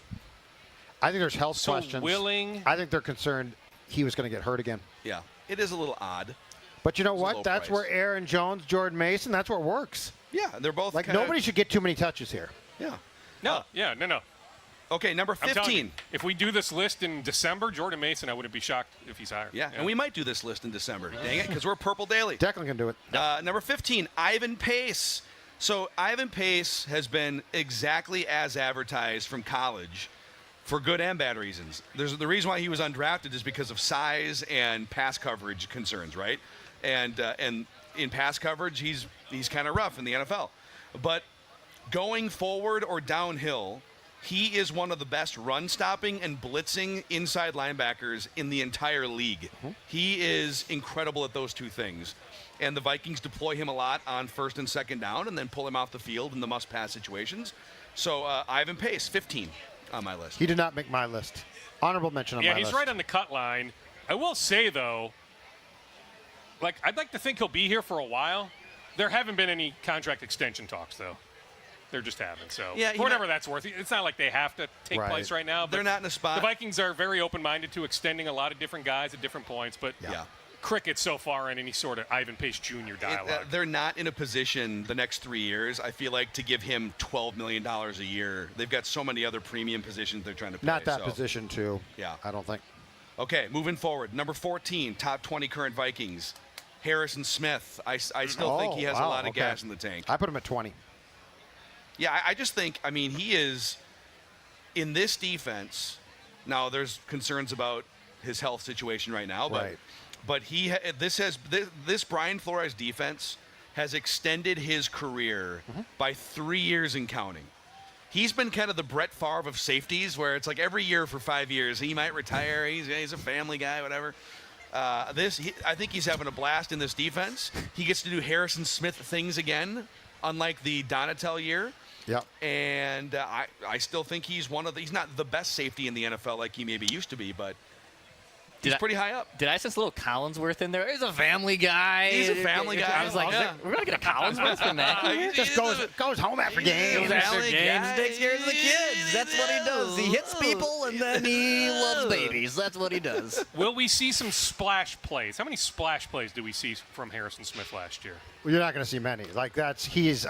[SPEAKER 4] I think there's health
[SPEAKER 16] so
[SPEAKER 4] questions.
[SPEAKER 16] willing?
[SPEAKER 4] I think they're concerned he was going to get hurt again.
[SPEAKER 3] Yeah, it is a little odd.
[SPEAKER 4] But you know
[SPEAKER 3] It's a
[SPEAKER 4] what?
[SPEAKER 3] low
[SPEAKER 4] That's
[SPEAKER 3] price.
[SPEAKER 4] where Aaron Jones, Jordan Mason, that's where it works.
[SPEAKER 3] Yeah, they're both
[SPEAKER 4] Like,
[SPEAKER 3] kinda-
[SPEAKER 4] nobody should get too many touches here.
[SPEAKER 3] Yeah.
[SPEAKER 16] No.
[SPEAKER 3] Okay, number
[SPEAKER 16] I'm telling you,
[SPEAKER 3] 15.
[SPEAKER 16] if we do this list in December, Jordan Mason, I wouldn't be shocked if he's higher.
[SPEAKER 3] Yeah, and we might do this list in December. Dang it, because we're Purple Daily.
[SPEAKER 4] Declan can do it.
[SPEAKER 3] Number 15, Ivan Pace. So Ivan Pace has been exactly as advertised from college for good and bad reasons. The reason why he was undrafted is because of size and pass coverage concerns, right? And in pass coverage, he's kind of rough in the NFL. But going forward or downhill, he is one of the best run-stopping and blitzing inside linebackers in the entire league. He is incredible at those two things. And the Vikings deploy him a lot on 1st and 2nd down and then pull him off the field in the must-pass situations. So Ivan Pace, 15 on my list.
[SPEAKER 4] He did not make my list. Honorable mention on my list.
[SPEAKER 16] Yeah, he's right on the cut line. I will say, though, like, I'd like to think he'll be here for a while. There haven't been any contract extension talks, though. There just haven't. So,
[SPEAKER 3] Yeah,
[SPEAKER 16] for whatever that's worth, it's not like they have to take place right now. But
[SPEAKER 3] They're not in a spot.
[SPEAKER 16] The Vikings are very open-minded to extending a lot of different guys at different points, but crickets so far in any sort of Ivan Pace Jr. dialogue.
[SPEAKER 3] They're not in a position the next 3 years, I feel like, to give him $12 million a year. They've got so many other premium positions they're trying to play.
[SPEAKER 4] Not that position, too.
[SPEAKER 3] Yeah.
[SPEAKER 4] I don't think.
[SPEAKER 3] Okay, moving forward. Number 14, top 20 current Vikings. Harrison Smith. I still think he has a lot of gas in the tank.
[SPEAKER 4] I put him at 20.
[SPEAKER 3] Yeah, I just think, he is in this defense. Now, there's concerns about his health situation right now, but this Brian Flores defense has extended his career by 3 years and counting. He's been kind of the Brett Favre of safeties, where it's like every year for 5 years he might retire. He's a family guy, whatever. I think he's having a blast in this defense. He gets to do Harrison Smith things again, unlike the Donatel year.
[SPEAKER 4] Yep.
[SPEAKER 3] And I still think he's he's not the best safety in the NFL like he maybe used to be, but he's pretty high up.
[SPEAKER 5] Did I sense a little Collinsworth in there? He's a family guy.
[SPEAKER 3] He's a family guy.
[SPEAKER 5] I was like, we're going to get a Collinsworth from that.
[SPEAKER 4] He just goes home after games.
[SPEAKER 5] Takes care of the kids. That's what he does. He hits people, and then he loves babies. That's what he does.
[SPEAKER 16] Will we see some splash plays? How many splash plays do we see from Harrison Smith last year?
[SPEAKER 4] Well, you're not going to see many. Like, I think he's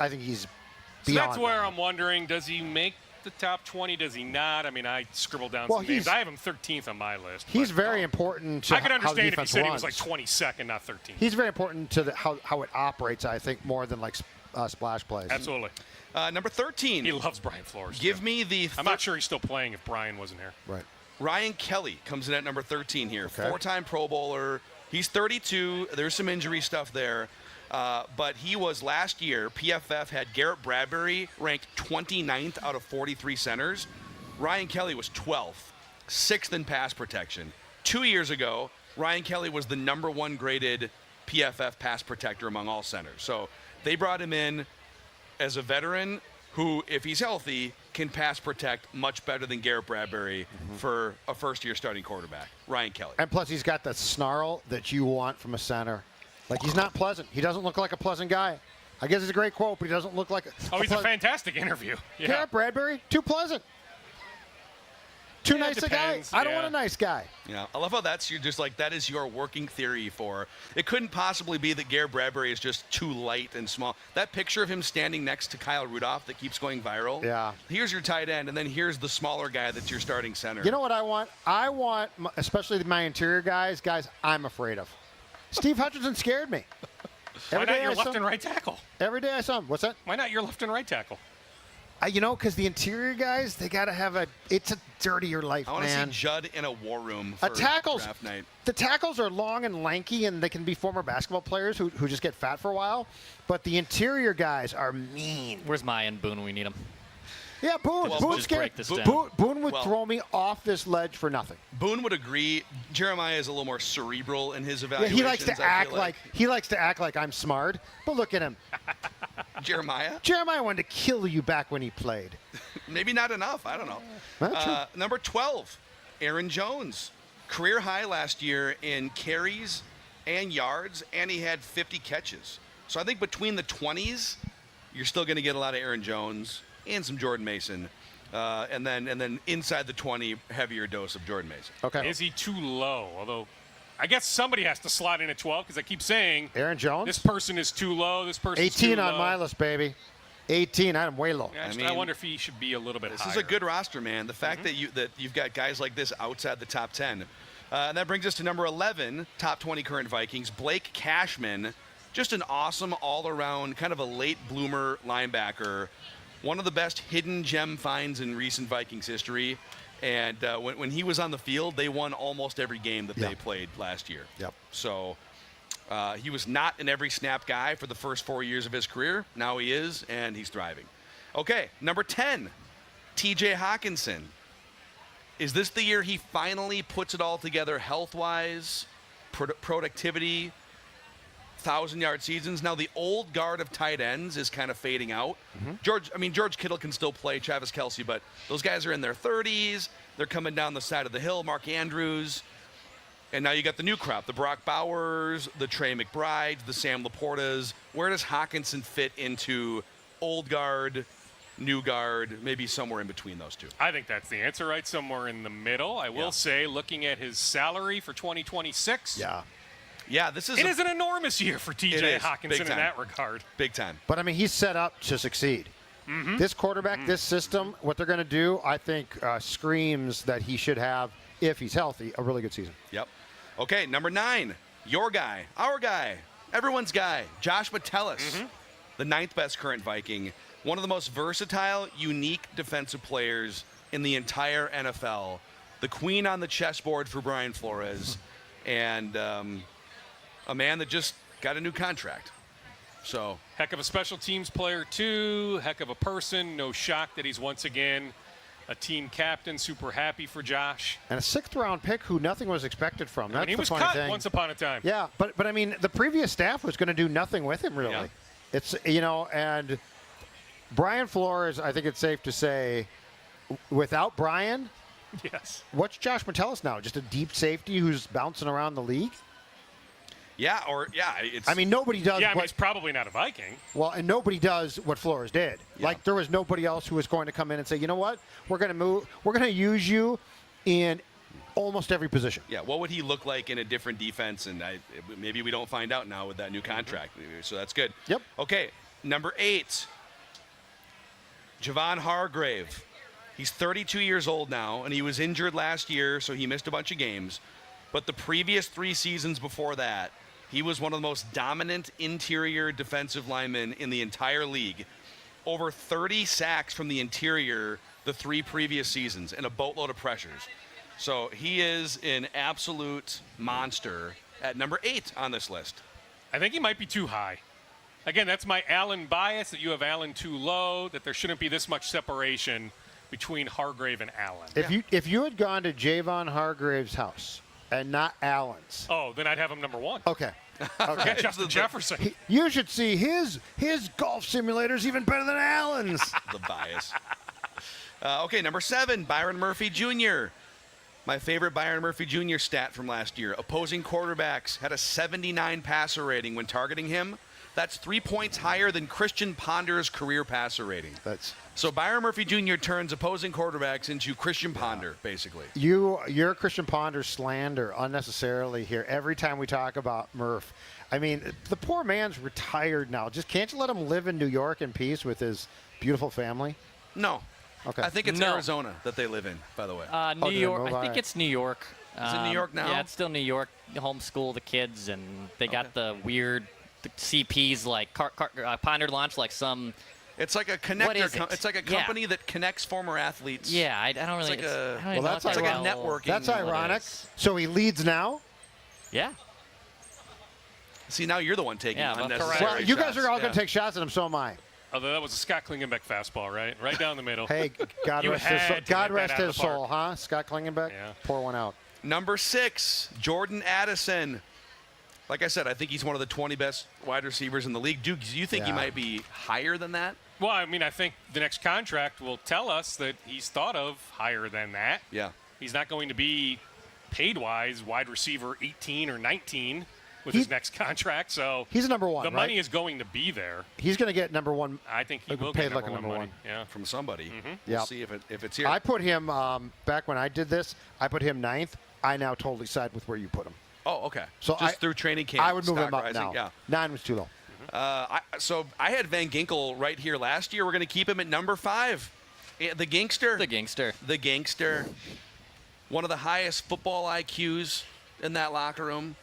[SPEAKER 16] so
[SPEAKER 4] beyond
[SPEAKER 16] that's where I'm wondering, does he make the top 20? Does he not? I scribbled down some names.
[SPEAKER 4] he's-
[SPEAKER 16] I have him 13th on my list.
[SPEAKER 4] He's very important to
[SPEAKER 16] I could
[SPEAKER 4] how the
[SPEAKER 16] understand if he
[SPEAKER 4] defense
[SPEAKER 16] said
[SPEAKER 4] runs.
[SPEAKER 16] he was like 22nd, not 13th.
[SPEAKER 4] He's very important to how it operates, I think, more than like splash plays.
[SPEAKER 16] Absolutely.
[SPEAKER 3] Number 13.
[SPEAKER 16] He loves Brian Flores.
[SPEAKER 3] Give me the.
[SPEAKER 16] I'm not sure he's still playing if Brian wasn't here.
[SPEAKER 4] Right.
[SPEAKER 3] Ryan Kelly comes in at number 13 here.
[SPEAKER 4] Okay.
[SPEAKER 3] 4-time Pro Bowler. He's 32. There's some injury stuff there. But he was last year, PFF had Garrett Bradbury ranked 29th out of 43 centers. Ryan Kelly was 12th, 6th in pass protection. 2 years ago, Ryan Kelly was the number 1 graded PFF pass protector among all centers. So they brought him in as a veteran who, if he's healthy, can pass protect much better than Garrett Bradbury for a first-year starting quarterback, Ryan Kelly.
[SPEAKER 4] And plus, he's got the snarl that you want from a center. Like, he's not pleasant. He doesn't look like a pleasant guy. I guess it's a great quote, but he doesn't look like
[SPEAKER 16] He's a fantastic interview. Yeah.
[SPEAKER 4] Garrett Bradbury, too pleasant. Too nice a guy. I don't want a nice guy.
[SPEAKER 3] Yeah, I love how that is your working theory for. It couldn't possibly be that Garrett Bradbury is just too light and small. That picture of him standing next to Kyle Rudolph that keeps going viral.
[SPEAKER 4] Yeah.
[SPEAKER 3] Here's your tight end, and then here's the smaller guy that's your starting center.
[SPEAKER 4] You know what I want? I want, especially my interior guys I'm afraid of. Steve Hutchinson scared me.
[SPEAKER 16] Why not your left and right tackle?
[SPEAKER 4] Every day I saw him. What's that?
[SPEAKER 16] Why not your left and right tackle?
[SPEAKER 4] Because the interior guys, they got to have it's a dirtier life,
[SPEAKER 3] I want
[SPEAKER 4] man.
[SPEAKER 3] to see Judd in a war room for draft night.
[SPEAKER 4] The tackles are long and lanky, and they can be former basketball players who just get fat for a while. But the interior guys are mean.
[SPEAKER 5] Where's Maya and Boone? We need them.
[SPEAKER 4] Yeah, Boone. Boone's scared. Boone would throw me off this ledge for nothing.
[SPEAKER 3] Boone would agree. Jeremiah is a little more cerebral in his evaluations.
[SPEAKER 4] Yeah, he likes to act like I'm smart. But look at him.
[SPEAKER 3] Jeremiah
[SPEAKER 4] wanted to kill you back when he played.
[SPEAKER 3] Maybe not enough. I don't know. Number 12, Aaron Jones. Career high last year in carries and yards, and he had 50 catches. So I think between the 20s, you're still going to get a lot of Aaron Jones and some Jordan Mason. And then inside the 20, heavier dose of Jordan Mason.
[SPEAKER 4] Okay.
[SPEAKER 16] Is he too low? Although, I guess somebody has to slot in at 12 because I keep saying
[SPEAKER 4] Aaron Jones.
[SPEAKER 16] This person is too low. This person
[SPEAKER 4] 18
[SPEAKER 16] is too low.
[SPEAKER 4] on my list, baby. 18. I'm way low.
[SPEAKER 16] Yeah, I wonder if he should be a little bit higher.
[SPEAKER 3] This is a good roster, man. The fact that you've got guys like this outside the top 10. And that brings us to number 11, top 20 current Vikings. Blake Cashman, just an awesome all-around kind of a late bloomer linebacker. One of the best hidden gem finds in recent Vikings history. And when he was on the field, they won almost every game that they played last year.
[SPEAKER 4] Yep.
[SPEAKER 3] So he was not an every snap guy for the first 4 years of his career. Now he is, and he's thriving. Okay, number 10, TJ Hawkinson. Is this the year he finally puts it all together health-wise, productivity, 1,000-yard seasons? Now the old guard of tight ends is kind of fading out. George Kittle can still play, Travis Kelce, but those guys are in their 30s. They're coming down the side of the hill. Mark Andrews. And now you got the new crop, the Brock Bowers, the Trey McBrides, the Sam Laportas. Where does Hockenson fit into old guard, new guard, maybe somewhere in between those two?
[SPEAKER 16] I think that's the answer, right? Somewhere in the middle. I will say, looking at his salary for 2026.
[SPEAKER 3] Yeah, this is
[SPEAKER 16] it is an enormous year for TJ Hockenson in that regard.
[SPEAKER 3] Big time.
[SPEAKER 4] But, I mean, he's set up to succeed. This quarterback, this system, what they're going to do, I think screams that he should have, if he's healthy, a really good season.
[SPEAKER 3] Yep. Okay, number 9, your guy, our guy, everyone's guy, Josh Metellus, the 9th best current Viking, one of the most versatile, unique defensive players in the entire NFL, the queen on the chessboard for Brian Flores, and a man that just got a new contract. So
[SPEAKER 16] heck of a special teams player, too. Heck of a person. No shock that he's once again a team captain. Super happy for Josh.
[SPEAKER 4] And a 6th-round pick who nothing was expected from. That's
[SPEAKER 16] he
[SPEAKER 4] the
[SPEAKER 16] was
[SPEAKER 4] funny
[SPEAKER 16] cut
[SPEAKER 4] thing.
[SPEAKER 16] once upon a time.
[SPEAKER 4] Yeah, but I mean, the previous staff was going to do nothing with him, really.
[SPEAKER 16] Yeah.
[SPEAKER 4] It's, and Brian Flores, I think it's safe to say, without Brian,
[SPEAKER 16] yes.
[SPEAKER 4] What's Josh Metellus now? Just a deep safety who's bouncing around the league?
[SPEAKER 3] It's.
[SPEAKER 4] I mean, nobody does.
[SPEAKER 16] Yeah, he's probably not a Viking.
[SPEAKER 4] Well, and nobody does what Flores did.
[SPEAKER 3] Yeah.
[SPEAKER 4] Like there was nobody else who was going to come in and say, you know what, we're going to use you in almost every position.
[SPEAKER 3] Yeah, what would he look like in a different defense? And maybe we don't find out now with that new contract. So that's good.
[SPEAKER 4] Yep.
[SPEAKER 3] Okay, number 8, Javon Hargrave. He's 32 years old now, and he was injured last year, so he missed a bunch of games. But the previous 3 seasons before that, he was one of the most dominant interior defensive linemen in the entire league. Over 30 sacks from the interior the 3 previous seasons and a boatload of pressures. So he is an absolute monster at number 8 on this list.
[SPEAKER 16] I think he might be too high. Again, that's my Allen bias, that you have Allen too low, that there shouldn't be this much separation between Hargrave and Allen.
[SPEAKER 4] If you had gone to Javon Hargrave's house and not Allen's.
[SPEAKER 16] Oh, then I'd have him number 1.
[SPEAKER 4] Okay.
[SPEAKER 16] Forget Justin Jefferson.
[SPEAKER 4] You should see his golf simulator's even better than Allen's.
[SPEAKER 3] The bias. Okay, number 7, Byron Murphy Jr. My favorite Byron Murphy Jr. stat from last year. Opposing quarterbacks had a 79 passer rating when targeting him. That's 3 points higher than Christian Ponder's career passer rating. So Byron Murphy Jr. turns opposing quarterbacks into Christian Ponder, basically.
[SPEAKER 4] Your Christian Ponder slander unnecessarily here every time we talk about Murph. I mean, the poor man's retired now. Just can't you let him live in New York in peace with his beautiful family?
[SPEAKER 3] No.
[SPEAKER 4] Okay.
[SPEAKER 3] I think it's Arizona that they live in, by the way.
[SPEAKER 5] New York. I think it's New York.
[SPEAKER 3] Is it New York now?
[SPEAKER 5] Yeah, it's still New York. They homeschool the kids, and they got the weird CPs like Ponder launched like some.
[SPEAKER 3] It's like a connector. It's like a company that connects former athletes.
[SPEAKER 5] Yeah, I don't really.
[SPEAKER 3] It's like
[SPEAKER 4] that's
[SPEAKER 3] like a networking.
[SPEAKER 4] That's ironic. So he leads now.
[SPEAKER 5] Yeah.
[SPEAKER 3] See, now you're the one taking unnecessary
[SPEAKER 4] Well, you guys
[SPEAKER 3] shots.
[SPEAKER 4] are all going to take shots at him. So am I.
[SPEAKER 16] Although that was a Scott Klingenbeck fastball, right down the middle.
[SPEAKER 4] Hey, God
[SPEAKER 16] You
[SPEAKER 4] rest his soul.
[SPEAKER 16] had to
[SPEAKER 4] God
[SPEAKER 16] hit
[SPEAKER 4] rest
[SPEAKER 16] that out of
[SPEAKER 4] his
[SPEAKER 16] the park.
[SPEAKER 4] soul, huh? Scott Klingenbeck.
[SPEAKER 16] Yeah.
[SPEAKER 4] Pour one out.
[SPEAKER 3] Number 6, Jordan Addison. Like I said, I think he's one of the 20 best wide receivers in the league. Duke, do you think he might be higher than that?
[SPEAKER 16] Well, I mean, I think the next contract will tell us that he's thought of higher than that.
[SPEAKER 3] Yeah.
[SPEAKER 16] He's not going to be paid-wise wide receiver 18 or 19 with his next contract. So
[SPEAKER 4] he's a number 1.
[SPEAKER 16] The money is going to be there.
[SPEAKER 4] He's going to get number 1.
[SPEAKER 16] I think he will
[SPEAKER 4] paid
[SPEAKER 16] get
[SPEAKER 4] like
[SPEAKER 16] number
[SPEAKER 4] a number
[SPEAKER 16] 1
[SPEAKER 4] 1.
[SPEAKER 16] money. Yeah.
[SPEAKER 3] From somebody.
[SPEAKER 16] Mm-hmm.
[SPEAKER 3] We'll see if it's here.
[SPEAKER 4] I put him back when I did this. I put him 9th. I now totally side with where you put him.
[SPEAKER 3] Oh, okay.
[SPEAKER 4] So
[SPEAKER 3] just through training camp.
[SPEAKER 4] I would move him
[SPEAKER 3] stock
[SPEAKER 4] up
[SPEAKER 3] rising,
[SPEAKER 4] now.
[SPEAKER 3] Yeah.
[SPEAKER 4] 9 was too low.
[SPEAKER 3] So I had Van Ginkel right here last year. We're going to keep him at number 5. The Gangster.
[SPEAKER 5] The Gangster.
[SPEAKER 3] The Gangster. One of the highest football IQs in that locker room.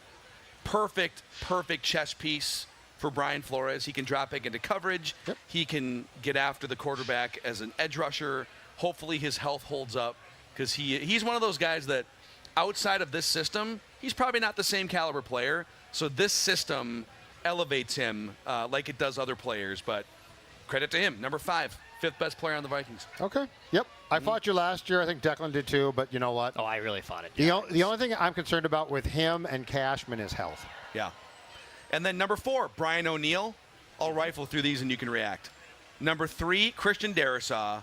[SPEAKER 3] Perfect chess piece for Brian Flores. He can drop back into coverage.
[SPEAKER 4] Yep.
[SPEAKER 3] He can get after the quarterback as an edge rusher. Hopefully his health holds up because he's one of those guys that outside of this system, he's probably not the same caliber player. So this system elevates him like it does other players. But credit to him. Number 5, 5th best player on the Vikings.
[SPEAKER 4] Okay. Yep. I fought you last year. I think Declan did too. But you know what?
[SPEAKER 5] Oh, I really fought it.
[SPEAKER 4] The only thing I'm concerned about with him and Cashman is health.
[SPEAKER 3] Yeah. And then number 4, Brian O'Neill. I'll rifle through these and you can react. Number 3, Christian Darrisaw.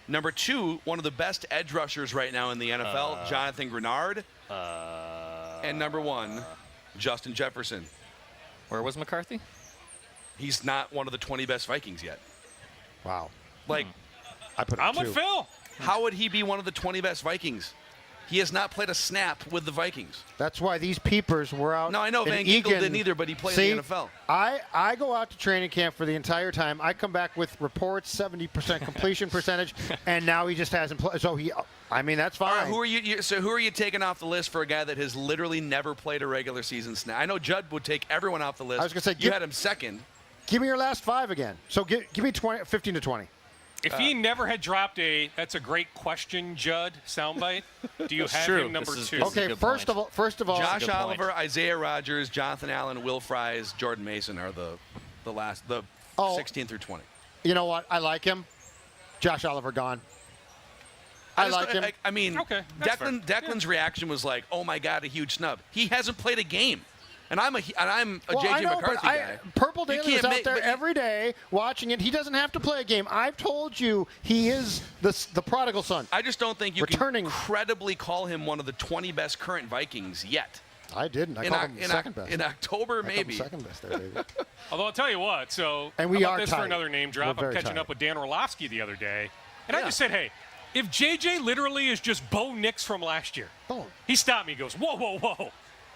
[SPEAKER 3] Number 2, one of the best edge rushers right now in the NFL, Jonathan Grenard. And number 1, Justin Jefferson.
[SPEAKER 5] Where was McCarthy?
[SPEAKER 3] He's not one of the 20 best Vikings yet.
[SPEAKER 4] Wow.
[SPEAKER 3] Like,
[SPEAKER 16] I'm with Phil.
[SPEAKER 3] How would he be one of the 20 best Vikings? He has not played a snap with the Vikings.
[SPEAKER 4] That's why these peepers were out.
[SPEAKER 3] No, I know
[SPEAKER 4] in
[SPEAKER 3] Van Ginkel
[SPEAKER 4] Egan.
[SPEAKER 3] didn't either, but he played
[SPEAKER 4] See,
[SPEAKER 3] in the NFL.
[SPEAKER 4] I go out to training camp for the entire time. I come back with reports, 70% completion percentage, and now he just hasn't played. So that's fine.
[SPEAKER 3] All right, who are you taking off the list for a guy that has literally never played a regular season snap? I know Judd would take everyone off the list.
[SPEAKER 4] I was going to say,
[SPEAKER 3] you had him second.
[SPEAKER 4] Give me your last 5 again. So give me 15 to 20.
[SPEAKER 16] If he never had dropped that's a great question, Judd, soundbite. Do you have him number 2?
[SPEAKER 4] Okay, first of all,
[SPEAKER 3] Josh Oliver, Isaiah Rodgers, Jonathan Allen, Will Fries, Jordan Mason are the 16 through 20.
[SPEAKER 4] You know what? I like him. Josh Oliver gone. I like him.
[SPEAKER 3] I mean, Declan's reaction was like, "Oh my God, a huge snub." He hasn't played a game. And I'm a JJ McCarthy guy.
[SPEAKER 4] Purple Daily is out there every day watching it. He doesn't have to play a game. I've told you he is the prodigal son.
[SPEAKER 3] I just don't think you can credibly call him one of the 20 best current Vikings yet.
[SPEAKER 4] I didn't. I called him the second best.
[SPEAKER 3] In October, maybe.
[SPEAKER 4] Second best there, baby.
[SPEAKER 16] Although I'll tell you what,
[SPEAKER 4] and we
[SPEAKER 16] how about
[SPEAKER 4] are
[SPEAKER 16] this
[SPEAKER 4] tight.
[SPEAKER 16] for another name drop. I'm catching up with Dan Orlovsky the other day, and I just said, hey, if JJ literally is just Bo Nix from last year, he stopped me. He goes, whoa, whoa, whoa.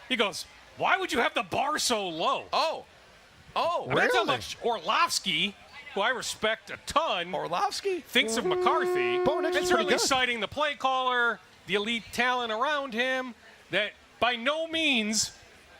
[SPEAKER 16] He goes, why would you have the bar so low?
[SPEAKER 3] Oh,
[SPEAKER 16] really? That's how much Orlovsky, who I respect a ton, thinks of McCarthy.
[SPEAKER 4] Bo Nix
[SPEAKER 16] and
[SPEAKER 4] is
[SPEAKER 16] certainly
[SPEAKER 4] pretty good.
[SPEAKER 16] citing the play caller, the elite talent around him, that by no means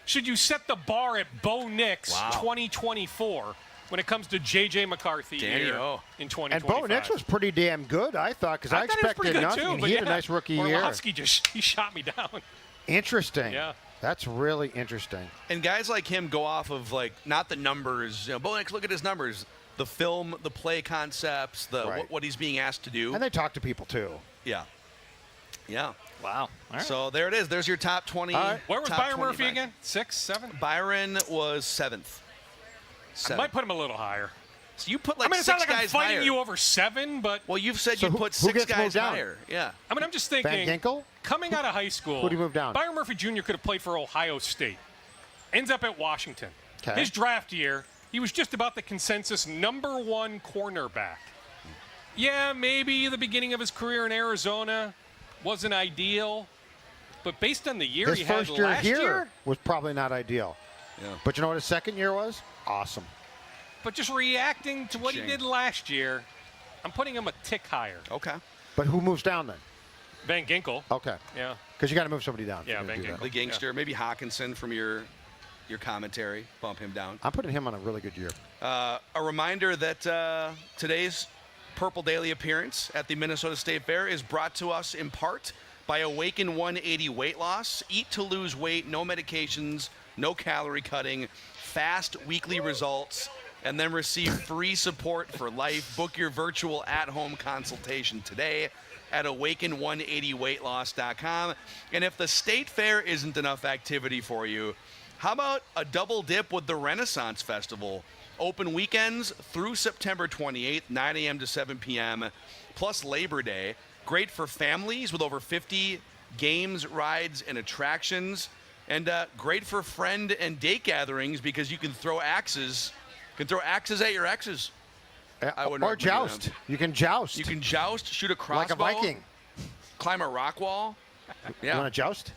[SPEAKER 16] should you set the bar at Bo Nix 2024 when it comes to JJ McCarthy here in 2025.
[SPEAKER 4] And Bo Nix was pretty damn good, I thought, because I expected nothing. He had a nice rookie year.
[SPEAKER 16] Orlovsky he shot me down.
[SPEAKER 4] Interesting.
[SPEAKER 16] Yeah.
[SPEAKER 4] That's really interesting.
[SPEAKER 3] And guys like him go off of, not the numbers. Bo Nix, look at his numbers. The film, the play concepts, what he's being asked to do.
[SPEAKER 4] And they talk to people, too.
[SPEAKER 3] Yeah. Yeah.
[SPEAKER 5] Wow. All right.
[SPEAKER 3] So there it is. There's your top 20.
[SPEAKER 16] Where was Byron Murphy again? 6, 7?
[SPEAKER 3] Byron was 7th.
[SPEAKER 16] I might put him a little higher.
[SPEAKER 3] So you put
[SPEAKER 16] it's not like I'm fighting you over 7, but
[SPEAKER 3] well, you've said you put 6 guys higher. Yeah.
[SPEAKER 16] I mean, I'm just thinking.
[SPEAKER 4] Van Ginkel?
[SPEAKER 16] Coming out of high school,
[SPEAKER 4] who did he move down?
[SPEAKER 16] Byron Murphy Jr. could have played for Ohio State. Ends up at Washington.
[SPEAKER 4] Okay.
[SPEAKER 16] His draft year, he was just about the consensus number 1 cornerback. Yeah, maybe the beginning of his career in Arizona wasn't ideal, but based on the year
[SPEAKER 4] his
[SPEAKER 16] he had
[SPEAKER 4] first year
[SPEAKER 16] last
[SPEAKER 4] here
[SPEAKER 16] year,
[SPEAKER 4] was probably not ideal.
[SPEAKER 3] Yeah.
[SPEAKER 4] But you know what his second year was? Awesome.
[SPEAKER 16] but just reacting to what he did last year, I'm putting him a tick higher.
[SPEAKER 3] Okay.
[SPEAKER 4] But who moves down then?
[SPEAKER 16] Van Ginkel.
[SPEAKER 4] Okay.
[SPEAKER 16] Yeah.
[SPEAKER 4] Because you got to move somebody down.
[SPEAKER 16] Yeah, Van Ginkel.
[SPEAKER 3] The gangster, maybe Hawkinson from your commentary, bump him down.
[SPEAKER 4] I'm putting him on a really good year.
[SPEAKER 3] A reminder that today's Purple Daily appearance at the Minnesota State Fair is brought to us in part by Awaken 180 Weight Loss. Eat to lose weight, no medications, no calorie cutting, fast weekly results, and then receive free support for life. Book your virtual at-home consultation today at awaken180weightloss.com. And if the State Fair isn't enough activity for you, how about a double dip with the Renaissance Festival? Open weekends through September 28th, 9 a.m. to 7 p.m., plus Labor Day. Great for families with over 50 games, rides, and attractions. And great for friend and date gatherings because you can throw axes. You can throw axes at your exes.
[SPEAKER 4] Or joust. You can joust.
[SPEAKER 3] You can joust, shoot a crossbow.
[SPEAKER 4] Like a Viking.
[SPEAKER 3] Climb a rock wall. Yeah.
[SPEAKER 4] You want to joust?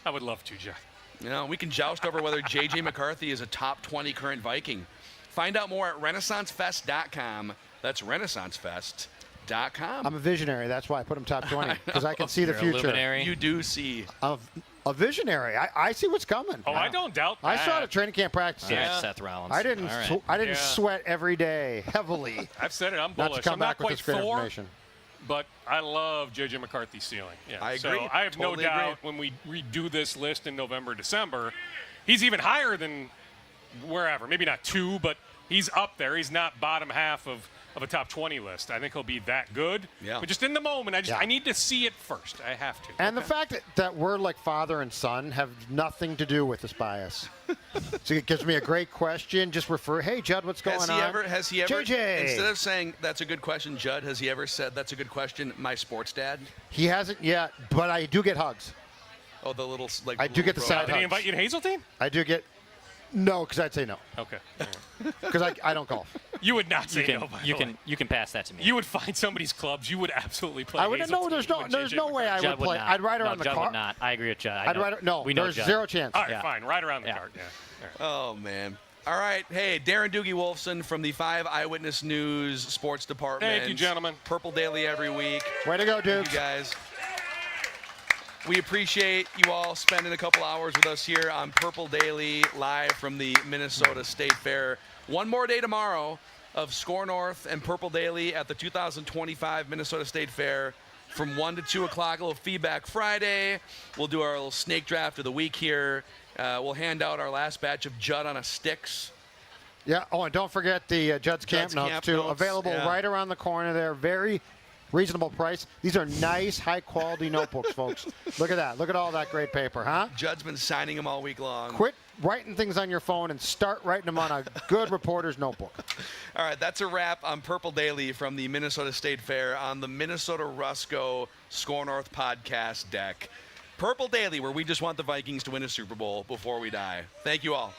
[SPEAKER 16] I would love to, Jeff.
[SPEAKER 3] You know, we can joust over whether JJ McCarthy is a top 20 current Viking. Find out more at renaissancefest.com. That's renaissancefest.com.
[SPEAKER 4] I'm a visionary. That's why I put him top 20, because I can see the future.
[SPEAKER 5] Luminary.
[SPEAKER 3] You do see.
[SPEAKER 4] A visionary. I see what's coming.
[SPEAKER 16] Oh, I don't doubt that.
[SPEAKER 4] I saw it at training camp practice.
[SPEAKER 5] All right, Seth Rollins.
[SPEAKER 4] I didn't.
[SPEAKER 5] All right.
[SPEAKER 4] I didn't sweat every day heavily.
[SPEAKER 16] I've said it. I'm
[SPEAKER 4] Not
[SPEAKER 16] bullish.
[SPEAKER 4] to come
[SPEAKER 16] I'm
[SPEAKER 4] back
[SPEAKER 16] not
[SPEAKER 4] with
[SPEAKER 16] quite
[SPEAKER 4] this great
[SPEAKER 16] Thor,
[SPEAKER 4] information.
[SPEAKER 16] but I love JJ McCarthy's ceiling. Yeah.
[SPEAKER 3] I agree.
[SPEAKER 16] So I have
[SPEAKER 3] Totally
[SPEAKER 16] no doubt when we redo this list in November, December, he's even higher than wherever. Maybe not 2, but he's up there. He's not bottom half of a top 20 list. I think he'll be that good.
[SPEAKER 3] Yeah.
[SPEAKER 16] But just in the moment, I need to see it first. I have to.
[SPEAKER 4] And the fact that we're like father and son have nothing to do with this bias. So it gives me a great question. Just refer, hey, Judd, what's going on?
[SPEAKER 3] Has he ever,
[SPEAKER 4] JJ.
[SPEAKER 3] instead of saying that's a good question, Judd, has he ever said that's a good question, my sports dad?
[SPEAKER 4] He hasn't yet, but I do get hugs.
[SPEAKER 3] Oh, the little like.
[SPEAKER 4] I do get the side
[SPEAKER 16] Did he
[SPEAKER 4] hugs.
[SPEAKER 16] invite you to Hazeltine?
[SPEAKER 4] I do get. No, because I'd say no.
[SPEAKER 16] Okay.
[SPEAKER 4] Because I don't golf.
[SPEAKER 16] You would not say
[SPEAKER 5] You can,
[SPEAKER 16] no. By
[SPEAKER 5] you
[SPEAKER 16] the
[SPEAKER 5] can
[SPEAKER 16] way.
[SPEAKER 5] you can pass that to me.
[SPEAKER 16] You would find somebody's clubs. You would absolutely play.
[SPEAKER 4] I would
[SPEAKER 16] Hazeltine
[SPEAKER 4] no. There's
[SPEAKER 16] with
[SPEAKER 4] there's
[SPEAKER 16] JJ
[SPEAKER 4] no way I
[SPEAKER 5] Judd
[SPEAKER 4] would play.
[SPEAKER 5] not.
[SPEAKER 4] I'd ride
[SPEAKER 5] No,
[SPEAKER 4] around the
[SPEAKER 5] Judd
[SPEAKER 4] car.
[SPEAKER 5] would not. I agree with Judd.
[SPEAKER 4] I'd ride. No,
[SPEAKER 5] we know
[SPEAKER 4] there's
[SPEAKER 5] Judd.
[SPEAKER 4] zero chance.
[SPEAKER 16] All right, fine. Right around the cart. Yeah.
[SPEAKER 3] Oh man. All right. Hey, Darren Doogie Wolson from the 5 Eyewitness News Sports Department.
[SPEAKER 16] Thank you, gentlemen.
[SPEAKER 3] Purple Daily every week.
[SPEAKER 4] Way to go, dude.
[SPEAKER 3] Thank you guys. We appreciate you all spending a couple hours with us here on Purple Daily, live from the Minnesota State Fair. One more day tomorrow of Score North and Purple Daily at the 2025 Minnesota State Fair from 1 to 2 o'clock. A little feedback Friday. We'll do our little snake draft of the week here. We'll hand out our last batch of Judd on a Sticks.
[SPEAKER 4] Yeah. Oh, and don't forget the Judd's Camp Notes,
[SPEAKER 3] Camp
[SPEAKER 4] too.
[SPEAKER 3] Notes,
[SPEAKER 4] Available
[SPEAKER 3] yeah.
[SPEAKER 4] right around the corner there. Very reasonable price. These are nice, high-quality notebooks, folks. Look at that. Look at all that great paper, huh?
[SPEAKER 3] Judd's been signing them all week long.
[SPEAKER 4] Quit writing things on your phone and start writing them on a good reporter's notebook.
[SPEAKER 3] All right, that's a wrap on Purple Daily from the Minnesota State Fair on the Minnesota Rusco Score North podcast deck. Purple Daily, where we just want the Vikings to win a Super Bowl before we die. Thank you all.